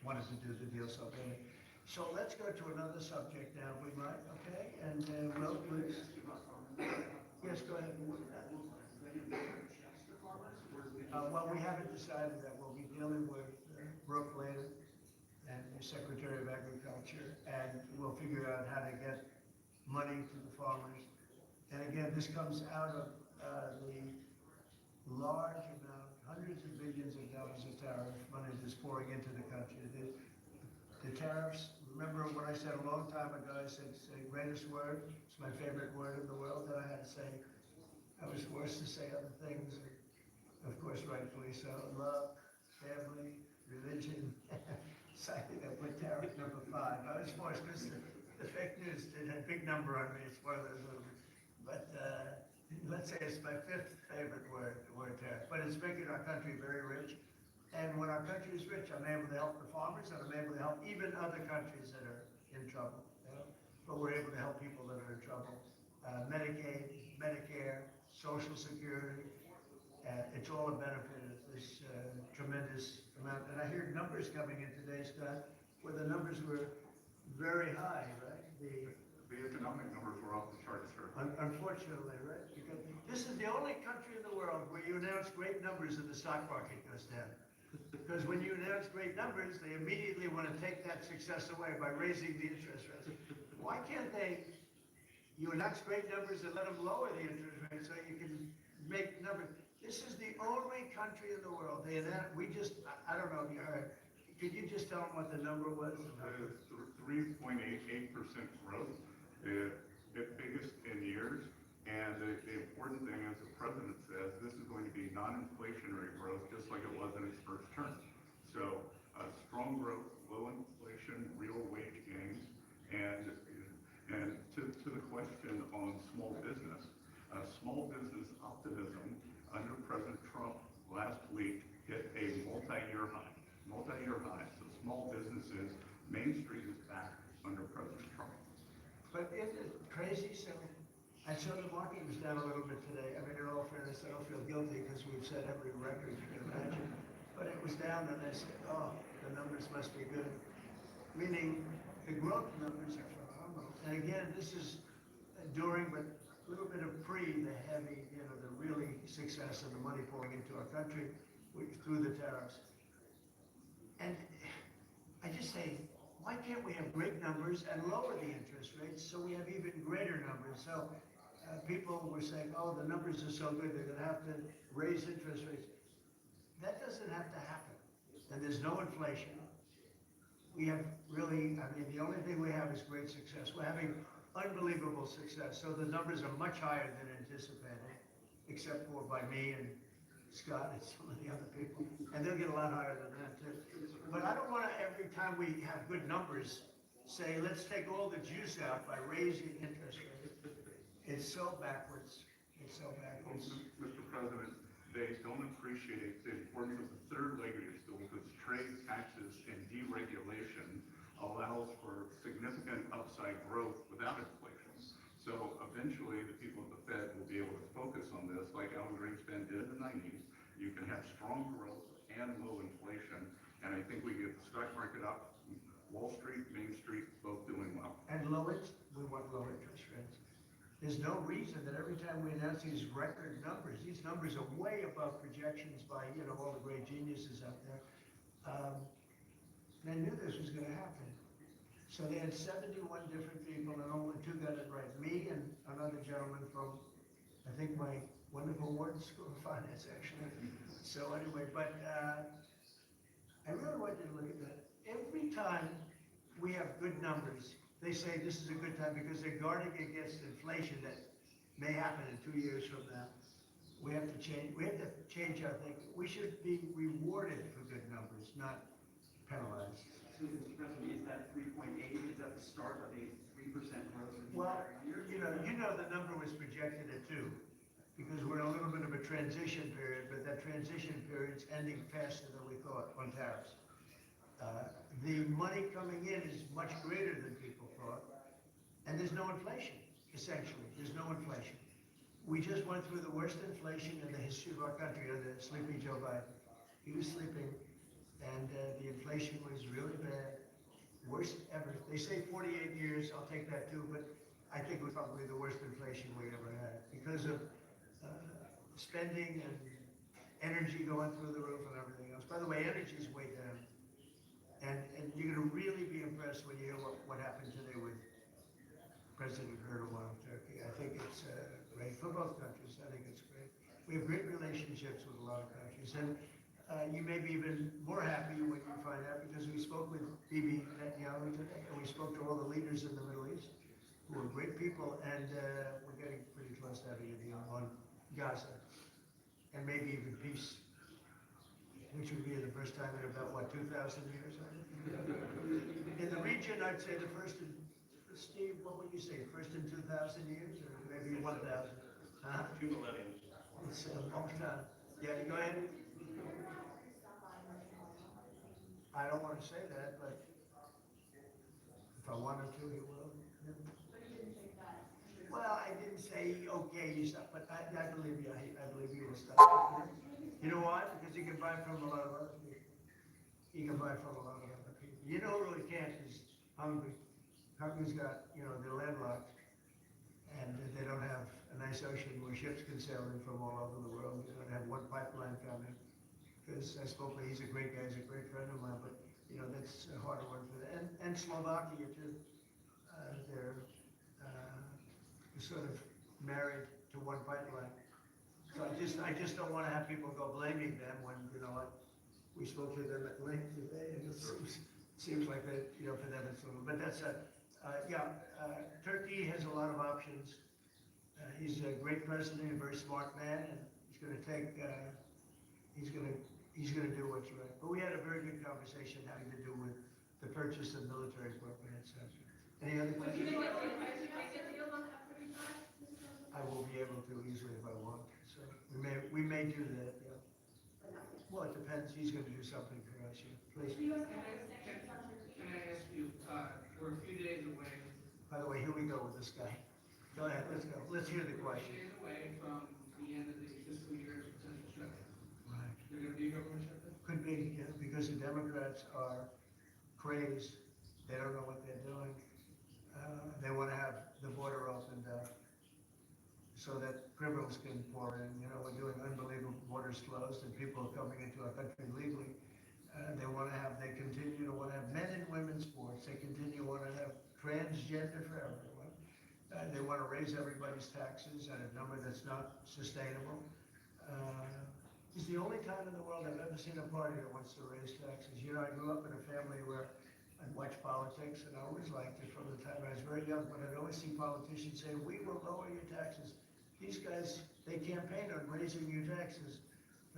wanted to do the deal so bad. So let's go to another subject now, if we might, okay? And Will, please. Yes, go ahead. Well, we haven't decided that. We'll be dealing with Brooke later and the Secretary of Agriculture, and we'll figure out how to get money to the farmers. And again, this comes out of the large amount, hundreds of billions of dollars of tariff money that's pouring into the country. The tariffs, remember what I said a long time ago, I said it's the greatest word, it's my favorite word in the world, that I had to say. I was forced to say other things, of course, rightfully so. Love, family, religion. So I think I put tariff number 5. I was forced because the fake news did a big number on me. It's one of those movies. But let's say it's my 5th favorite word, the word tariff. But it's making our country very rich. And when our country is rich, I'm able to help the farmers, and I'm able to help even other countries that are in trouble. But we're able to help people that are in trouble. Medicaid, Medicare, Social Security, it's all a benefit of this tremendous amount. And I hear numbers coming in today, Scott, where the numbers were very high, right? The economic numbers were off the charts, sir. Unfortunately, right? Because this is the only country in the world where you announce great numbers and the stock market goes down. Because when you announce great numbers, they immediately want to take that success away by raising the interest rates. Why can't you announce great numbers and let them lower the interest rate so you can make numbers? This is the only country in the world. I don't know if you heard. Could you just tell them what the number was? 3.88% growth, the biggest in years. And the important thing, as the president says, this is going to be non-inflationary growth, just like it was in its first term. So strong growth, low inflation, real wage gains, and to the question on small business optimism under President Trump last week hit a multi-year high. So small businesses, Main Street is back under President Trump. But isn't it crazy? And so the market was down a little bit today. I mean, in all fairness, I don't feel guilty because we've set every record you can imagine. But it was down, and I said, oh, the numbers must be good. Meaning, the growth numbers are phenomenal. And again, this is during, but a little bit of the heavy, the really success and the money pouring into our country through the tariffs. And I just say, why can't we have great numbers and lower the interest rates so we have even greater numbers? So people were saying, oh, the numbers are so good, they're going to have to raise interest rates. That doesn't have to happen. And there's no inflation. We have really, the only thing we have is great success. We're having unbelievable success. So the numbers are much higher than anticipated, except for by me and Scott and some of the other people. And they'll get a lot higher than that too. But I don't want to, every time we have good numbers, say, let's take all the juice out by raising interest rates. It's so backwards. It's so backwards. Mr. President, they don't appreciate the importance of the third leg of your stool, because trade, taxes, and deregulation allows for significant upside growth without inflation. So eventually, the people at the Fed will be able to focus on this, like Alan Greenspan did in the 90s. You can have strong growth and low inflation, and I think we get the stock market up, Wall Street, Main Street, both doing well. And we want low interest rates. There's no reason that every time we announce these record numbers, these numbers are way above projections by, all the great geniuses out there. They knew this was gonna happen. So they had 71 different people and only 2 got it right. Me and another gentleman from, I think, my wonderful Wharton School of Finance, actually. So anyway, but I really want you to look at that. Every time we have good numbers, they say this is a good time because they're guarding against inflation that may happen in 2 years from now. We have to change our thinking. We should be rewarded for good numbers, not penalized. So, Mr. President, is that 3.8, is that the start of a 3% growth in the Well, entire year? the number was projected at 2, because we're in a little bit of a transition period, but that transition period's ending faster than we thought on tariffs. The money coming in is much greater than people thought, and there's no inflation, essentially. There's no inflation. We just went through the worst inflation in the history of our country under sleepy Joe Biden. He was sleeping, and the inflation was really bad, worst ever. They say 48 years, I'll take that too, but I think it was probably the worst inflation we ever had because of spending and energy going through the roof and everything else. By the way, energy's way down. And you're gonna really be impressed when you hear what happened today with President Erdogan of Turkey. I think it's great for both countries. I think it's great. We have great relationships with a lot of countries. And you may be even more happy when you find out because we spoke with Bibi Netanyahu today, and we spoke to all the leaders in the Middle East, who are great people, and we're getting pretty close to having a deal on Gaza, and maybe even peace, which would be the first time in about, 2,000 years? In the region, I'd say the first in, Steve, what would you say, first in 2,000 years, or maybe 1,000? Huh? 2 It's a long time. Yeah, go ahead. I don't want to say that, but if I wanted to, he will. Well, I didn't say, okay, you stop, but I believe you. I believe you will stop. You know why? Because you can buy from a lot of other people. You can buy from a lot of other people. You know who really can't is Hungary. Hungary's got, they're landlocked, and they don't have a nice ocean where ships can sail in from all over the world. They don't have one pipeline coming. Because I spoke with, he's a great guy, he's a great friend of mine, but, that's a harder one for them. And Slovakia too. They're sort of married to one pipeline. So I just don't want to have people go blaming them when, we spoke to them at length today, and it seems like that, for them it's a little, but that's Turkey has a lot of options. He's a great president, a very smart man, and he's going to take, he's going to do what's right. But we had a very good conversation having to do with the purchase of military equipment, etc. Any other questions? I will be able to easily if I want. So we may do that. Yeah. Well, it depends. He's going to do something for us. Yeah. Please. Can I ask you? We're a few days away. By the way, here we go with this guy. Go ahead. Let's go. Let's hear the question. Days away from the end of the fiscal year of potential shutdown. Right. They're going to be a government shutdown. Could be, yeah, because the Democrats are crazed. They don't know what they're doing. They want to have the border opened up so that criminals can pour in. We're doing unbelievable borders closed and people are coming into our country legally. They continue to want to have men and women sports. They continue to want to have transgender for everyone. They want to raise everybody's taxes at a number that's not sustainable. It's the only time in the world I've ever seen a party that wants to raise taxes. I grew up in a family where I watched politics, and I always liked it from the time I was very young, but I'd always see politicians say, we will lower your taxes. These guys, they campaign on raising your taxes,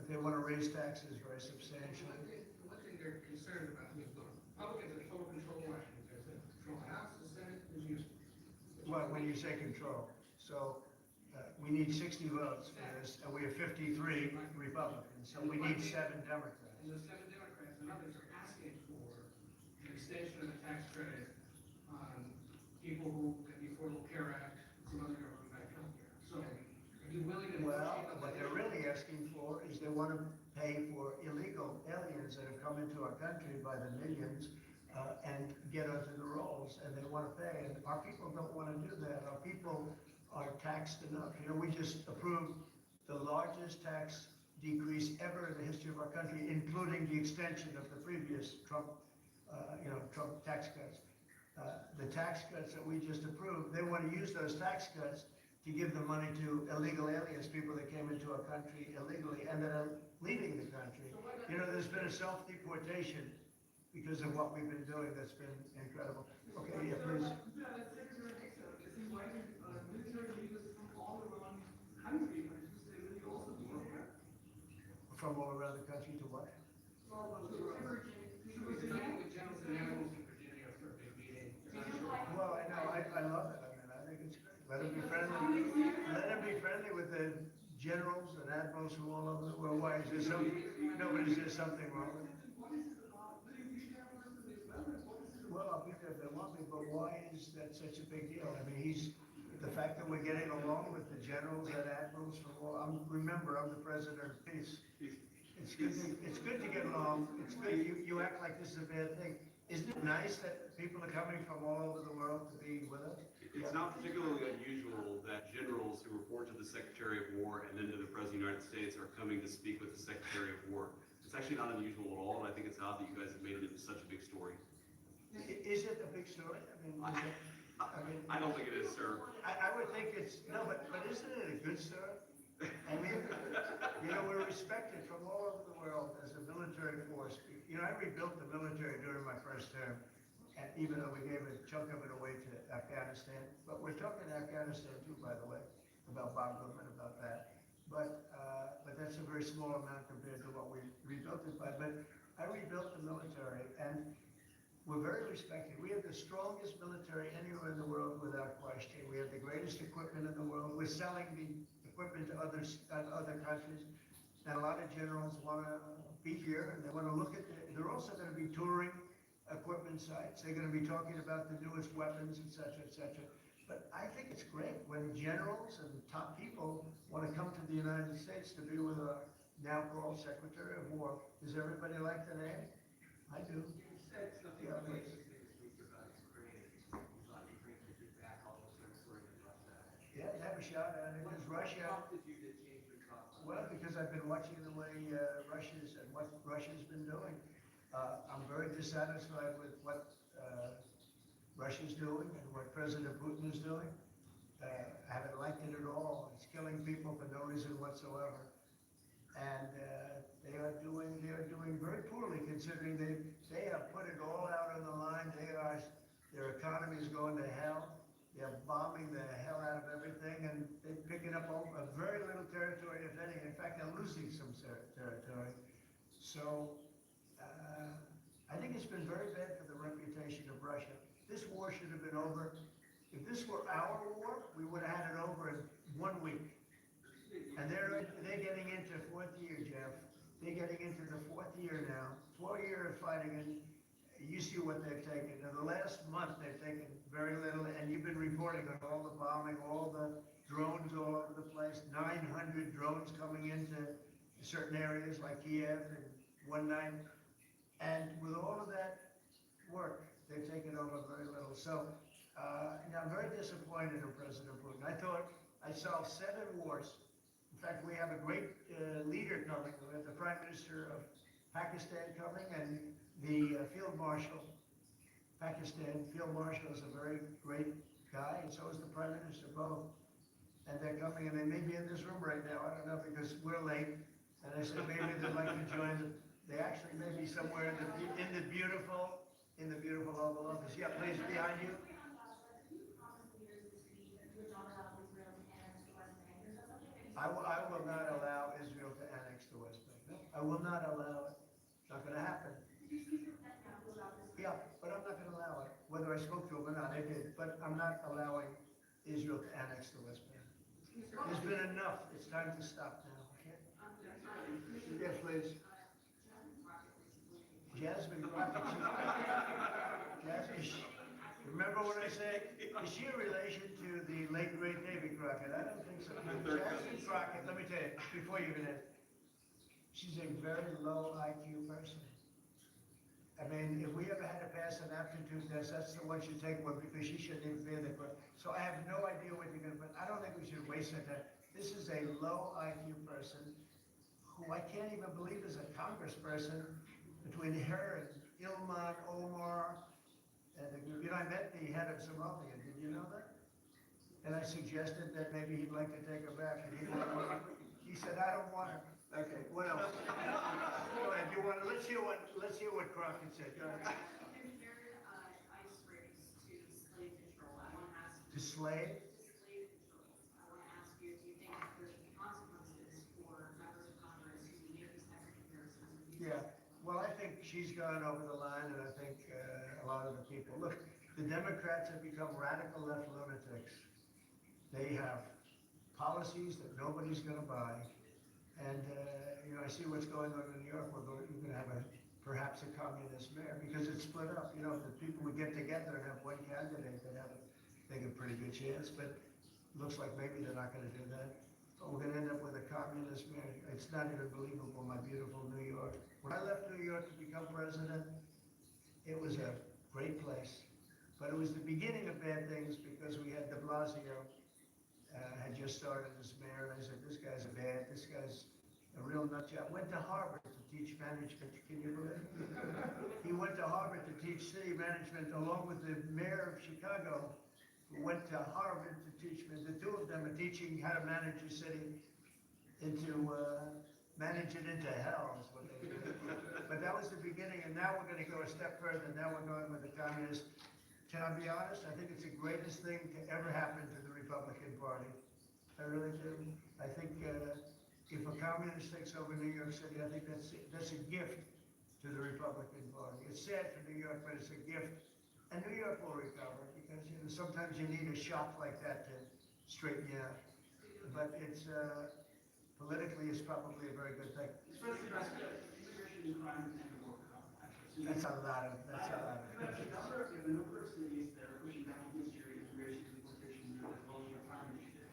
but they want to raise taxes very substantially. One thing they're concerned about is the Republicans have total control of Washington. There's a control of the House, the Senate, is used. Well, when you say control, so we need 60 votes for this, and we have 53 Republicans, so we need 7 Democrats. And the 7 Democrats and others are asking for an extension of the tax credit on people who get the Affordable Care Act, and some other government-backed healthcare. So are you willing to Well, negotiate on what that? they're really asking for is they want to pay for illegal aliens that have come into our country by the millions and get onto the rolls, and they want to pay. And our people don't want to do that. Our people are taxed enough. You know, we just approved the largest tax decrease ever in the history of our country, including the extension of the previous Trump tax cuts. The tax cuts that we just approved, they want to use those tax cuts to give the money to illegal aliens, people that came into our country illegally and that are leaving the country. You know, there's been a self-deportation because of what we've been doing that's been incredible. Okay, yeah, please. From all around the country to what? Well, I know, I love it. I mean, I think it's great. Let them be friendly. Let them be friendly with the generals and admirals from all over the world. Why is there something? Nobody's there something wrong with it. Well, I'll be there if they want me, but why is that such a big deal? I mean, the fact that we're getting along with the generals and admirals from all, remember, I'm the president of peace. It's good to get along. It's good, you act like this is a bad thing. Isn't it nice that people are coming from all over the world to be with us? It's not particularly unusual that generals who report to the Secretary of War and then to the President of the United States are coming to speak with the Secretary of War. It's actually not unusual at all, and I think it's odd that you guys have made it into such a big story. Is it a big story? I mean, I don't think it is, sir. I would think it's, no, but isn't it a good story? I mean, you know, we're respected from all over the world as a military force. You know, I rebuilt the military during my first term, and even though we gave a chunk of it away to Afghanistan, but we're talking Afghanistan too, by the way, about Bob Goodman, about that. But that's a very small amount compared to what we rebuilt it by. But I rebuilt the military, and we're very respected. We have the strongest military anywhere in the world without question. We have the greatest equipment in the world. We're selling the equipment to other countries. And a lot of generals want to be here and they want to look at they're also going to be touring equipment sites. They're going to be talking about the newest weapons, et cetera, et cetera. But I think it's great when generals and top people want to come to the United States to be with our now called Secretary of War. Does everybody like the name? I do. Yeah, please. Yeah, have a shot at it, because Russia, well, because I've been watching the way what Russia's been doing. I'm very dissatisfied with what Russia's doing and what President Putin is doing. I haven't liked it at all. It's killing people for no reason whatsoever. And they are doing very poorly considering they have put it all out on the line. Their economy is going to hell. They're bombing the hell out of everything, and they're picking up a very little territory, if any. In fact, they're losing some territory. So I think it's been very bad for the reputation of Russia. This war should have been over. If this were our war, we would have had it over in 1 week. And they're getting into fourth year, Jeff. They're getting into the fourth year now. 4 years of fighting, and you see what they've taken. In the last month, they've taken very little, and you've been reporting on all the bombing, all the drones all over the place, 900 drones coming into certain areas like Kiev and one night. And with all of that work, they've taken over very little. So I'm very disappointed in President Putin. I thought I solved 7 wars. In fact, we have a great leader coming. We have the Prime Minister of Pakistan coming and the Field Marshal. Pakistan Field Marshal is a very great guy, and so is the Prime Minister, both. And they're coming, and they may be in this room right now. I don't know, because we're late. And I said maybe they'd like to join. They actually may be somewhere in the beautiful Oval Office. Yeah, please, behind you. I will not allow Israel to annex the West Bank. No, I will not allow it. It's not going to happen. Yeah, but I'm not going to allow it. Whether I spoke to him or not, I did. But I'm not allowing Israel to annex the West Bank. There's been enough. It's time to stop now. Okay? Yes, please. Jasmine Crockett. Jasmine Remember what I said? Is she a relation to the late great Davy Crockett? I don't think so. Jasmine Crockett, let me tell you, before you even ask, she's a very low IQ person. I mean, if we ever had to pass an aptitude test, that's the one should take one because she shouldn't even fear the question. So I have no idea what you're gonna put. I don't think we should waste our time. This is a low IQ person who I can't even believe is a congressperson. Between her and Ilman Omar, and I met the head of Somalia. Did you know that? And I suggested that maybe he'd like to take her back, and he said, I don't want her. Okay, what else? Go ahead, let's hear what Crockett said. Go ahead. Compared ICE rates to slave control, I want to ask. To slave? To slave control. I want to ask you, do you think that there's consequences for members of Congress who make these types of comparisons? Yeah, well, I think she's gone over the line, and I think a lot of the people, look, the Democrats have become radical left lunatics. They have policies that nobody's gonna buy. And, I see what's going on in New York. You're going to have perhaps a communist mayor because it's split up. The people would get together and have one candidate that have a pretty good chance, but it looks like maybe they're not going to do that. But we're going to end up with a communist mayor. It's not even believable, my beautiful New York. When I left New York to become president, it was a great place. But it was the beginning of bad things because we had de Blasio had just started as mayor, and I said, this guy's bad, this guy's a real nut job. Went to Harvard to teach management, can you believe it? He went to Harvard to teach city management along with the mayor of Chicago, who went to Harvard to teach, the two of them are teaching how to manage a city manage it into hell is what they do. But that was the beginning, and now we're gonna go a step further. Now we're going with the communists. Can I be honest? I think it's the greatest thing to ever happen to the Republican Party. I really do. I think if a communist takes over New York City, I think that's a gift to the Republican Party. It's sad for New York, but it's a gift. And New York will recover because sometimes you need a shock like that to straighten you out. But it's politically, it's probably a very good thing. Especially address immigration, crime, and war. That's a lot of. The number of cities that are pushing back against your immigration deportation as well as your crime initiative.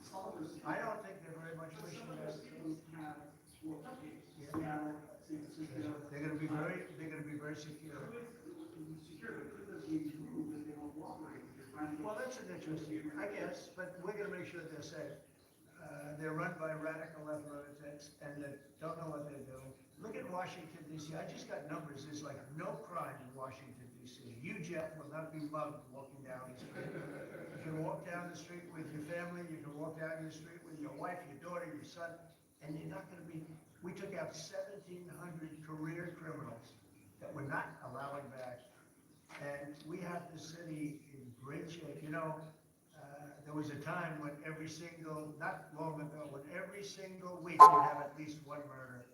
Some of those cities. I don't think they're very much pushing Some of that. those cities have more cupcakes. Yeah. Seattle, San Francisco. They're going to be very secure. Secure, but could those be moved if they don't cooperate with your crime? Well, that's an interesting, I guess, but we're going to make sure they're safe. They're run by radical left lunatics and they don't know what they're doing. Look at Washington, D.C. I just got numbers. There's like no crime in Washington, D.C. You, Jeff, will not be mugged walking down the street. You can walk down the street with your family. You can walk down the street with your wife, your daughter, your son, and you're not going to be. We took out 1,700 career criminals that we're not allowing back. And we have the city in great shape. There was a time when not long ago, when every single week we'd have at least one murder.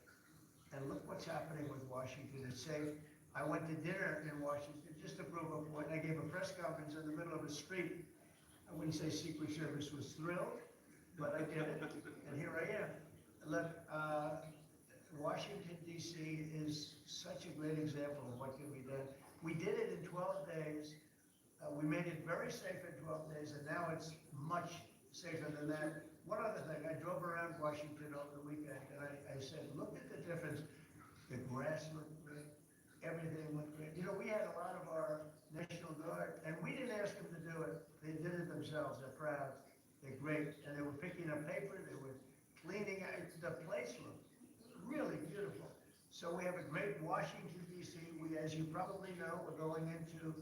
And look what's happening with Washington. It's safe. I went to dinner in Washington just to prove a point. I gave a press conference in the middle of a street. I wouldn't say Secret Service was thrilled, but I did it. And here I am. Look, Washington, D.C. is such a great example of what can be done. We did it in 12 days. We made it very safe in 12 days, and now it's much safer than that. One other thing, I drove around Washington over the weekend, and I said, look at the difference. The grass looked great. Everything looked great. We had a lot of our National Guard, and we didn't ask them to do it. They did it themselves. They're proud. They're great. And they were picking up paper. They were cleaning out. The place looked really beautiful. So we have a great Washington, D.C. As you probably know, we're going into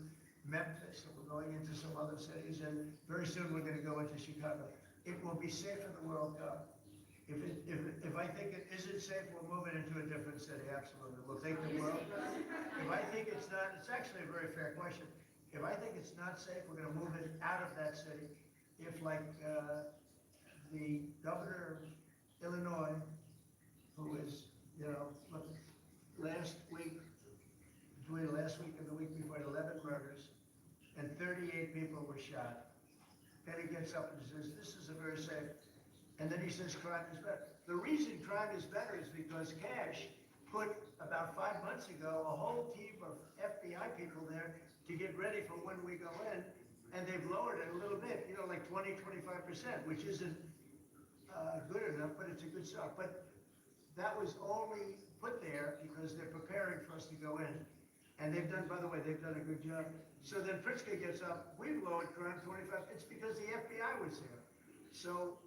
Memphis, and we're going into some other cities, and very soon we're going to go into Chicago. It will be safe for the World Cup. If I think it isn't safe, we'll move it into a different city, absolutely. We'll take the world. If I think it's not, it's actually a very fair question. If I think it's not safe, we're going to move it out of that city. If like the governor of Illinois, who is, look, last week and the week before, 11 murders, and 38 people were shot. Then he gets up and says, this is a very safe. And then he says crime is better. The reason crime is better is because Cash put about 5 months ago, a whole team of FBI people there to get ready for when we go in, and they've lowered it a little bit, you know, like 20–25%, which isn't good enough, but it's a good start. But that was only put there because they're preparing for us to go in. And they've done, by the way, they've done a good job. So then Pritzker gets up, we've lowered crime 25, it's because the FBI was there. So,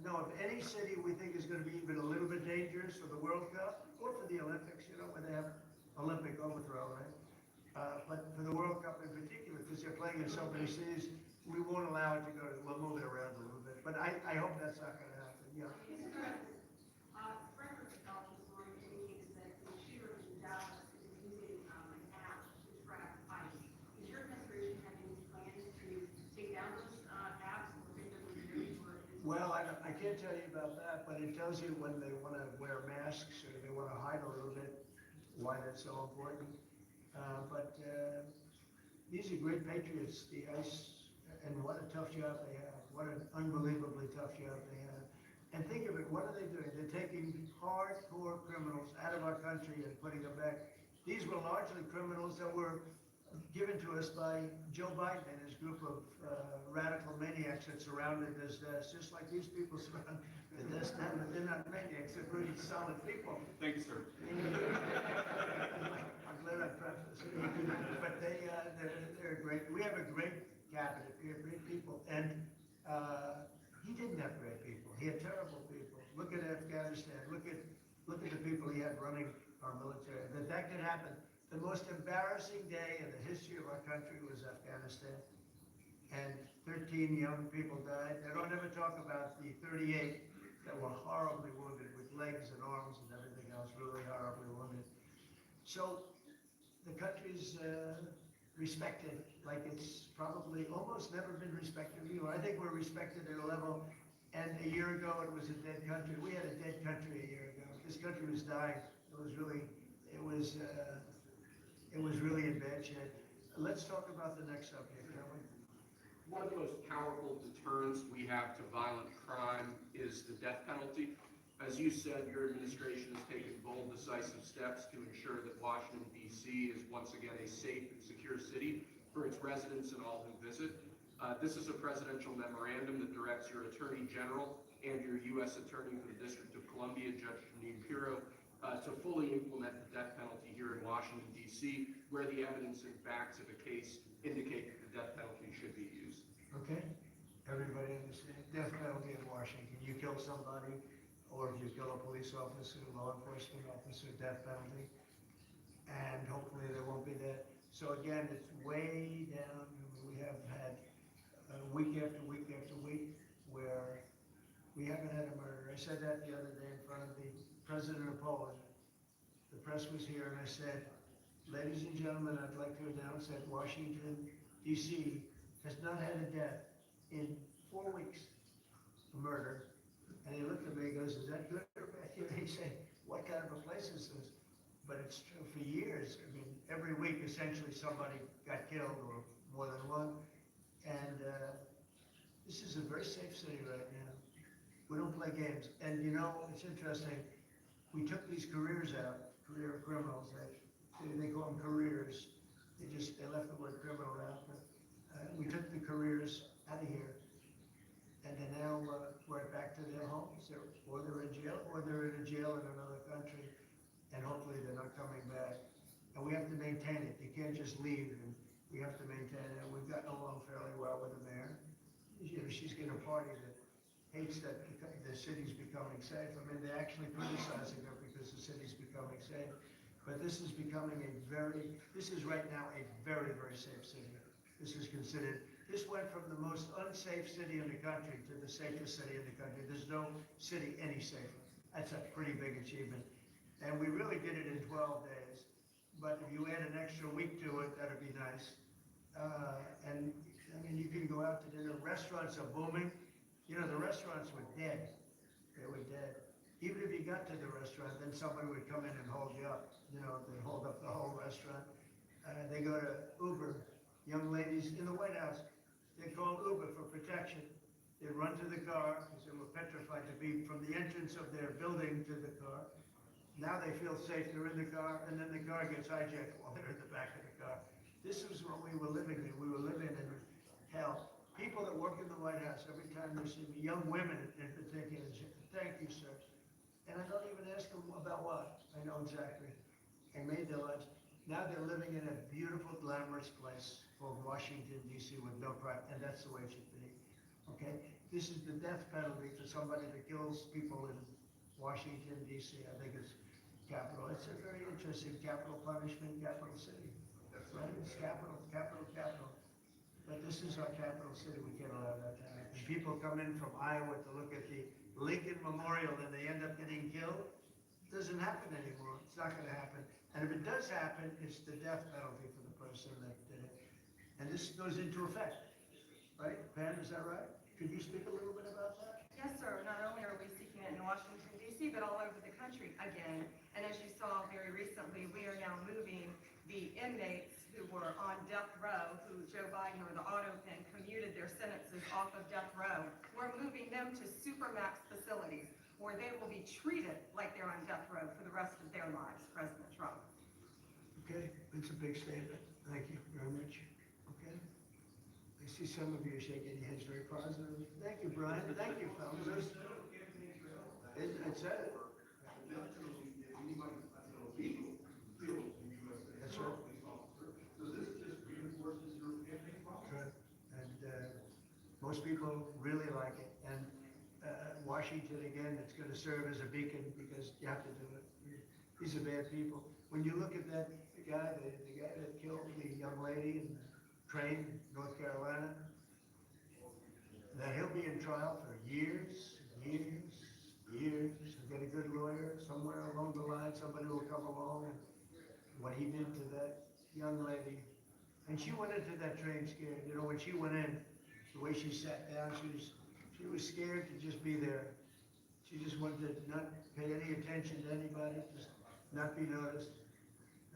no, if any city we think is gonna be even a little bit dangerous for the World Cup, or for the Olympics, you know, where they have Olympic overthrow, right? But for the World Cup in particular, because they're playing in so many cities, we won't allow it to go, we'll move it around a little bit. But I hope that's not gonna happen, yeah. Mr. President, record results this morning indicates that the shooter in Dallas is using an app to track fights. Is your administration having plans to take down those apps or make them removed? Well, I can't tell you about that, but it tells you when they want to wear masks or they want to hide a little bit, why that's so important. But these are great patriots, the ICE, and what a tough job they have. What an unbelievably tough job they have. And think of it, what are they doing? They're taking hardcore criminals out of our country and putting them back. These were largely criminals that were given to us by Joe Biden and his group of radical maniacs that surrounded us, just like these people surround us. They're not maniacs, they're pretty solid people. Thank you, sir. I'm glad I prefaced it. But they're great. We have a great cabinet, we have great people. And he didn't have great people, he had terrible people. Look at Afghanistan, look at the people he had running our military. That could happen. The most embarrassing day in the history of our country was Afghanistan. And 13 young people died. They don't ever talk about the 38 that were horribly wounded with legs and arms and everything else, really horribly wounded. So the country's respected like it's probably almost never been respected before. I think we're respected at a level, and a year ago it was a dead country. We had a dead country a year ago. This country was dying. It was really in bad shape. Let's talk about the next subject, shall we? One of the most powerful deterrents we have to violent crime is the death penalty. As you said, your administration has taken bold, decisive steps to ensure that Washington, D.C. is once again a safe and secure city for its residents and all who visit. This is a presidential memorandum that directs your Attorney General and your U.S. Attorney for the District of Columbia, Judge Janine Pirro, to fully implement the death penalty here in Washington, D.C., where the evidence and facts of a case indicate that the death penalty should be used. Okay? Everybody understand? Death penalty in Washington. You kill somebody, or if you kill a police officer, law enforcement officer, death penalty. And hopefully there won't be that. So again, it's way down. We have had week after week after week where we haven't had a murder. I said that the other day in front of the president of Poland. The press was here and I said, ladies and gentlemen, I'd like to announce that Washington, D.C. has not had a death in 4 weeks, a murder. And he looked at me and goes, is that good or bad? He said, what kind of a place is this? But it's true for years. I mean, every week essentially somebody got killed or more than one. And this is a very safe city right now. We don't play games. And you know, it's interesting. We took these career criminals. They call them careers. They left the word criminal out. But we took the careers out of here. And they're now right back to their homes. Or they're in jail, or they're in a jail in another country. And hopefully they're not coming back. And we have to maintain it. You can't just leave, and we have to maintain it. And we've gotten along fairly well with the mayor. You know, she's got a party that hates that the city's becoming safe. I mean, they're actually criticizing her because the city's becoming safe. But this is becoming this is right now a very, very safe city. This went from the most unsafe city in the country to the safest city in the country. There's no city any safer. That's a pretty big achievement. And we really did it in 12 days. But if you add an extra week to it, that'd be nice. And I mean, you can go out to dinner. Restaurants are booming. You know, the restaurants were dead. They were dead. Even if you got to the restaurant, then somebody would come in and hold you up. You know, they'd hold up the whole restaurant. They go to Uber. Young ladies in the White House, they call Uber for protection. They run to the car because they were petrified to be from the entrance of their building to the car. Now they feel safe, they're in the car, and then the car gets hijacked while they're in the back of the car. This is what we were living in. We were living in hell. People that work in the White House, every time they see me, young women in particular, say, thank you, sir. And I don't even ask them about what. I know exactly. I made their lives. Now they're living in a beautiful, glamorous place called Washington, D.C. with no crime, and that's the way it should be. Okay? This is the death penalty for somebody that kills people in Washington, D.C. I think it's capital. It's a very interesting capital punishment, capital city. Right? It's capital, capital, capital. But this is our capital city. We can't allow that to happen. People come in from Iowa to look at the Lincoln Memorial and they end up getting killed. It doesn't happen anymore. It's not going to happen. And if it does happen, it's the death penalty for the person that did it. And this goes into effect. Right? Pam, is that right? Could you speak a little bit about that? Yes, sir. Not only are we seeking it in Washington, D.C., but all over the country again. And as you saw very recently, we are now moving the inmates who were on death row, who Joe Biden or the auto pen commuted their sentences off of death row. We're moving them to supermax facilities where they will be treated like they're on death row for the rest of their lives, President Trump. Okay, it's a big statement. Thank you very much. Okay. I see some of you shaking your heads very positive. Thank you, Brian. Thank you, fellas. It said it. That's right. Good. And most people really like it. And Washington, again, it's going to serve as a beacon because you have to do it. These are bad people. When you look at that guy, the guy that killed the young lady in the train in North Carolina, that he'll be in trial for years, years, years. He'll get a good lawyer somewhere along the line. Somebody will come along and what he did to that young lady. And she went into that train scared. You know, when she went in, the way she sat down, she was scared to just be there. She just wanted to not pay any attention to anybody, just not be noticed.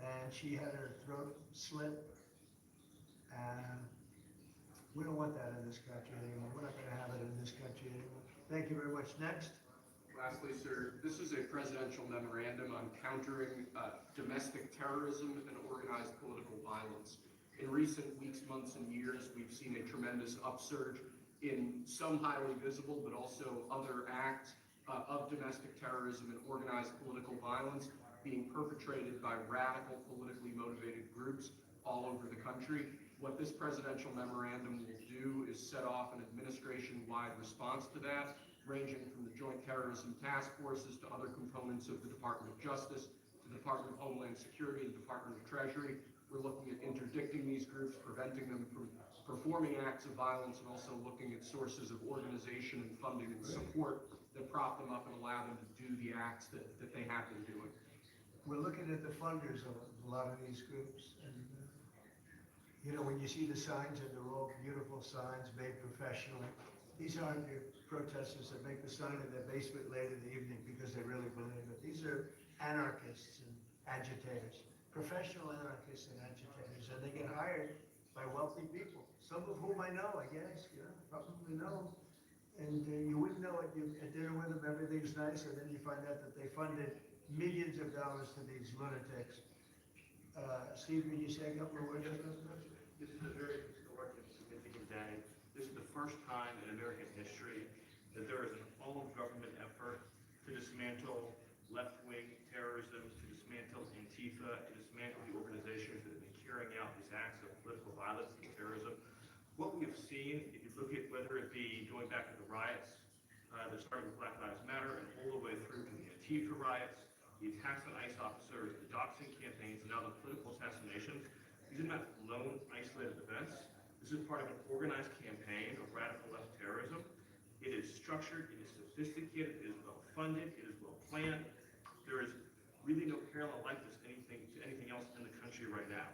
And she had her throat slit. And we don't want that in this country anymore. We're not going to have it in this country anymore. Thank you very much. Next. Lastly, sir, this is a presidential memorandum on countering domestic terrorism and organized political violence. In recent weeks, months, and years, we've seen a tremendous upsurge in some highly visible, but also other acts of domestic terrorism and organized political violence being perpetrated by radical, politically motivated groups all over the country. What this presidential memorandum will do is set off an administration-wide response to that, ranging from the Joint Terrorism Task Forces to other components of the Department of Justice, to the Department of Homeland Security, the Department of Treasury. We're looking at interdicting these groups, preventing them from performing acts of violence, and also looking at sources of organization and funding and support that prop them up and allow them to do the acts that they have been doing. We're looking at the funders of a lot of these groups. And, you know, when you see the signs, and they're all beautiful signs made professionally, these aren't your protesters that make the sign in their basement late in the evening because they really believe it. These are anarchists and agitators, professional anarchists and agitators, and they get hired by wealthy people, some of whom I know, I guess, you know, probably know. And you wouldn't know it. You at dinner with them, everything's nice, and then you find out that they funded millions of dollars to these lunatics. Steve, can you say a couple of words on this? This is a very historic and significant day. This is the first time in American history that there is an all-government effort to dismantle left-wing terrorism, to dismantle Antifa, to dismantle the organizations that have been carrying out these acts of political violence and terrorism. What we have seen, if you look at whether it be going back to the riots, that started with Black Lives Matter and all the way through to the Antifa riots, the attacks on ICE officers, the doxing campaigns, and now the political assassinations, these are not lone, isolated events. This is part of an organized campaign of radical left terrorism. It is structured, it is sophisticated, it is well-funded, it is well-planned. There is really no parallel like this to anything else in the country right now.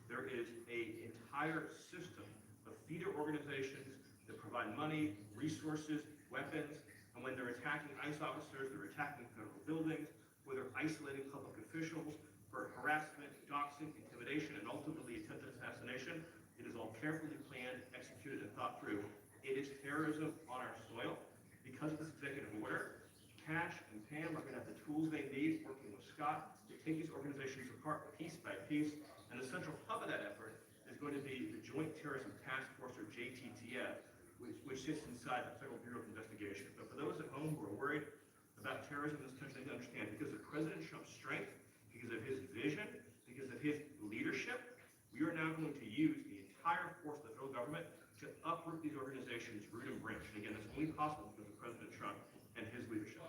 There is an entire system of feeder organizations that provide money, resources, weapons, and when they're attacking ICE officers, they're attacking federal buildings, where they're isolating public officials for harassment, doxing, intimidation, and ultimately attempted assassination. It is all carefully planned, executed, and thought through. It is terrorism on our soil. Because of this executive order, Cash and Pam are going to have the tools they need, working with Scott to take these organizations apart piece by piece, and the central hub of that effort is going to be the Joint Terrorism Task Force, or JTTF, which sits inside the Federal Bureau of Investigation. But for those at home who are worried about terrorism in this country, they can understand because of President Trump's strength, because of his vision, because of his leadership, we are now going to use the entire force of the federal government to uproot these organizations root and branch. And again, that's only possible because of President Trump and his leadership.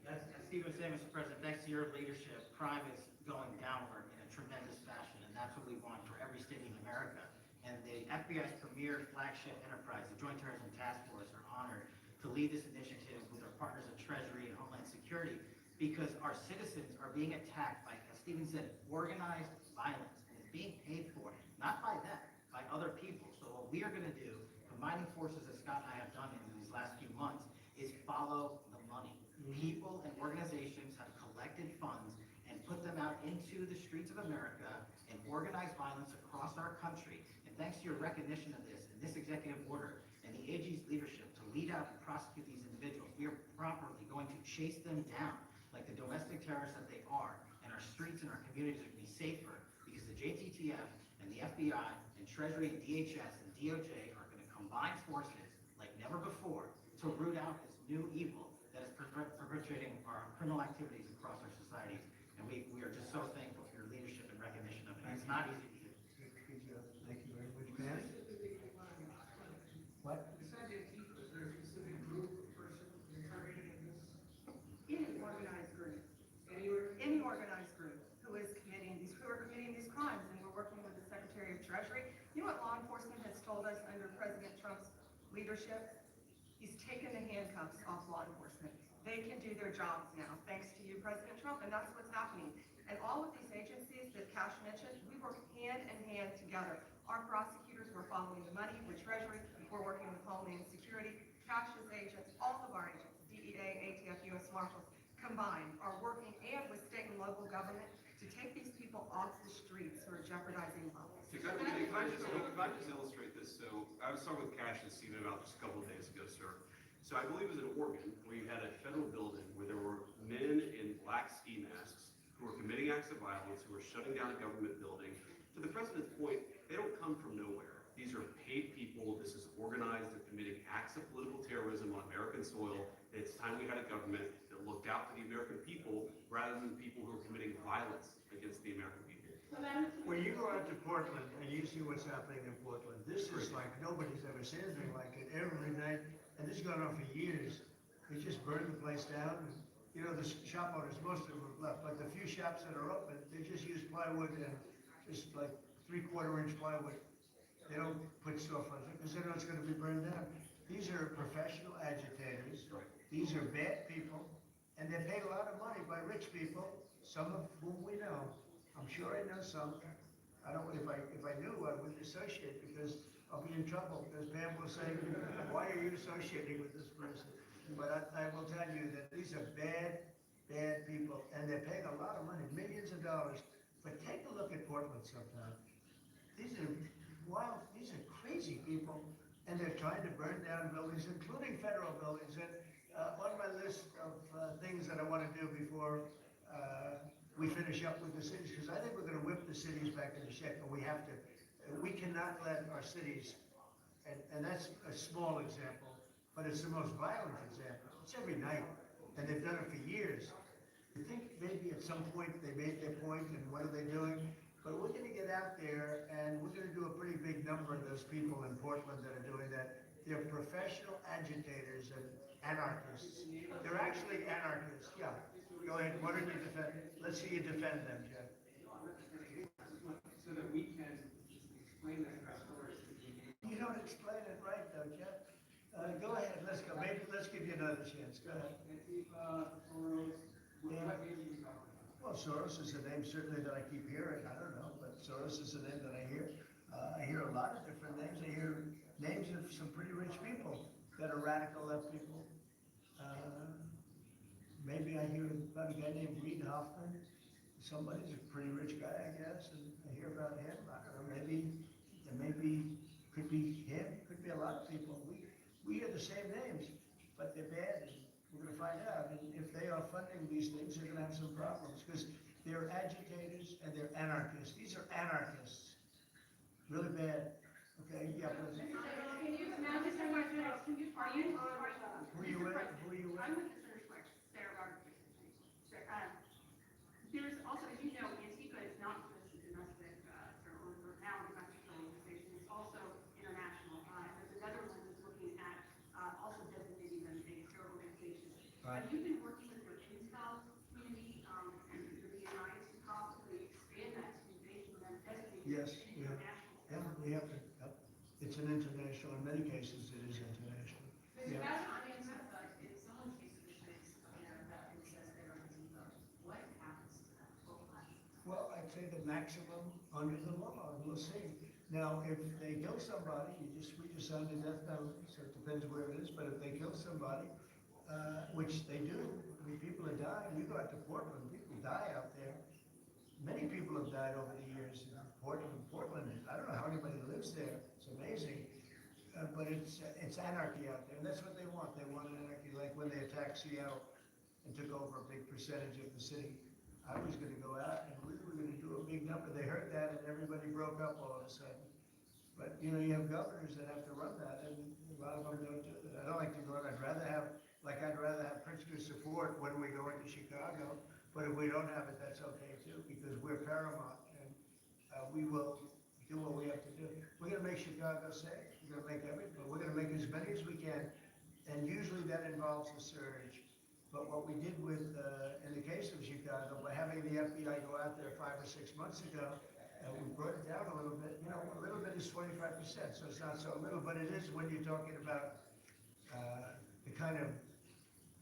As Steve was saying, Mr. President, thanks to your leadership, crime is going downward in a tremendous fashion, and that's what we want for every city in America. And the FBI's premier flagship enterprise, the Joint Terrorism Task Force, are honored to lead this initiative with our partners at Treasury and Homeland Security, because our citizens are being attacked by, as Stephen said, organized violence, and it's being paid for, not by them, by other people. So what we are going to do, combining forces as Scott and I have done in these last few months, is follow the money. People and organizations have collected funds and put them out into the streets of America and organized violence across our country. And thanks to your recognition of this and this executive order and the AG's leadership to lead out and prosecute these individuals, we are properly going to chase them down like the domestic terrorists that they are, and our streets and our communities are going to be safer because the JTTF and the FBI and Treasury and DHS and DOJ are going to combine forces like never before to root out this new evil that is perpetrating our criminal activities across our societies. And we are just so thankful for your leadership and recognition of it. It's not easy to do. Thank you very much, ma'am. What? Besides Antifa, is there a specific group or person you're targeting in this? Any organized group, any organized group who are committing these crimes, and we're working with the Secretary of Treasury. You know what law enforcement has told us under President Trump's leadership? He's taken the handcuffs off law enforcement. They can do their jobs now, thanks to you, President Trump, and that's what's happening. And all of these agencies that Cash mentioned, we work hand in hand together. Our prosecutors were following the money with Treasury. We're working with Homeland Security. Cash's agents, all of our agents, DEA, ATF, U.S. Marshals, combined are working and with state and local government to take these people off the streets who are jeopardizing lives. Can I just illustrate this? So I was talking with Cash and Stephen about this a couple of days ago, sir. So I believe it was in Oregon where you had a federal building where there were men in black ski masks who were committing acts of violence, who were shutting down a government building. To the president's point, they don't come from nowhere. These are paid people. This is organized. They're committing acts of political terrorism on American soil. And it's time we had a government that looked out for the American people rather than people who are committing violence against the American people. When you go out to Portland and you see what's happening in Portland, this is like nobody's ever seen anything like it. Every night, and this has gone on for years. They just burned the place down. And, you know, the shop owners, most of them have left, but the few shops that are open, they just use plywood and just like 3/4 inch plywood. They don't put stuff on it because they know it's going to be burned down. These are professional agitators. These are bad people, and they're paid a lot of money by rich people, some of whom we know. I'm sure I know some. I don't. If I knew, I wouldn't associate because I'll be in trouble. Because Pam will say, "Why are you associating with this person?" But I will tell you that these are bad people, and they're paying a lot of money, millions of dollars. But take a look at Portland sometime. These are wild. These are crazy people, and they're trying to burn down buildings, including federal buildings. And on my list of things that I want to do before we finish up with the cities, because I think we're going to whip the cities back into shape, and we have to. We cannot let our cities, and that's a small example, but it's the most violent example. It's every night, and they've done it for years. You think maybe at some point they made their point, and what are they doing? But we're going to get out there, and we're going to do a pretty big number of those people in Portland that are doing that. They're professional agitators and anarchists. They're actually anarchists, yeah. Go ahead, why don't you defend? Let's see you defend them, Jeff. So that we can explain that to our stories. You don't explain it right, though, Jeff. Go ahead, let's go. Maybe let's give you another chance. Go ahead. Antifa, Soros, what name are you talking about? Well, Soros is a name certainly that I keep hearing. I don't know, but Soros is a name that I hear. I hear a lot of different names. I hear names of some pretty rich people that are radical left people. Maybe I hear about a guy named Reid Hoffman. Somebody's a pretty rich guy, I guess, and I hear about him. I don't know, maybe could be him, could be a lot of people. We hear the same names, but they're bad, and we're going to find out. And if they are funding these things, you're gonna have some problems, because they're agitators and they're anarchists. These are anarchists, really bad, okay? Yeah, please. Can you, now, Mr. President, can you, are you on? Who are you with? Who are you with? I'm with the Center Flex, Sarah Roberts. There's also, as you know, Antigua is not just a domestic, or now a domestic organization, it's also international. There's another one that's looking at, also designating them a terror organization. Right. Have you been working with your intel community, and the BNI to possibly expand that to making them designated Yes, international? yeah, we have to, it's an international, in many cases, it is international. But Yeah. that's what I mean, if someone takes positions, that it says they're Antigua, what happens to them? What will happen? Well, I'd say the maximum under the law, we'll see. Now, if they kill somebody, we just signed a death penalty, so it depends where it is, but if they kill somebody, which they do, I mean, people are dying, you go out to Portland, people die out there. Many people have died over the years in Portland, I don't know how anybody lives there, it's amazing. But it's anarchy out there, and that's what they want. They want anarchy, like when they attacked Seattle and took over a big percentage of the city. I was gonna go out and we were gonna do a big number. They heard that and everybody broke up all of a sudden. But, you know, you have governors that have to run that, and a lot of them don't do that. I don't like to go out, I'd rather have Pritzker support when we go into Chicago, but if we don't have it, that's okay too, because we're paramount, and we will do what we have to do. We're gonna make Chicago safe, we're gonna make everything, we're gonna make as many as we can, and usually that involves a surge. But what we did with, in the case of Chicago, by having the FBI go out there 5 or 6 months ago, we brought it down a little bit. You know, a little bit is 25%, so it's not so little, but it is when you're talking about the kind of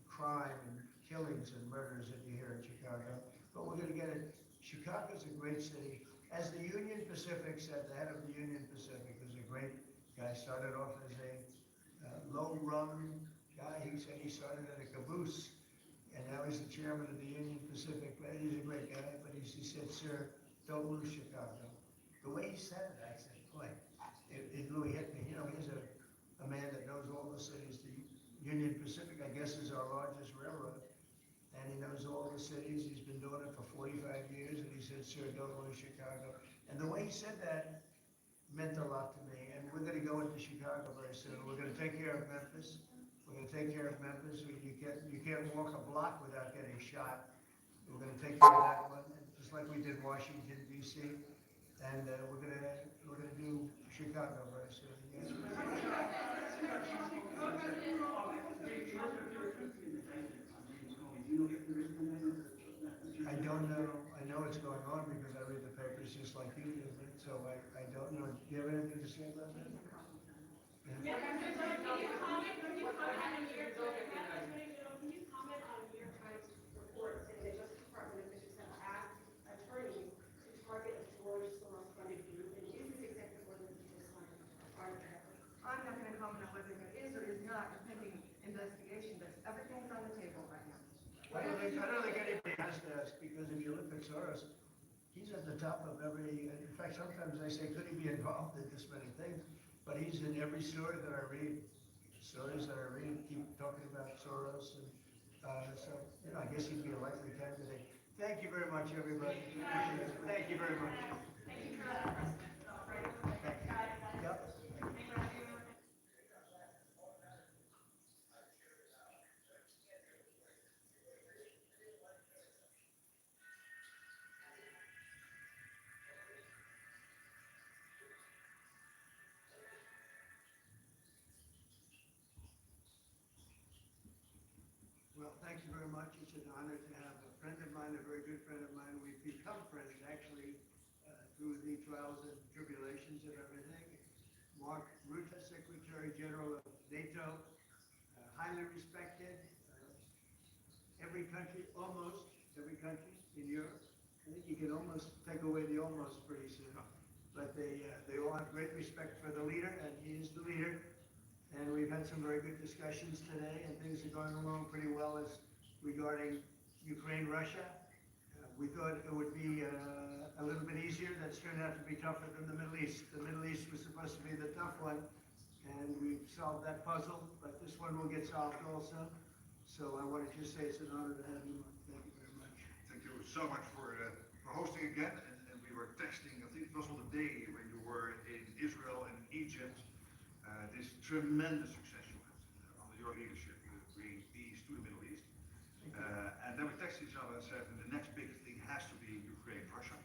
crime and killings and murders that you hear in Chicago. But we're gonna get it. Chicago's a great city. As the Union Pacific said, the head of the Union Pacific was a great guy, started off as a low-rung guy. He said he started at a caboose, and now he's the chairman of the Union Pacific. But he's a great guy, but he said, sir, don't lose Chicago. The way he said it, I said, boy, it really hit me. You know, he's a man that knows all the cities. The Union Pacific, I guess, is our largest railroad, and he knows all the cities. He's been doing it for 45 years, and he said, sir, don't lose Chicago. And the way he said that meant a lot to me, and we're gonna go into Chicago very soon. We're gonna take care of Memphis. We're gonna take care of Memphis. You can't walk a block without getting shot. We're gonna take care of that one, just like we did Washington, D.C., and we're gonna do Chicago very soon. Yes. I don't know. I know it's going on because I read the papers just like you do, so I don't know. Do you have anything to say about that? Yeah. Can you comment on New York Times report saying the Justice Department officials have asked attorneys to target a George Soros-funded group, and is this executive order that you just signed a part of that? I'm not gonna comment on whether there is or is not a pending investigation, but everything's on the table right now. I don't think anybody has to ask, because if you look at Soros, he's at the top of every, in fact, sometimes I say, could he be involved in this many things? But he's in every story that I read. Stories that I read keep talking about Soros, and so, you know, I guess he'd be a likely candidate. Thank you very much, everybody. Thank you very much. Thank you for that, President. Yep. Well, thank you very much. It's an honor to have a friend of mine, a very good friend of mine. We've become friends, actually, through the trials and tribulations of everything. Mark Rutte, Secretary General of NATO, highly respected. Every country, almost every country in Europe. I think you can almost take away the almost pretty soon. But they all have great respect for the leader, and he is the leader. And we've had some very good discussions today, and things are going along pretty well as regarding Ukraine, Russia. We thought it would be a little bit easier. That's turned out to be tougher than the Middle East. The Middle East was supposed to be the tough one, and we've solved that puzzle, but this one will get solved also. So I want to just say it's an honor to have you. Thank you very much. Thank you so much for hosting again. And we were texting, I think it was on the day when you were in Israel and Egypt, this tremendous success you had under your leadership, bringing peace to the Middle East. And then we texted each other and said, the next big thing has to be Ukraine, Russia.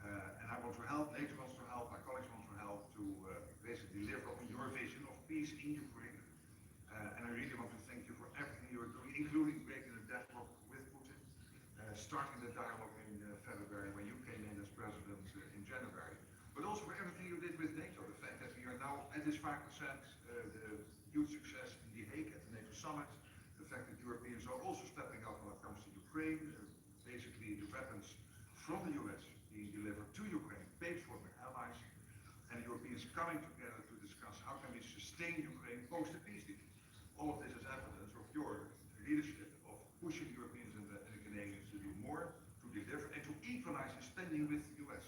And I want to help, NATO wants to help, my colleagues want to help to basically deliver on your vision of peace in Ukraine. And I really want to thank you for everything you are doing, including breaking the deadlock with Putin, starting the dialogue in February when you came in as president in January, but also for everything you did with NATO, the fact that we are now at this 5%, the huge success in The Hague at the NATO summit, the fact that Europeans are also stepping up when it comes to Ukraine, basically the weapons from the US being delivered to Ukraine, paid for by allies, and the Europeans coming together to discuss how can we sustain Ukraine post the peace deal. All of this is evidence of your leadership of pushing Europeans and the Canadians to do more, to deliver, and to equalize the spending with the US.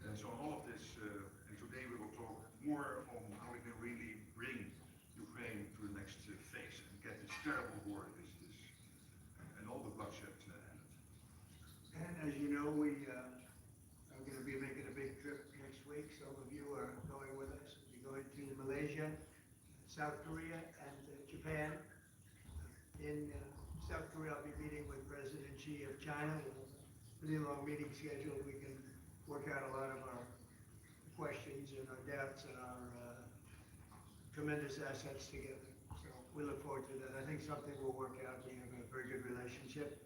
And so on all of this, and today we will talk more on how we can really bring Ukraine to the next phase and get this terrible war, and all the bloodshed ended. And as you know, we are going to be making a big trip next week. Some of you are going with us. We're going to Malaysia, South Korea, and Japan. In South Korea, I'll be meeting with President Xi of China. We have a pretty long meeting scheduled. We can work out a lot of our questions and our doubts and our tremendous assets together. So we look forward to that. I think something will work out. We have a very good relationship,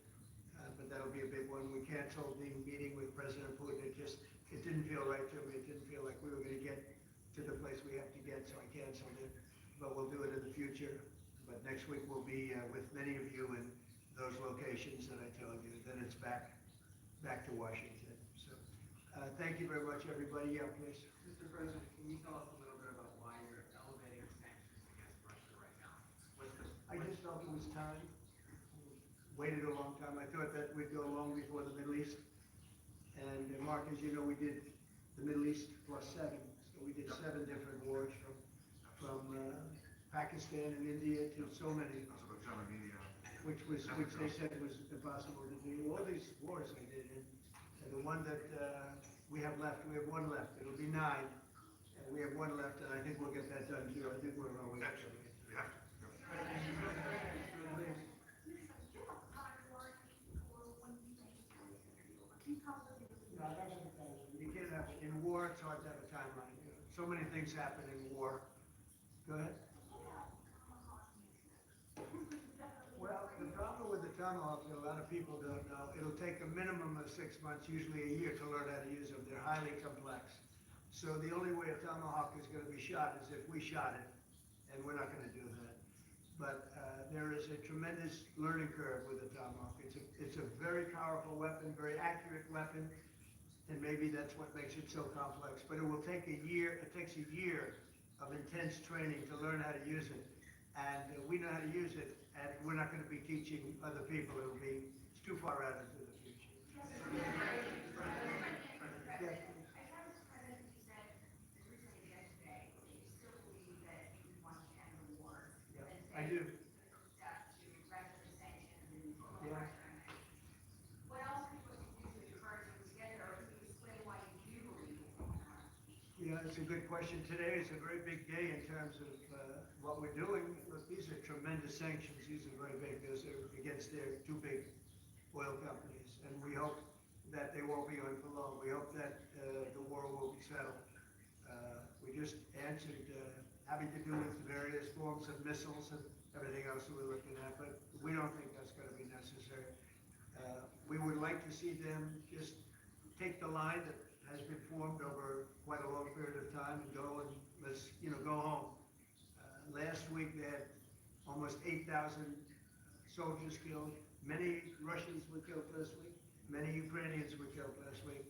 but that'll be a big one. We canceled the meeting with President Putin. It didn't feel right to me. It didn't feel like we were going to get to the place we have to get, so I canceled it. But we'll do it in the future. But next week we'll be with many of you in those locations that I told you. Then it's back to Washington. So thank you very much, everybody. Yeah, please. Mr. President, can you tell us a little bit about why you're elevating sanctions against Russia right now? I just felt it was time. Waited a long time. I thought that we'd go long before the Middle East. And Mark, as you know, we did the Middle East +7. So we did 7 different wars from Pakistan and India to so many, which they said was impossible to do. All these wars I did, and the one that we have left, we have 1 left. It'll be 9, and we have 1 left, and I think we'll get that done too. I think we're on our way. You can't have, in war, it's hard to have a timeline. So many things happen in war. Go ahead. Well, the problem with the Tomahawk that a lot of people don't know, it'll take a minimum of 6 months, usually a year, to learn how to use them. They're highly complex. So the only way a Tomahawk is going to be shot is if we shot it, and we're not going to do that. But there is a tremendous learning curve with the Tomahawk. It's a very powerful weapon, very accurate weapon, and maybe that's what makes it so complex. But it will take a year. It takes a year of intense training to learn how to use it. And we know how to use it, and we're not going to be teaching other people. It's too far out into the future. Yes. I do. Yeah. What else are you supposed to do to encourage them to get there, or can you explain why you do believe in it? Yeah, it's a good question. Today is a very big day in terms of what we're doing. Look, these are tremendous sanctions. These are very big. Those are against their 2 big oil companies, and we hope that they won't be on for long. We hope that the war will be settled. We just answered having to do with various forms of missiles and everything else that we're looking at, but we don't think that's going to be necessary. We would like to see them just take the line that has been formed over quite a long period of time and go and let's, go home. Last week they had almost 8,000 soldiers killed. Many Russians were killed last week. Many Ukrainians were killed last week.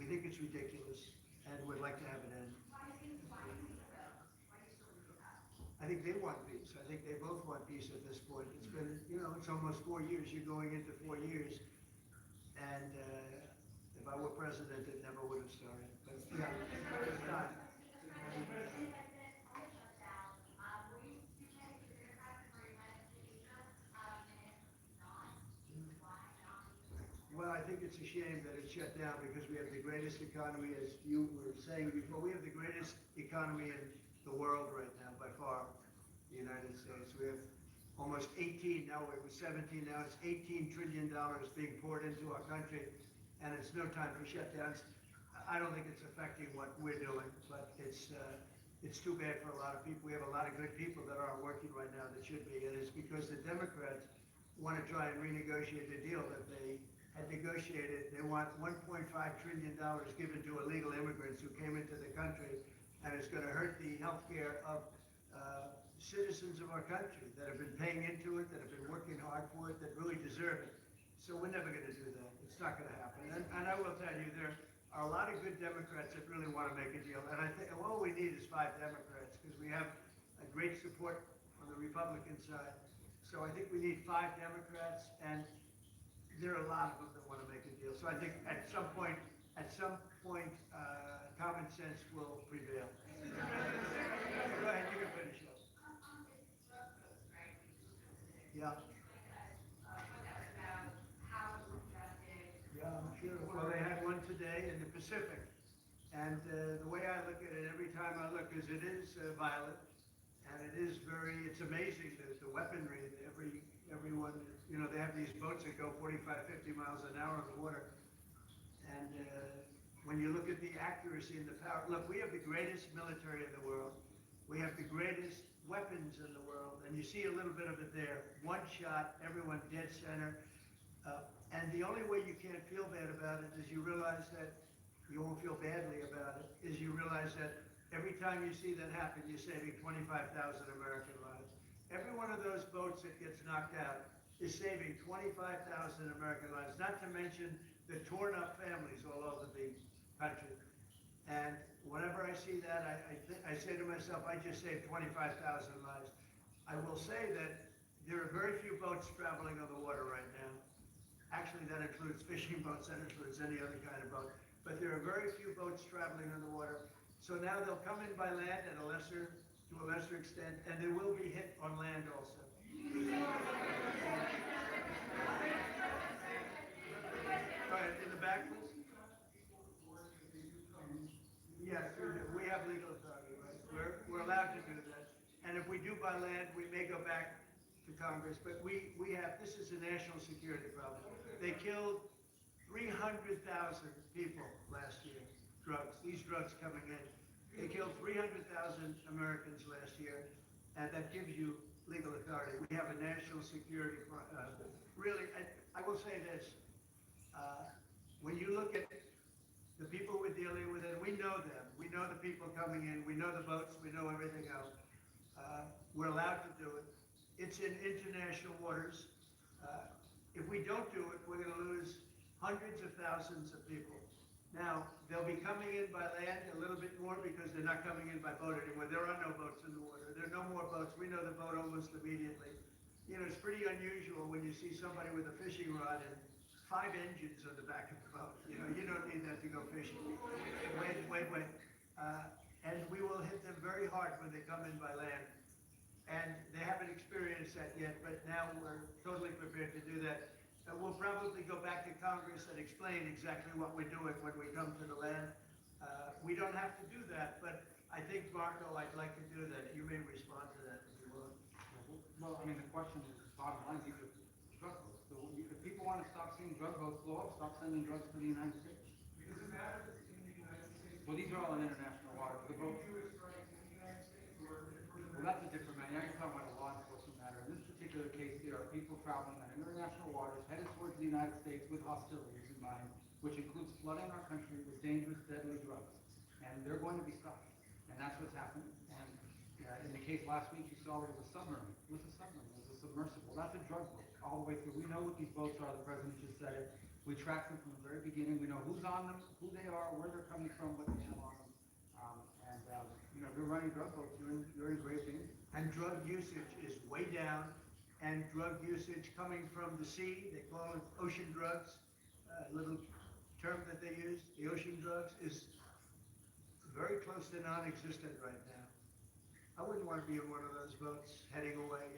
We think it's ridiculous and would like to have it end. I think they want peace. I think they both want peace at this point. It's been, it's almost 4 years. You're going into 4 years. And if I were president, it never would have started. But yeah, it's time. it's a shame that it's shut down because we have the greatest economy, as you were saying before, we have the greatest economy in the world right now by far, the United States. We have almost 18, now it was 17, now it's $18 trillion being poured into our country, and it's no time for shutdowns. I don't think it's affecting what we're doing, but it's too bad for a lot of people. We have a lot of good people that aren't working right now that should be, and it's because the Democrats want to try and renegotiate the deal that they had negotiated. They want $1.5 trillion given to illegal immigrants who came into the country, and it's going to hurt the health care of citizens of our country that have been paying into it, that have been working hard for it, that really deserve it. So we're never going to do that. It's not going to happen. And I will tell you, there are a lot of good Democrats that really want to make a deal. And I think all we need is 5 Democrats because we have a great support on the Republican side. So I think we need 5 Democrats, and there are a lot of them that want to make a deal. So I think at some point, common sense will prevail. Go ahead, you can finish up. Yeah. Yeah, I'm sure. Well, they had one today in the Pacific. And the way I look at it, every time I look, is it is violent. And it is it's amazing the weaponry, everyone, you know, they have these boats that go 45, 50 miles an hour on the water. And when you look at the accuracy and the power, look, we have the greatest military in the world. We have the greatest weapons in the world. And you see a little bit of it there. One shot, everyone dead center. And the only way you can't feel bad about it is you realize that you won't feel badly about it, is you realize that every time you see that happen, you're saving 25,000 American lives. Every one of those boats that gets knocked out is saving 25,000 American lives, not to mention the torn up families all over the country. And whenever I see that, I say to myself, I just saved 25,000 lives. I will say that there are very few boats traveling on the water right now. Actually, that includes fishing boats, that includes any other kind of boat. But there are very few boats traveling on the water. So now they'll come in by land to a lesser extent, and they will be hit on land also. Go ahead, in the back, please. Yes, we have legal authority, right? We're allowed to do that. And if we do by land, we may go back to Congress, but this is a national security problem. They killed 300,000 people last year, these drugs coming in. They killed 300,000 Americans last year, and that gives you legal authority. We have a national security, really, I will say this, when you look at the people we're dealing with, and we know them, we know the people coming in, we know the boats, we know everything else. We're allowed to do it. It's in international waters. If we don't do it, we're going to lose hundreds of thousands of people. Now, they'll be coming in by land a little bit more because they're not coming in by boat anymore. There are no boats in the water. There are no more boats. We know the boat almost immediately. You know, it's pretty unusual when you see somebody with a fishing rod and 5 engines on the back of the boat. You know, you don't need that to go fishing. Wait. And we will hit them very hard when they come in by land. And they haven't experienced that yet, but now we're totally prepared to do that. And we'll probably go back to Congress and explain exactly what we're doing when we come to the land. We don't have to do that, but I think, Marco, I'd like to do that. You may respond to that if you want. Well, I mean, the question is, bottom line, these are drug boats. So if people want to stop seeing drug boats go up, stop sending drugs to the United States. Does it matter if it's in the United States? Well, these are all in international waters. The boats. Well, that's a different matter. Now you're talking about a law enforcement matter. In this particular case, there are people traveling on international waters headed towards the United States with hostilities in mind, which includes flooding our country with dangerous, deadly drugs. And they're going to be stopped. And that's what's happening. And in the case last week, you saw there was a submarine. It was a submarine. It was a submersible. That's a drug boat all the way through. We know what these boats are. The president just said it. We track them from the very beginning. We know who's on them, who they are, where they're coming from, what they have on them. You know, if you're running drug boats, you're in great danger. And drug usage is way down, and drug usage coming from the sea, they call it ocean drugs, little term that they use, the ocean drugs, is very close to non-existent right now. I wouldn't want to be in one of those boats heading away,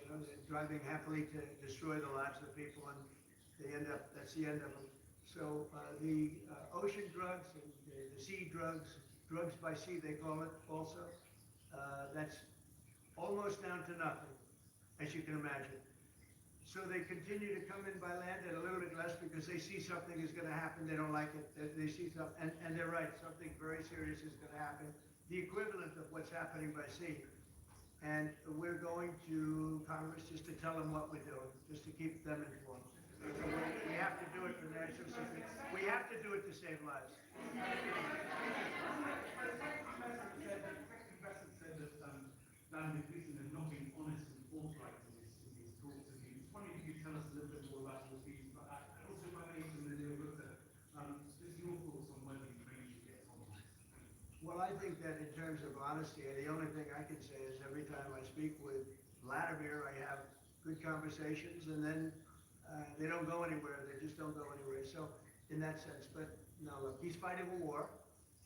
driving happily to destroy the lives of people, and that's the end of them. So the ocean drugs and the sea drugs, drugs by sea they call it also, that's almost down to nothing, as you can imagine. So they continue to come in by land at a little bit less because they see something is going to happen, they don't like it, they see something, and they're right, something very serious is going to happen, the equivalent of what's happening by sea. And we're going to Congress just to tell them what we're doing, just to keep them informed. We have to do it for national security. We have to do it to save lives. That increasing and not being honest and forthright in these talks with you. Just wondering if you could tell us a little bit more about your views, but also if I may, from the Neil-Rutter, just your thoughts on whether Ukraine should get on this. Well, I think that in terms of honesty, the only thing I can say is every time I speak with Vladimir, I have good conversations, and then they don't go anywhere. They just don't go anywhere. So, in that sense, but no, look, he's fighting a war.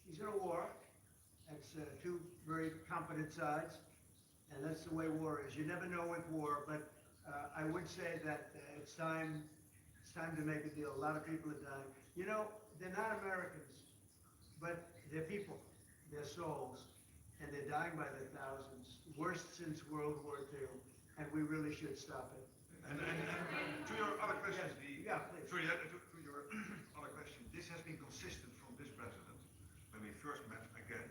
He's in a war. That's two very competent sides, and that's the way war is. You never know with war, but I would say that it's time to make a deal. A lot of people are dying. You know, they're not Americans, but they're people. They're souls, and they're dying by the thousands. Worst since World War II, and we really should stop it. And to your other question, Yeah, please. Sorry, to your other question, this has been consistent from this president when we first met again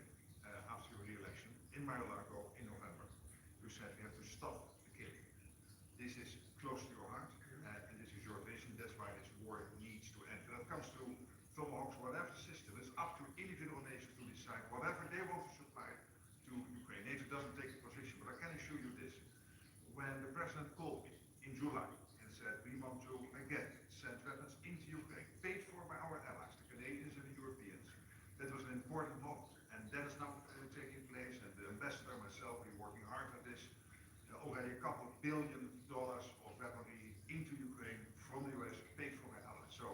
after your re-election in Mar-A-Lago in November. You said we have to stop the killing. This is close to your heart, and this is your vision. That's why this war needs to end. When it comes to tomahawks, whatever system, it's up to individual nations to decide whatever they want to supply to Ukraine. NATO doesn't take a position, but I can assure you this. When the president called me in July and said we want to again send weapons into Ukraine, paid for by our allies, the Canadians and the Europeans, that was an important moment. And that is now taking place, and the ambassador and myself, we're working hard on this. Already a couple of $2 billion of weaponry into Ukraine from the US, paid for by allies. So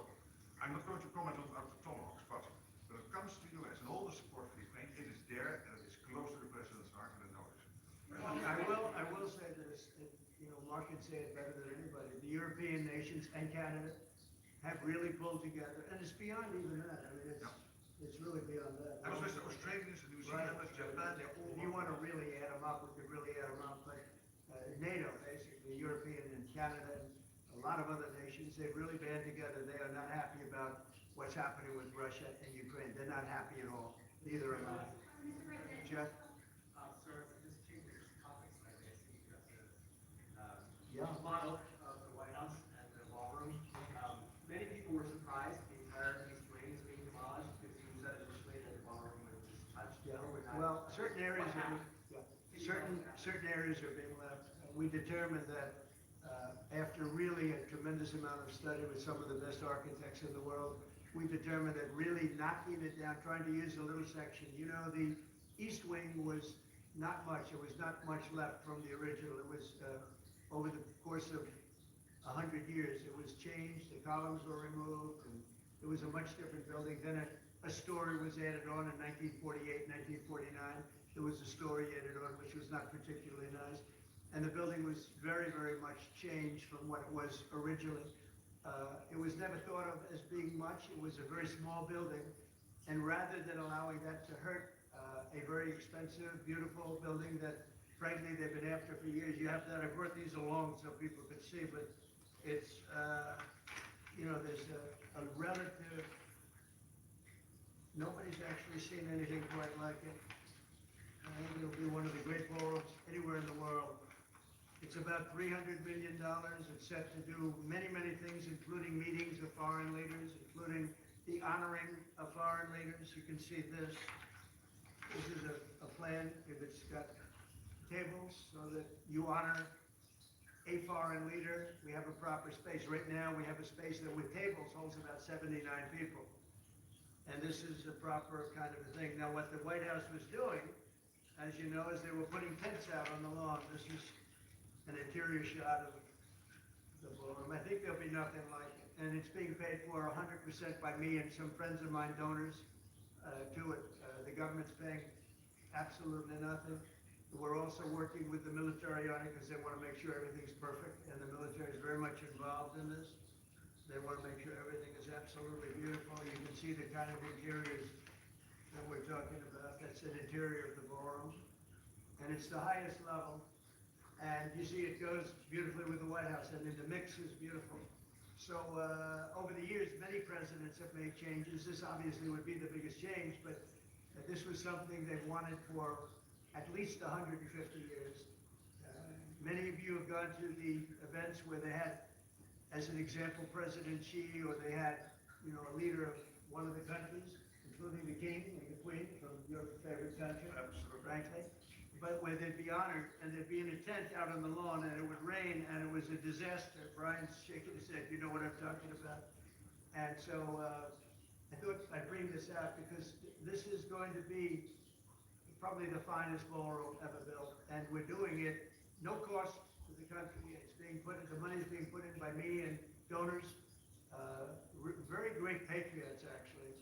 I'm not going to comment on the tomahawks, but when it comes to the US and all the support for Ukraine, it is there and it is close to the president's heart and notice. I will say this, you know, Mark can say it better than anybody. The European nations and Canada have really pulled together, and it's beyond even that. I mean, it's really beyond that. I was with the Australians, the New Zealanders, Japan, they're all. If you want to really add them up, we could really add them up, but NATO, basically, European and Canada, and a lot of other nations, they've really band together. They are not happy about what's happening with Russia and Ukraine. They're not happy at all. Neither am I. Jeff? Sir, just changing topics, I guess, Yeah. model of the White House and the ballroom. Many people were surprised the entire East Wing is being demolished because you said initially that the ballroom would just touch. Yeah. Well, certain areas are, certain areas are being left. We determined that after really a tremendous amount of study with some of the best architects in the world, we determined that really knocking it down, trying to use a little section. You know, the East Wing was not much. There was not much left from the original. It was over the course of 100 years. It was changed. The columns were removed, and it was a much different building. Then a story was added on in 1948, 1949. There was a story added on, which was not particularly nice. And the building was very, very much changed from what it was originally. It was never thought of as being much. It was a very small building. And rather than allowing that to hurt a very expensive, beautiful building that, frankly, they've been after for years, you have to have brought these along so people could see. But it's, you know, there's a relative, nobody's actually seen anything quite like it. I think it'll be one of the great ballrooms anywhere in the world. It's about $300 million. It's set to do many, many things, including meetings of foreign leaders, including the honoring of foreign leaders. You can see this. This is a plan. It's got tables so that you honor a foreign leader. We have a proper space. Right now, we have a space that with tables holds about 79 people. And this is a proper kind of a thing. Now, what the White House was doing, as you know, is they were putting tents out on the lawn. This is an interior shot of the ballroom. I think there'll be nothing like it. And it's being paid for 100% by me and some friends of mine, donors, to it. The government's paying absolutely nothing. We're also working with the military on it because they want to make sure everything's perfect. And the military is very much involved in this. They want to make sure everything is absolutely beautiful. You can see the kind of interiors that we're talking about. That's an interior of the ballroom. And it's the highest level. And you see it goes beautifully with the White House, and then the mix is beautiful. So over the years, many presidents have made changes. This obviously would be the biggest change, but this was something they wanted for at least 150 years. Many of you have gone to the events where they had, as an example, President Xi, or they had, you know, a leader of one of the countries, including the king and the queen from your favorite country, frankly. But where they'd be honored, and there'd be in a tent out on the lawn, and it would rain, and it was a disaster. Brian's shaking his head, you know what I'm talking about. And so I thought I'd bring this out because this is going to be probably the finest ballroom ever built, and we're doing it no cost to the country. It's being put in, the money is being put in by me and donors, very great patriots actually.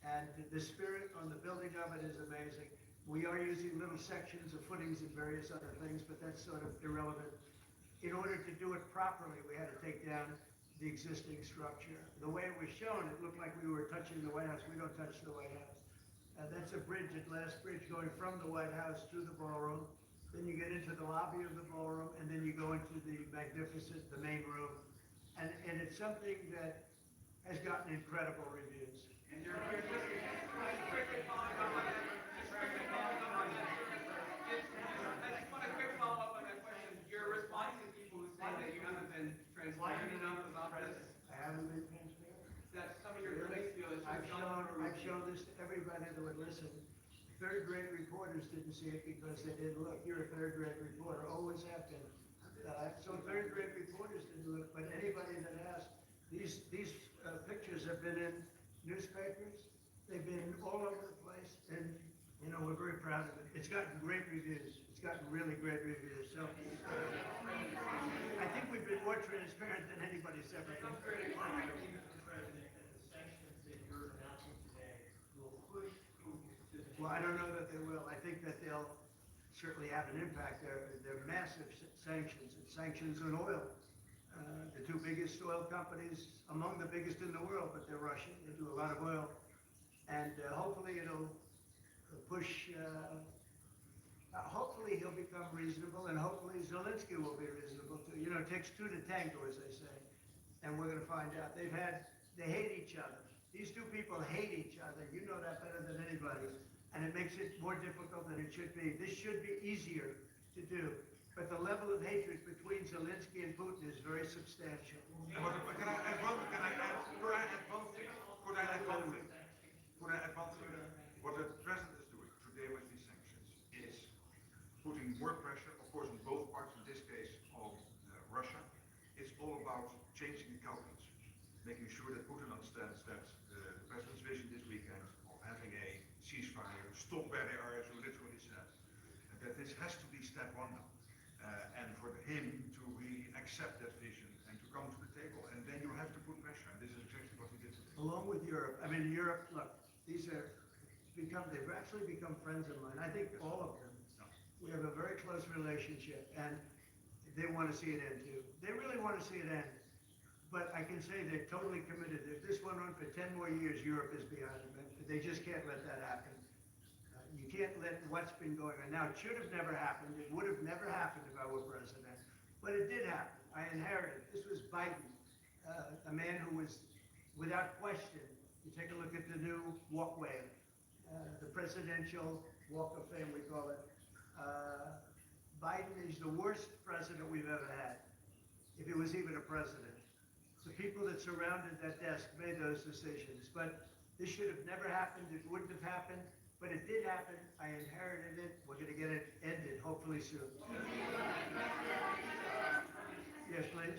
And the spirit on the building of it is amazing. We are using little sections of footings and various other things, but that's sort of irrelevant. In order to do it properly, we had to take down the existing structure. The way it was shown, it looked like we were touching the White House. We don't touch the White House. That's a bridge, a glass bridge going from the White House to the ballroom. Then you get into the lobby of the ballroom, and then you go into the magnificent, the main room. And it's something that has gotten incredible reviews. And you're just quickly following up on that. I just want a quick follow-up on that question. You're responding to people who say that you haven't been transparent enough about this. I haven't been transparent. That some of your critics feel it's I've shown this to everybody that would listen. Third-grade reporters didn't see it because they didn't look. You're a third-grade reporter, always have been. So third-grade reporters didn't look, but anybody that asked, these pictures have been in newspapers. They've been all over the place, and you know, we're very proud of it. It's gotten great reviews. It's gotten really great reviews. So I think we've been more transparent than anybody's ever been. Well, I don't know that they will. I think that they'll certainly have an impact. They're massive sanctions. It's sanctions on oil. The two biggest oil companies, among the biggest in the world, but they're Russian. They do a lot of oil. And hopefully it'll push, hopefully he'll become reasonable, and hopefully Zelensky will be reasonable too. You know, it takes two to tango, as they say. And we're going to find out. They hate each other. These two people hate each other. You know that better than anybody. And it makes it more difficult than it should be. This should be easier to do. But the level of hatred between Zelensky and Putin is very substantial. Could I add one thing? What the president is doing today with these sanctions is putting more pressure, of course, on both parts, in this case on Russia. It's all about changing the calculus, making sure that Putin understands that the president's vision this weekend of having a ceasefire, stop where they are, as you literally said, and that this has to be step one now. And for him to really accept that vision and to come to the table, and then you have to put pressure, and this is exactly what he did today. Along with Europe. I mean, Europe, look, they've actually become friends of mine. I think all of them. We have a very close relationship, and they want to see it end too. They really want to see it end. But I can say they're totally committed. If this went on for 10 more years, Europe is behind them. They just can't let that happen. You can't let what's been going on. Now, it should have never happened. It would have never happened if I were president. But it did happen. I inherited. This was Biden, a man who was, without question, you take a look at the new walkway, the presidential walk of fame, we call it. Biden is the worst president we've ever had, if he was even a president. The people that surrounded that desk made those decisions. But this should have never happened. It wouldn't have happened. But it did happen. I inherited it. We're going to get it ended, hopefully soon. Yes, please.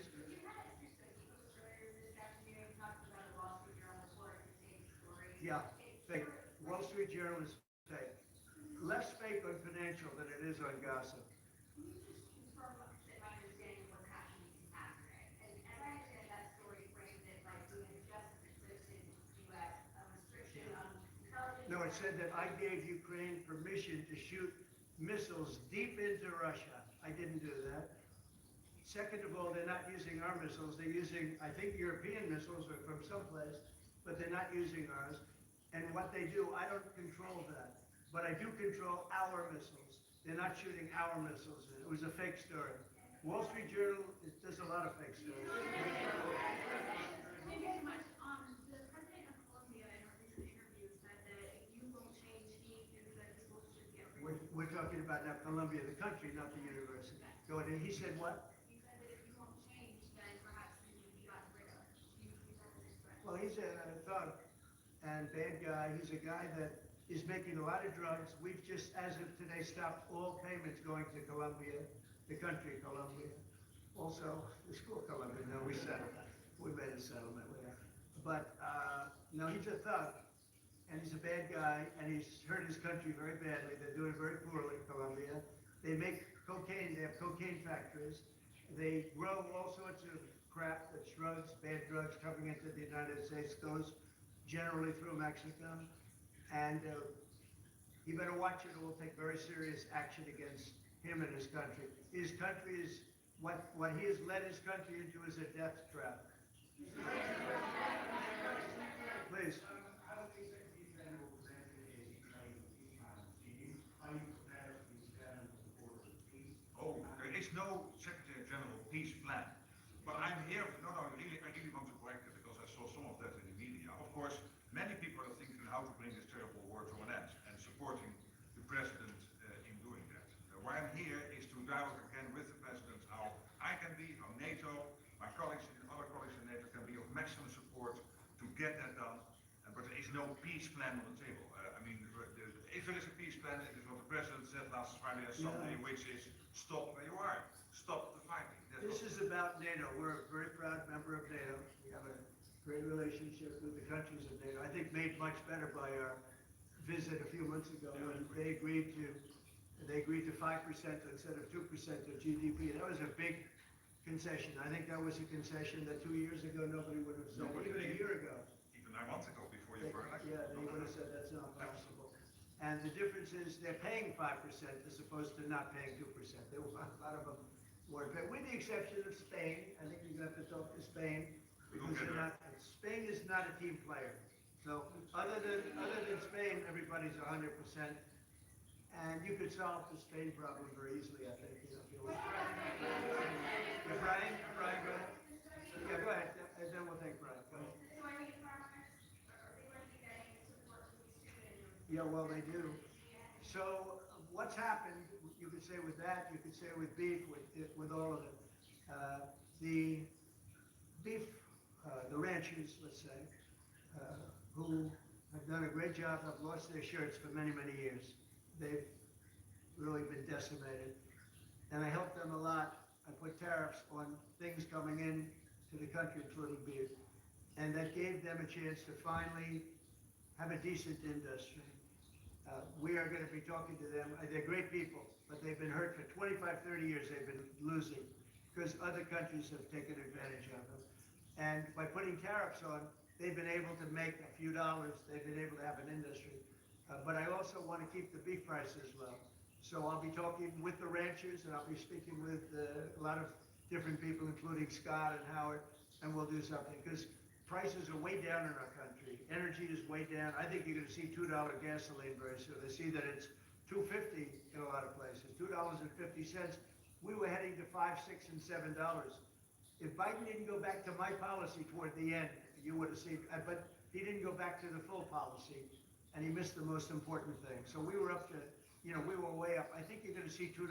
Yeah, fake. Wall Street Journal is fake. Less fake on financial than it is on gossip. Can you just confirm that my understanding of what happened is accurate? And as I understand that story framed it like we had just resisted U.S. Restriction on intelligence. No, it said that I gave Ukraine permission to shoot missiles deep into Russia. I didn't do that. Second of all, they're not using our missiles. They're using, I think, European missiles or from someplace, but they're not using ours. And what they do, I don't control that, but I do control our missiles. They're not shooting our missiles. It was a fake story. Wall Street Journal does a lot of fake stories. Thank you so much. The president of Colombia in a recent interview said that if you won't change, he thinks that people should get rid of you. We're talking about now Columbia, the country, not the university. Go ahead. He said what? He said that if you won't change, then perhaps you will be gotten rid of. Do you think that's a threat? Well, he's a thug and bad guy. He's a guy that is making a lot of drugs. We've just, as of today, stopped all payments going to Colombia, the country Colombia. Also, the school Colombia. No, we settled. We made a settlement with him. But no, he's a thug, and he's a bad guy, and he's hurt his country very badly. They're doing very poorly in Colombia. They make cocaine. They have cocaine factories. They grow all sorts of crap, that's drugs, bad drugs coming into the United States, goes generally through Mexico. And he better watch it, or we'll take very serious action against him and his country. His country is, what he has led his country into is a death trap. Please. How do you think these general presented a peace plan to you? Are you prepared to be chairman of the Board of Peace? Oh, there is no Secretary General peace plan. But I'm here, I really want to correct it because I saw some of that in the media. Of course, many people are thinking how to bring this terrible war to an end and supporting the president in doing that. Why I'm here is to dialogue again with the president how I can be, how NATO, my colleagues and other colleagues in NATO can be of maximum support to get that done. But there is no peace plan on the table. If there is a peace plan, it is what the president said last Friday and Sunday, which is stop where you are, stop the fighting. This is about NATO. We're a very proud member of NATO. We have a great relationship with the countries of NATO. I think made much better by our visit a few months ago when they agreed to 5% instead of 2% of GDP. That was a big concession. I think that was a concession that 2 years ago nobody would have said, even a year ago. Even 9 months ago before you were elected. Yeah, they would have said that's not possible. And the difference is they're paying 5% as opposed to not paying 2%. There were a lot of them weren't paying, with the exception of Spain. I think you're going to have to talk to Spain because Spain is not a team player. So other than Spain, everybody's 100%. And you could solve the Spain problem very easily, I think. If you want. Yeah, Brian, go ahead. Yeah, go ahead. And then we'll take Brian. Go ahead. Yeah, well, they do. So what's happened, you could say with that, you could say with beef, with all of it. The beef, the ranchers, let's say, who have done a great job, have lost their shirts for many, many years. They've really been decimated. And I helped them a lot. I put tariffs on things coming in to the country, including beef. And that gave them a chance to finally have a decent industry. We are going to be talking to them. They're great people, but they've been hurt for 25, 30 years. They've been losing because other countries have taken advantage of them. And by putting tariffs on, they've been able to make a few dollars. They've been able to have an industry. But I also want to keep the beef prices low. So I'll be talking with the ranchers, and I'll be speaking with a lot of different people, including Scott and Howard, and we'll do something. Because prices are way down in our country. Energy is way down. I think you're going to see $2 gasoline very soon. They see that it's $2.50 in a lot of places, $2.50. We were heading to $5, $6, and $7. If Biden didn't go back to my policy toward the end, you would have seen, but he didn't go back to the full policy, and he missed the most important thing. So we were up to, we were way up. I think you're going to see $2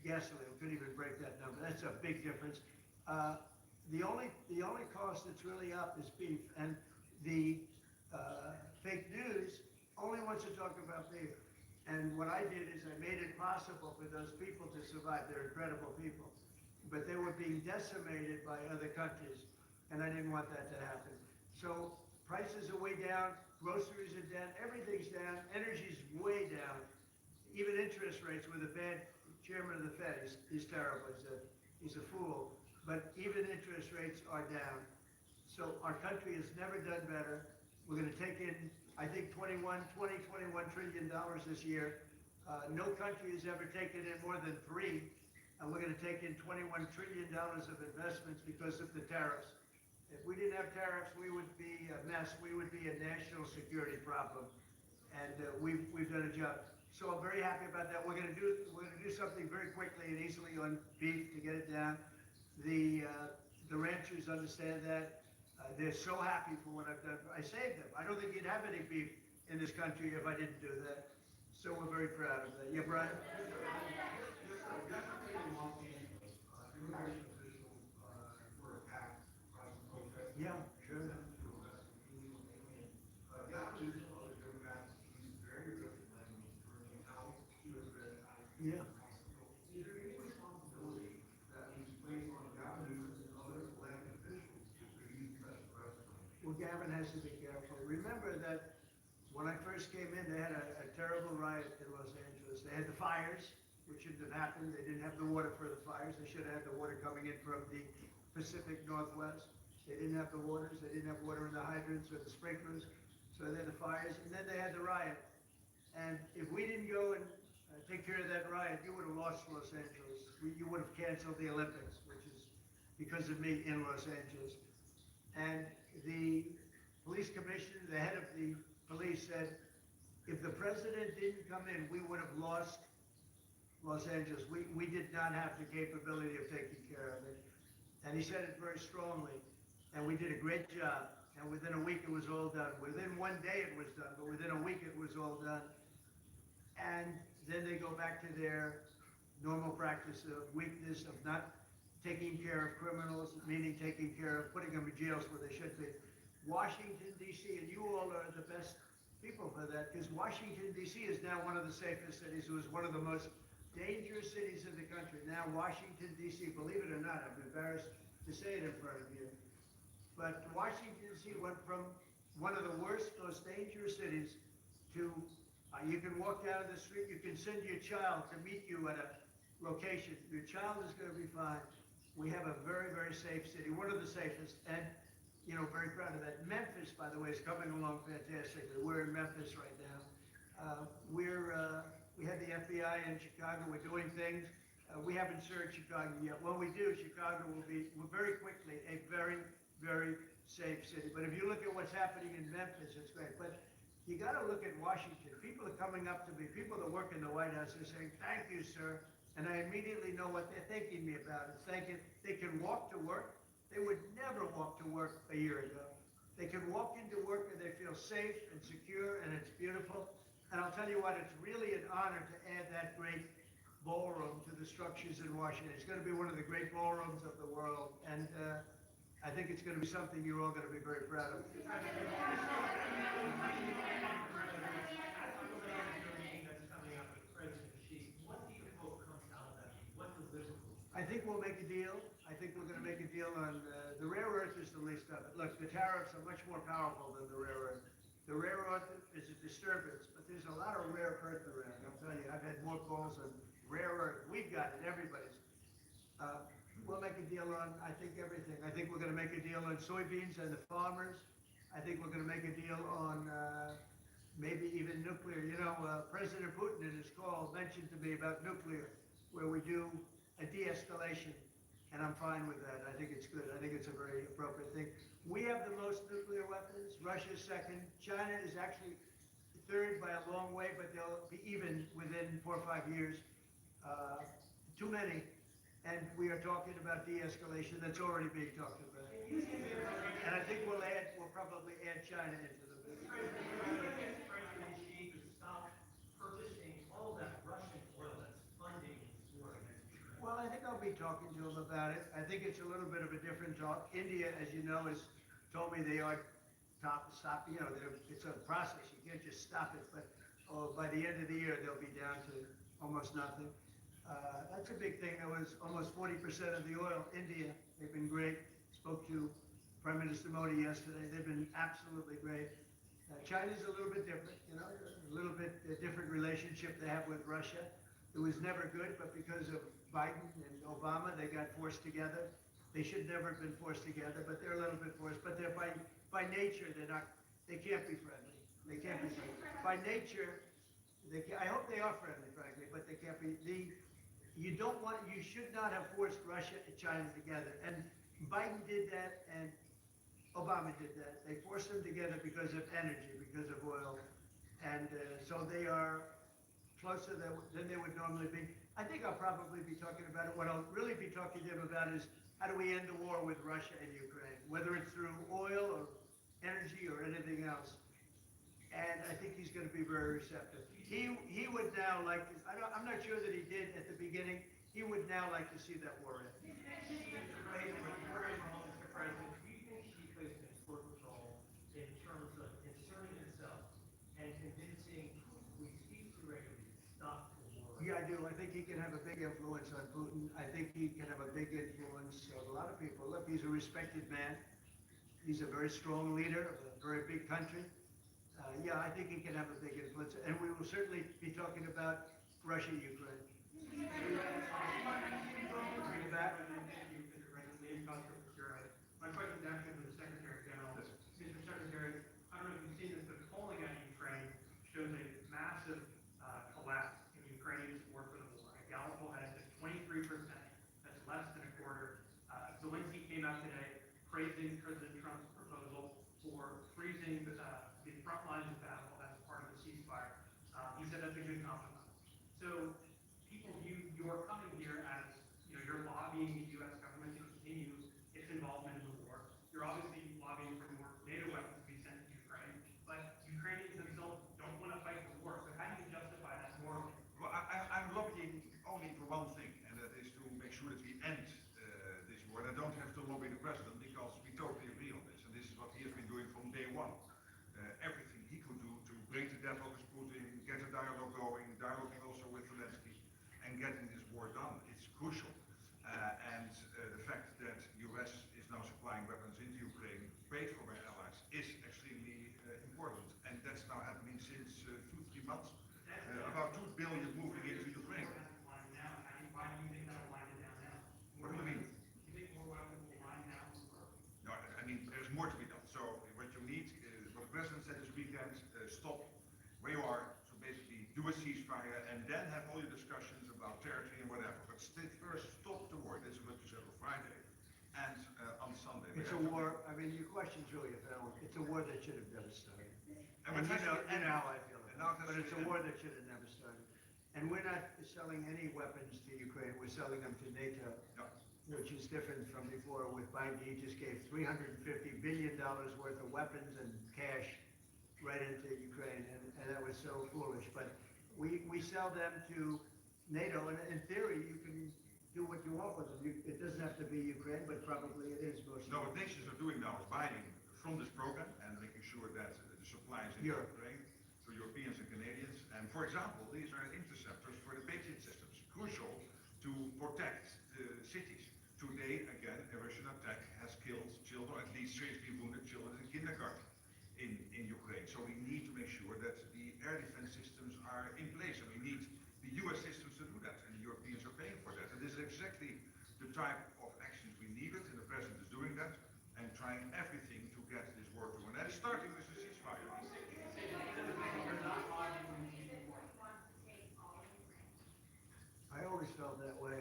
gasoline. We couldn't even break that number. That's a big difference. The only cost that's really up is beef, and the fake news only wants to talk about beef. And what I did is I made it possible for those people to survive. They're incredible people, but they were being decimated by other countries, and I didn't want that to happen. So prices are way down, groceries are down, everything's down, energy's way down. Even interest rates with a bad chairman of the Fed, he's terrible, he's a fool. But even interest rates are down. So our country has never done better. We're going to take in, I think, $21 trillion this year. No country has ever taken in more than $3 and we're gonna take in $21 trillion of investments because of the tariffs. If we didn't have tariffs, we would be a mess. We would be a national security problem. And we've done a job. So I'm very happy about that. We're gonna do something very quickly and easily on beef to get it down. The ranchers understand that. They're so happy for what I've done. I saved them. I don't think you'd have any beef in this country if I didn't do that. So we're very proud of that. Yeah, Brian? Immigration officials were attacked by some protesters. Yeah, sure. That was other Democrats used very aggressive language referring to how U.S. Yeah. Is there any responsibility that we place on governors and other elected officials to use such press? Well, Gavin has to be careful. Remember that when I first came in, they had a terrible riot in Los Angeles. They had the fires, which shouldn't have happened. They didn't have the water for the fires. They should have had the water coming in from the Pacific Northwest. They didn't have the waters. They didn't have water in the hydrants or the sprinklers. So they had the fires, and then they had the riot. And if we didn't go and take care of that riot, you would have lost Los Angeles. You would have canceled the Olympics, which is because of me in Los Angeles. And the police commissioner, the head of the police said, if the president didn't come in, we would have lost Los Angeles. We did not have the capability of taking care of it. And he said it very strongly. And we did a great job. And within a week, it was all done. Within one day, it was done. But within a week, it was all done. And then they go back to their normal practice of weakness, of not taking care of criminals, meaning taking care of putting them in jails where they should be. Washington, D.C., and you all are the best people for that, because Washington, D.C. is now one of the safest cities. It was one of the most dangerous cities in the country. Now Washington, D.C., believe it or not, I'm embarrassed to say it in front of you, but Washington, D.C. went from one of the worst, most dangerous cities to, you can walk down the street, you can send your child to meet you at a location. Your child is going to be fine. We have a very, very safe city, one of the safest, and very proud of that. Memphis, by the way, is coming along fantastically. We're in Memphis right now. We had the FBI in Chicago. We're doing things. We haven't served Chicago yet. When we do, Chicago will be very quickly a very, very safe city. But if you look at what's happening in Memphis, it's great. But you got to look at Washington. People are coming up to me. People that work in the White House are saying, "Thank you, sir." And I immediately know what they're thanking me about. It's thanking they can walk to work. They would never walk to work a year ago. They can walk into work and they feel safe and secure, and it's beautiful. And I'll tell you what, it's really an honor to add that great ballroom to the structures in Washington. It's going to be one of the great ballrooms of the world, and I think it's going to be something you're all going to be very proud of. I think we'll make a deal. I think we're going to make a deal on the rare earth is the least of it. Look, the tariffs are much more powerful than the rare earth. The rare earth is a disturbance, but there's a lot of rare earth around. I'll tell you, I've had more calls on rare earth. We've got it, everybody's. We'll make a deal on, I think, everything. I think we're going to make a deal on soybeans and the farmers. I think we're going to make a deal on maybe even nuclear. President Putin in his call mentioned to me about nuclear, where we do a de-escalation, and I'm fine with that. I think it's good. I think it's a very appropriate thing. We have the most nuclear weapons. Russia's second. China is actually third by a long way, but they'll be even within 4 or 5 years. Too many. And we are talking about de-escalation. That's already being talked about. And I think we'll probably add China into the mix. President Xi to stop purchasing all that Russian oil that's funding this war against Ukraine. Well, I think I'll be talking to him about it. I think it's a little bit of a different talk. India, as you know, has told me they are stop. It's a process. You can't just stop it. But by the end of the year, they'll be down to almost nothing. That's a big thing. There was almost 40% of the oil. India, they've been great. Spoke to Prime Minister Modi yesterday. They've been absolutely great. China's a little bit different, a little bit different relationship they have with Russia. It was never good, but because of Biden and Obama, they got forced together. They should never have been forced together, but they're a little bit forced. But they're by nature, they can't be friendly. They can't be friendly. By nature, I hope they are friendly, frankly, but they can't be. you don't want, you should not have forced Russia and China together. And Biden did that, and Obama did that. They forced them together because of energy, because of oil. And so they are closer than they would normally be. I think I'll probably be talking about it. What I'll really be talking to them about is how do we end the war with Russia and Ukraine, whether it's through oil or energy or anything else. And I think he's going to be very receptive. He would now like to, I'm not sure that he did at the beginning, he would now like to see that war end. Mr. President, do you think she plays an important role in terms of inserting itself and convincing Putin, who he speaks to regularly, to stop the war? Yeah, I do. I think he can have a big influence on Putin. I think he can have a big influence on a lot of people. Look, he's a respected man. He's a very strong leader of a very big country. Yeah, I think he can have a big influence. And we will certainly be talking about Russia, Ukraine. Bring it back. My question is actually for the Secretary General. Mr. Secretary, I don't know if you've seen this, but polling out of Ukraine shows a massive collapse in Ukrainian support for the war. Gallup poll has it at 23%. That's less than a quarter. Zelensky came out today praising President Trump's proposal for freezing the front lines of battle as part of the ceasefire. He said that's a good compromise. So people view your coming here as, you're lobbying the U.S. government to continue its involvement in the war. You're obviously lobbying for more NATO weapons to be sent to Ukraine, but Ukrainians themselves don't want to fight the war. So how do you justify that morally? Well, I'm lobbying only for one thing, and that is to make sure that we end this war. And I don't have to lobby the president because we totally agree on this, and this is what he has been doing from day one. Everything he could do to bring to that office Putin, get a dialogue going, dialoguing also with Zelensky, and getting this war done. It's crucial. And the fact that U.S. is now supplying weapons into Ukraine, paid for by allies, is extremely important. And that's now happening since 2-3 months. About $2 billion moving into Ukraine. Why do you think that'll wind it down now? What do you mean? You think more weapons will wind down? No, I mean, there's more to be done. So what you need is, what the president said this weekend, stop where you are, so basically do a ceasefire and then have all your discussions about territory and whatever. But first, stop the war. This is what you said on Friday and on Sunday. It's a war, I mean, your question's really a valid one. It's a war that should have never started. And And you know how I feel about it. But it's a and- war that should have never started. And we're not selling any weapons to Ukraine, we're selling them to NATO, which is different from before with Biden. He just gave $350 billion worth of weapons and cash right into Ukraine, and that was so foolish. But we sell them to NATO, and in theory, you can do what you want with them. It doesn't have to be Ukraine, but probably it is most. No, what nations are doing now is buying from this program and making sure that the supplies in Europe. Ukraine to Europeans and Canadians. And for example, these are interceptors for the Patriot systems, crucial to protect the cities. Today, again, a Russian attack has killed children, at least seriously wounded children in kindergarten in Ukraine. So we need to make sure that the air defense systems are in place, and we need the US systems to do that, and the Europeans are paying for that. And this is exactly the type of actions we needed, and the president is doing that, and trying everything to get this war to an end, starting with the ceasefire. I always felt that way.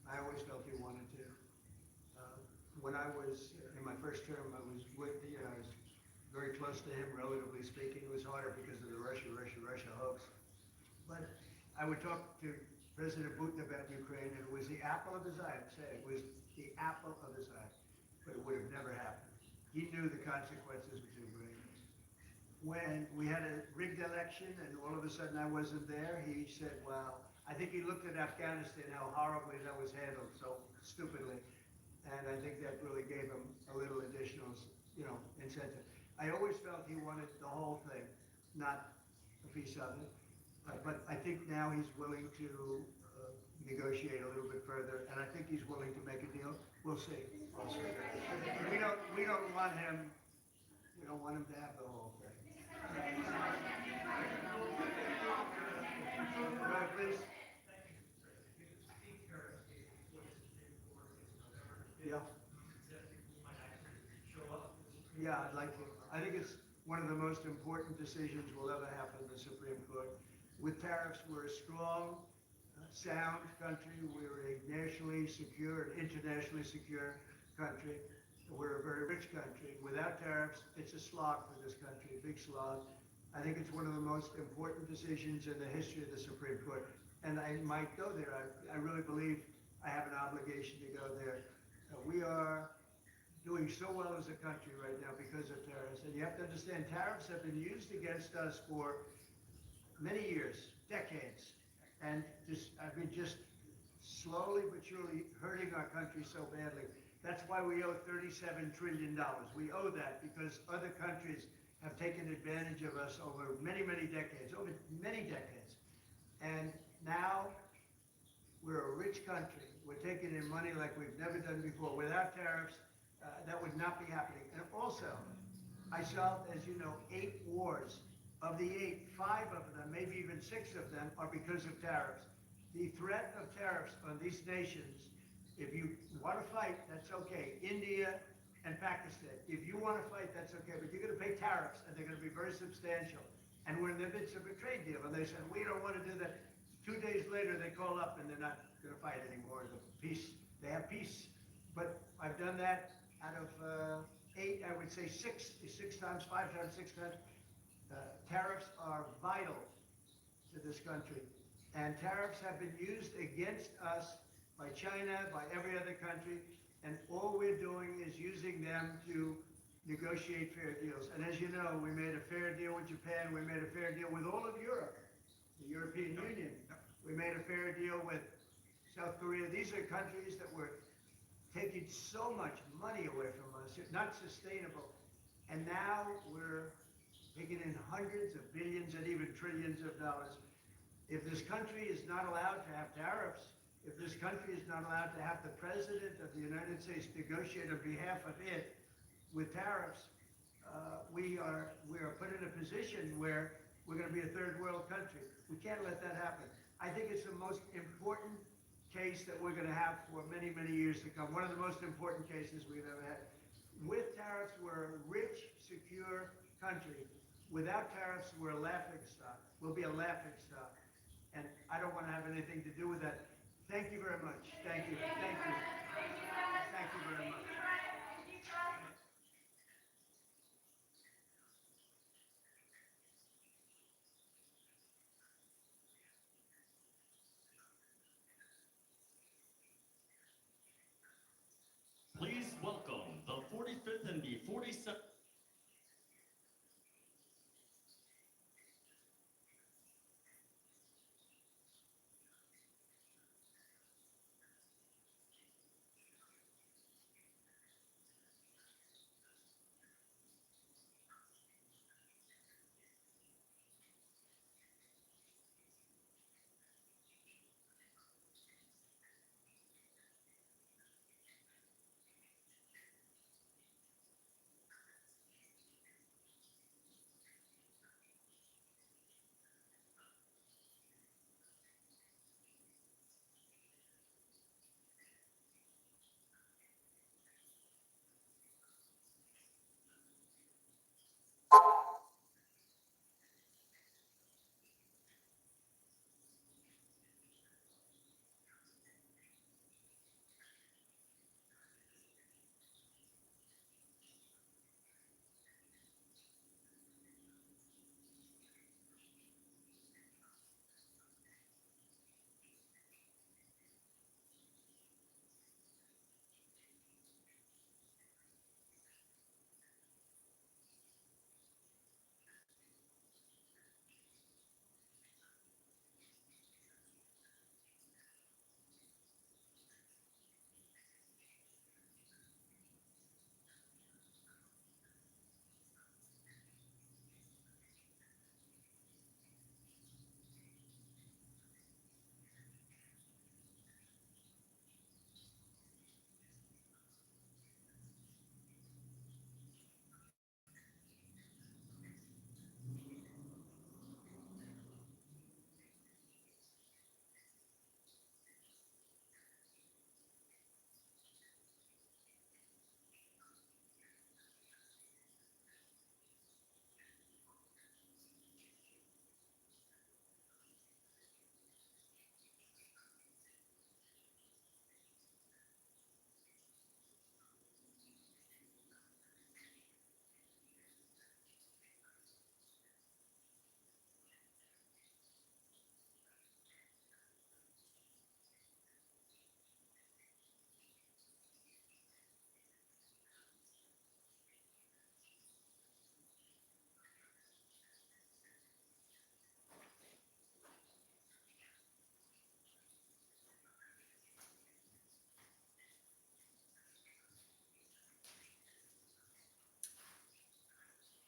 I always felt he wanted to. When I was in my first term, I was I was very close to him, relatively speaking. It was harder because of the Russia hoax. But I would talk to President Putin about Ukraine, and it was the apple of his eye. I'd say it was the apple of his eye, but it would have never happened. He knew the consequences with Ukraine. When we had a rigged election and all of a sudden I wasn't there, he said, well, I think he looked at Afghanistan, how horribly that was handled, so stupidly. And I think that really gave him a little additional, incentive. I always felt he wanted the whole thing, not a piece of it. But I think now he's willing to negotiate a little bit further, and I think he's willing to make a deal. We'll see. We'll see. We don't want him to have the whole thing. Go ahead, please. Yeah. Yeah, I'd like to. I think it's one of the most important decisions will ever happen in the Supreme Court. With tariffs, we're a strong sound country. We're a nationally secure, internationally secure country. We're a very rich country. Without tariffs, it's a slog for this country, a big slog. I think it's one of the most important decisions in the history of the Supreme Court. And I might go there. I really believe I have an obligation to go there. We are doing so well as a country right now because of tariffs. And you have to understand, tariffs have been used against us for many years, decades. And I've been just slowly but surely hurting our country so badly. That's why we owe $37 trillion. We owe that because other countries have taken advantage of us over many, many decades, And now we're a rich country. We're taking in money like we've never done before. Without tariffs, that would not be happening. And also, I solved, as you know, 8 wars. Of the 8, 5 of them, maybe even 6 of them, are because of tariffs. The threat of tariffs on these nations, if you want to fight, that's okay. India and Pakistan. If you want to fight, that's okay. But you're going to pay tariffs, and they're going to be very substantial. And we're in the midst of a trade deal, and they said, we don't want to do that. 2 days later, they call up, and they're not going to fight anymore. They have peace. But I've done that out of 8, I would say 6 times, 5 times, 6 times. Tariffs are vital to this country. And tariffs have been used against us by China, by every other country. And all we're doing is using them to negotiate fair deals. And as you know, we made a fair deal with Japan. We made a fair deal with all of Europe, the European Union. We made a fair deal with South Korea. These are countries that were taking so much money away from us, not sustainable. And now we're taking in hundreds of billions and even trillions of dollars. If this country is not allowed to have tariffs, if this country is not allowed to have the President of the United States negotiate on behalf of it with tariffs, we are put in a position where we're going to be a third world country. We can't let that happen. I think it's the most important case that we're going to have for many, many years to come. One of the most important cases we've ever had. With tariffs, we're a rich, secure country. Without tariffs, we're a laughing stock. We'll be a laughing stock. And I don't want to have anything to do with that. Thank you very much. Thank you. Thank you. Thank you very much. Please welcome the 45th and the 47th.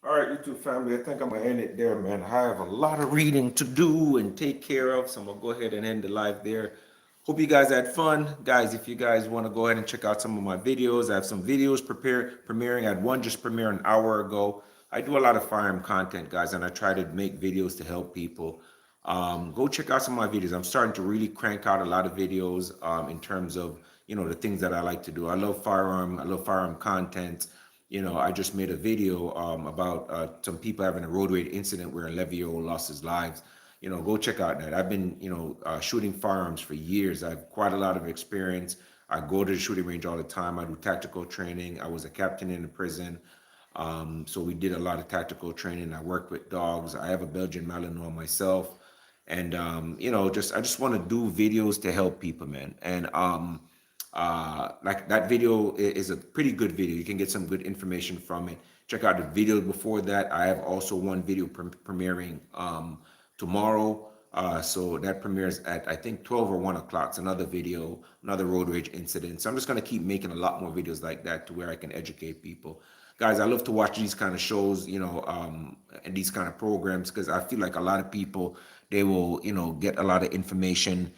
All right, YouTube family, I think I'm gonna end it there, man. I have a lot of reading to do and take care of, so I'm gonna go ahead and end the live there. Hope you guys had fun. Guys, if you guys want to go ahead and check out some of my videos, I have some videos premiering. I had one just premiere an hour ago. I do a lot of firearm content, guys, and I try to make videos to help people. Go check out some of my videos. I'm starting to really crank out a lot of videos in terms of, the things that I like to do. I love firearm content. I just made a video about some people having a road rage incident where a 11-year-old lost his lives. Go check out that. I've been, shooting firearms for years. I have quite a lot of experience. I go to the shooting range all the time. I do tactical training. I was a captain in the prison. So we did a lot of tactical training. I worked with dogs. I have a Belgian Malinois myself. And, I just want to do videos to help people, man. And, like that video is a pretty good video. You can get some good information from it. Check out the video before that. I have also one video premiering tomorrow. So that premieres at I think 12 or 1 o'clock. It's another video, another road rage incident. So I'm just gonna keep making a lot more videos like that to where I can educate people. Guys, I love to watch these kind of shows, and these kind of programs because I feel like a lot of people they will, get a lot of information,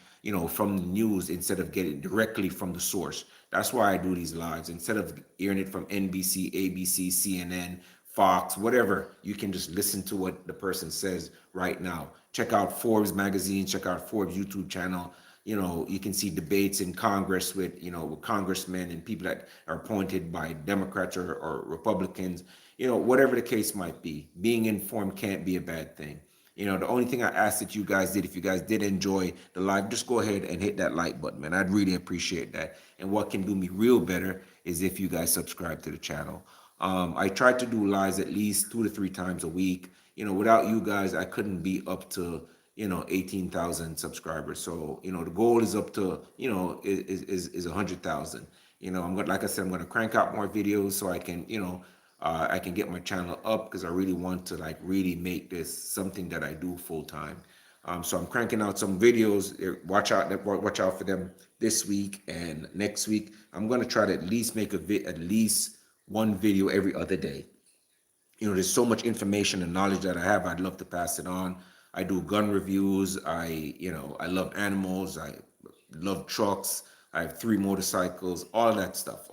from the news instead of getting directly from the source. That's why I do these lives. Instead of hearing it from NBC, ABC, CNN, Fox, whatever, you can just listen to what the person says right now. Check out Forbes magazine, check out Forbes YouTube channel. You can see debates in Congress with, with congressmen and people that are appointed by Democrats or Republicans, whatever the case might be. Being informed can't be a bad thing. The only thing I ask that you guys did, if you guys did enjoy the live, just go ahead and hit that like button, man. I'd really appreciate that. And what can do me real better is if you guys subscribe to the channel. I try to do lives at least 2 to 3 times a week. Without you guys, I couldn't be up to, 18,000 subscribers. So, the goal is up to, is 100,000. I'm going, like I said, I'm going to crank out more videos so I can, I can get my channel up because I really want to like really make this something that I do full time. So I'm cranking out some videos. Watch out for them this week and next week. I'm gonna try to at least make at least one video every other day. There's so much information and knowledge that I have. I'd love to pass it on. I do gun reviews. I love animals. I love trucks. I have 3 motorcycles, all that stuff,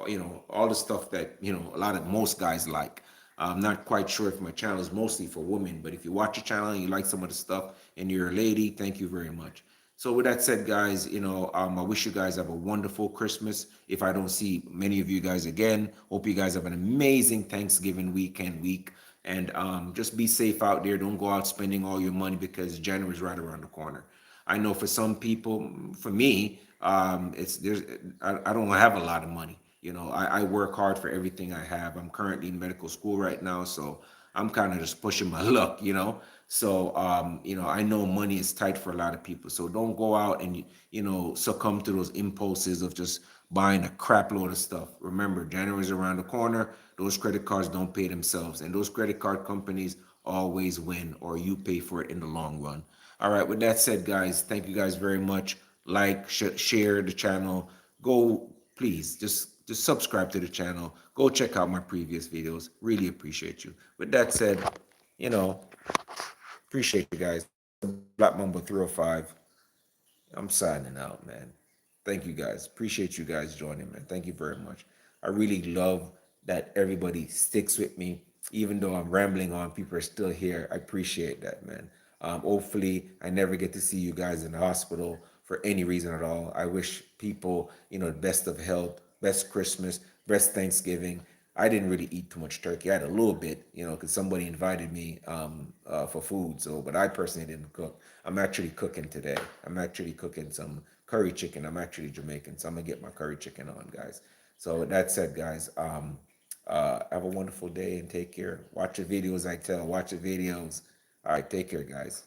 all the stuff that, most guys like. I'm not quite sure if my channel is mostly for women, but if you watch the channel and you like some of the stuff and you're a lady, thank you very much. So with that said, guys, I wish you guys have a wonderful Christmas. If I don't see many of you guys again, hope you guys have an amazing Thanksgiving week. And just be safe out there. Don't go out spending all your money because January is right around the corner. I know for some people, for me, I don't have a lot of money. I work hard for everything I have. I'm currently in medical school right now, so I'm kind of just pushing my luck. So I know money is tight for a lot of people. So don't go out and succumb to those impulses of just buying a crap load of stuff. Remember, January's around the corner. Those credit cards don't pay themselves, and those credit card companies always win, or you pay for it in the long run. All right, with that said, guys, thank you guys very much. Like, share the channel. Go, please, just subscribe to the channel. Go check out my previous videos. Really appreciate you. With that said, you know, appreciate you guys. Black Mamba 305. I'm signing out, man. Thank you guys. Appreciate you guys joining, man. Thank you very much. I really love that everybody sticks with me. Even though I'm rambling on, people are still here. I appreciate that, man. Hopefully, I never get to see you guys in the hospital for any reason at all. I wish people, the best of health, best Christmas, best Thanksgiving. I didn't really eat too much turkey. I had a little bit, because somebody invited me for food. So, but I personally didn't cook. I'm actually cooking today. I'm actually cooking some curry chicken. I'm actually Jamaican, so I'm gonna get my curry chicken on, guys. So with that said, guys, have a wonderful day and take care. Watch the videos I tell. Watch the videos. All right, take care, guys.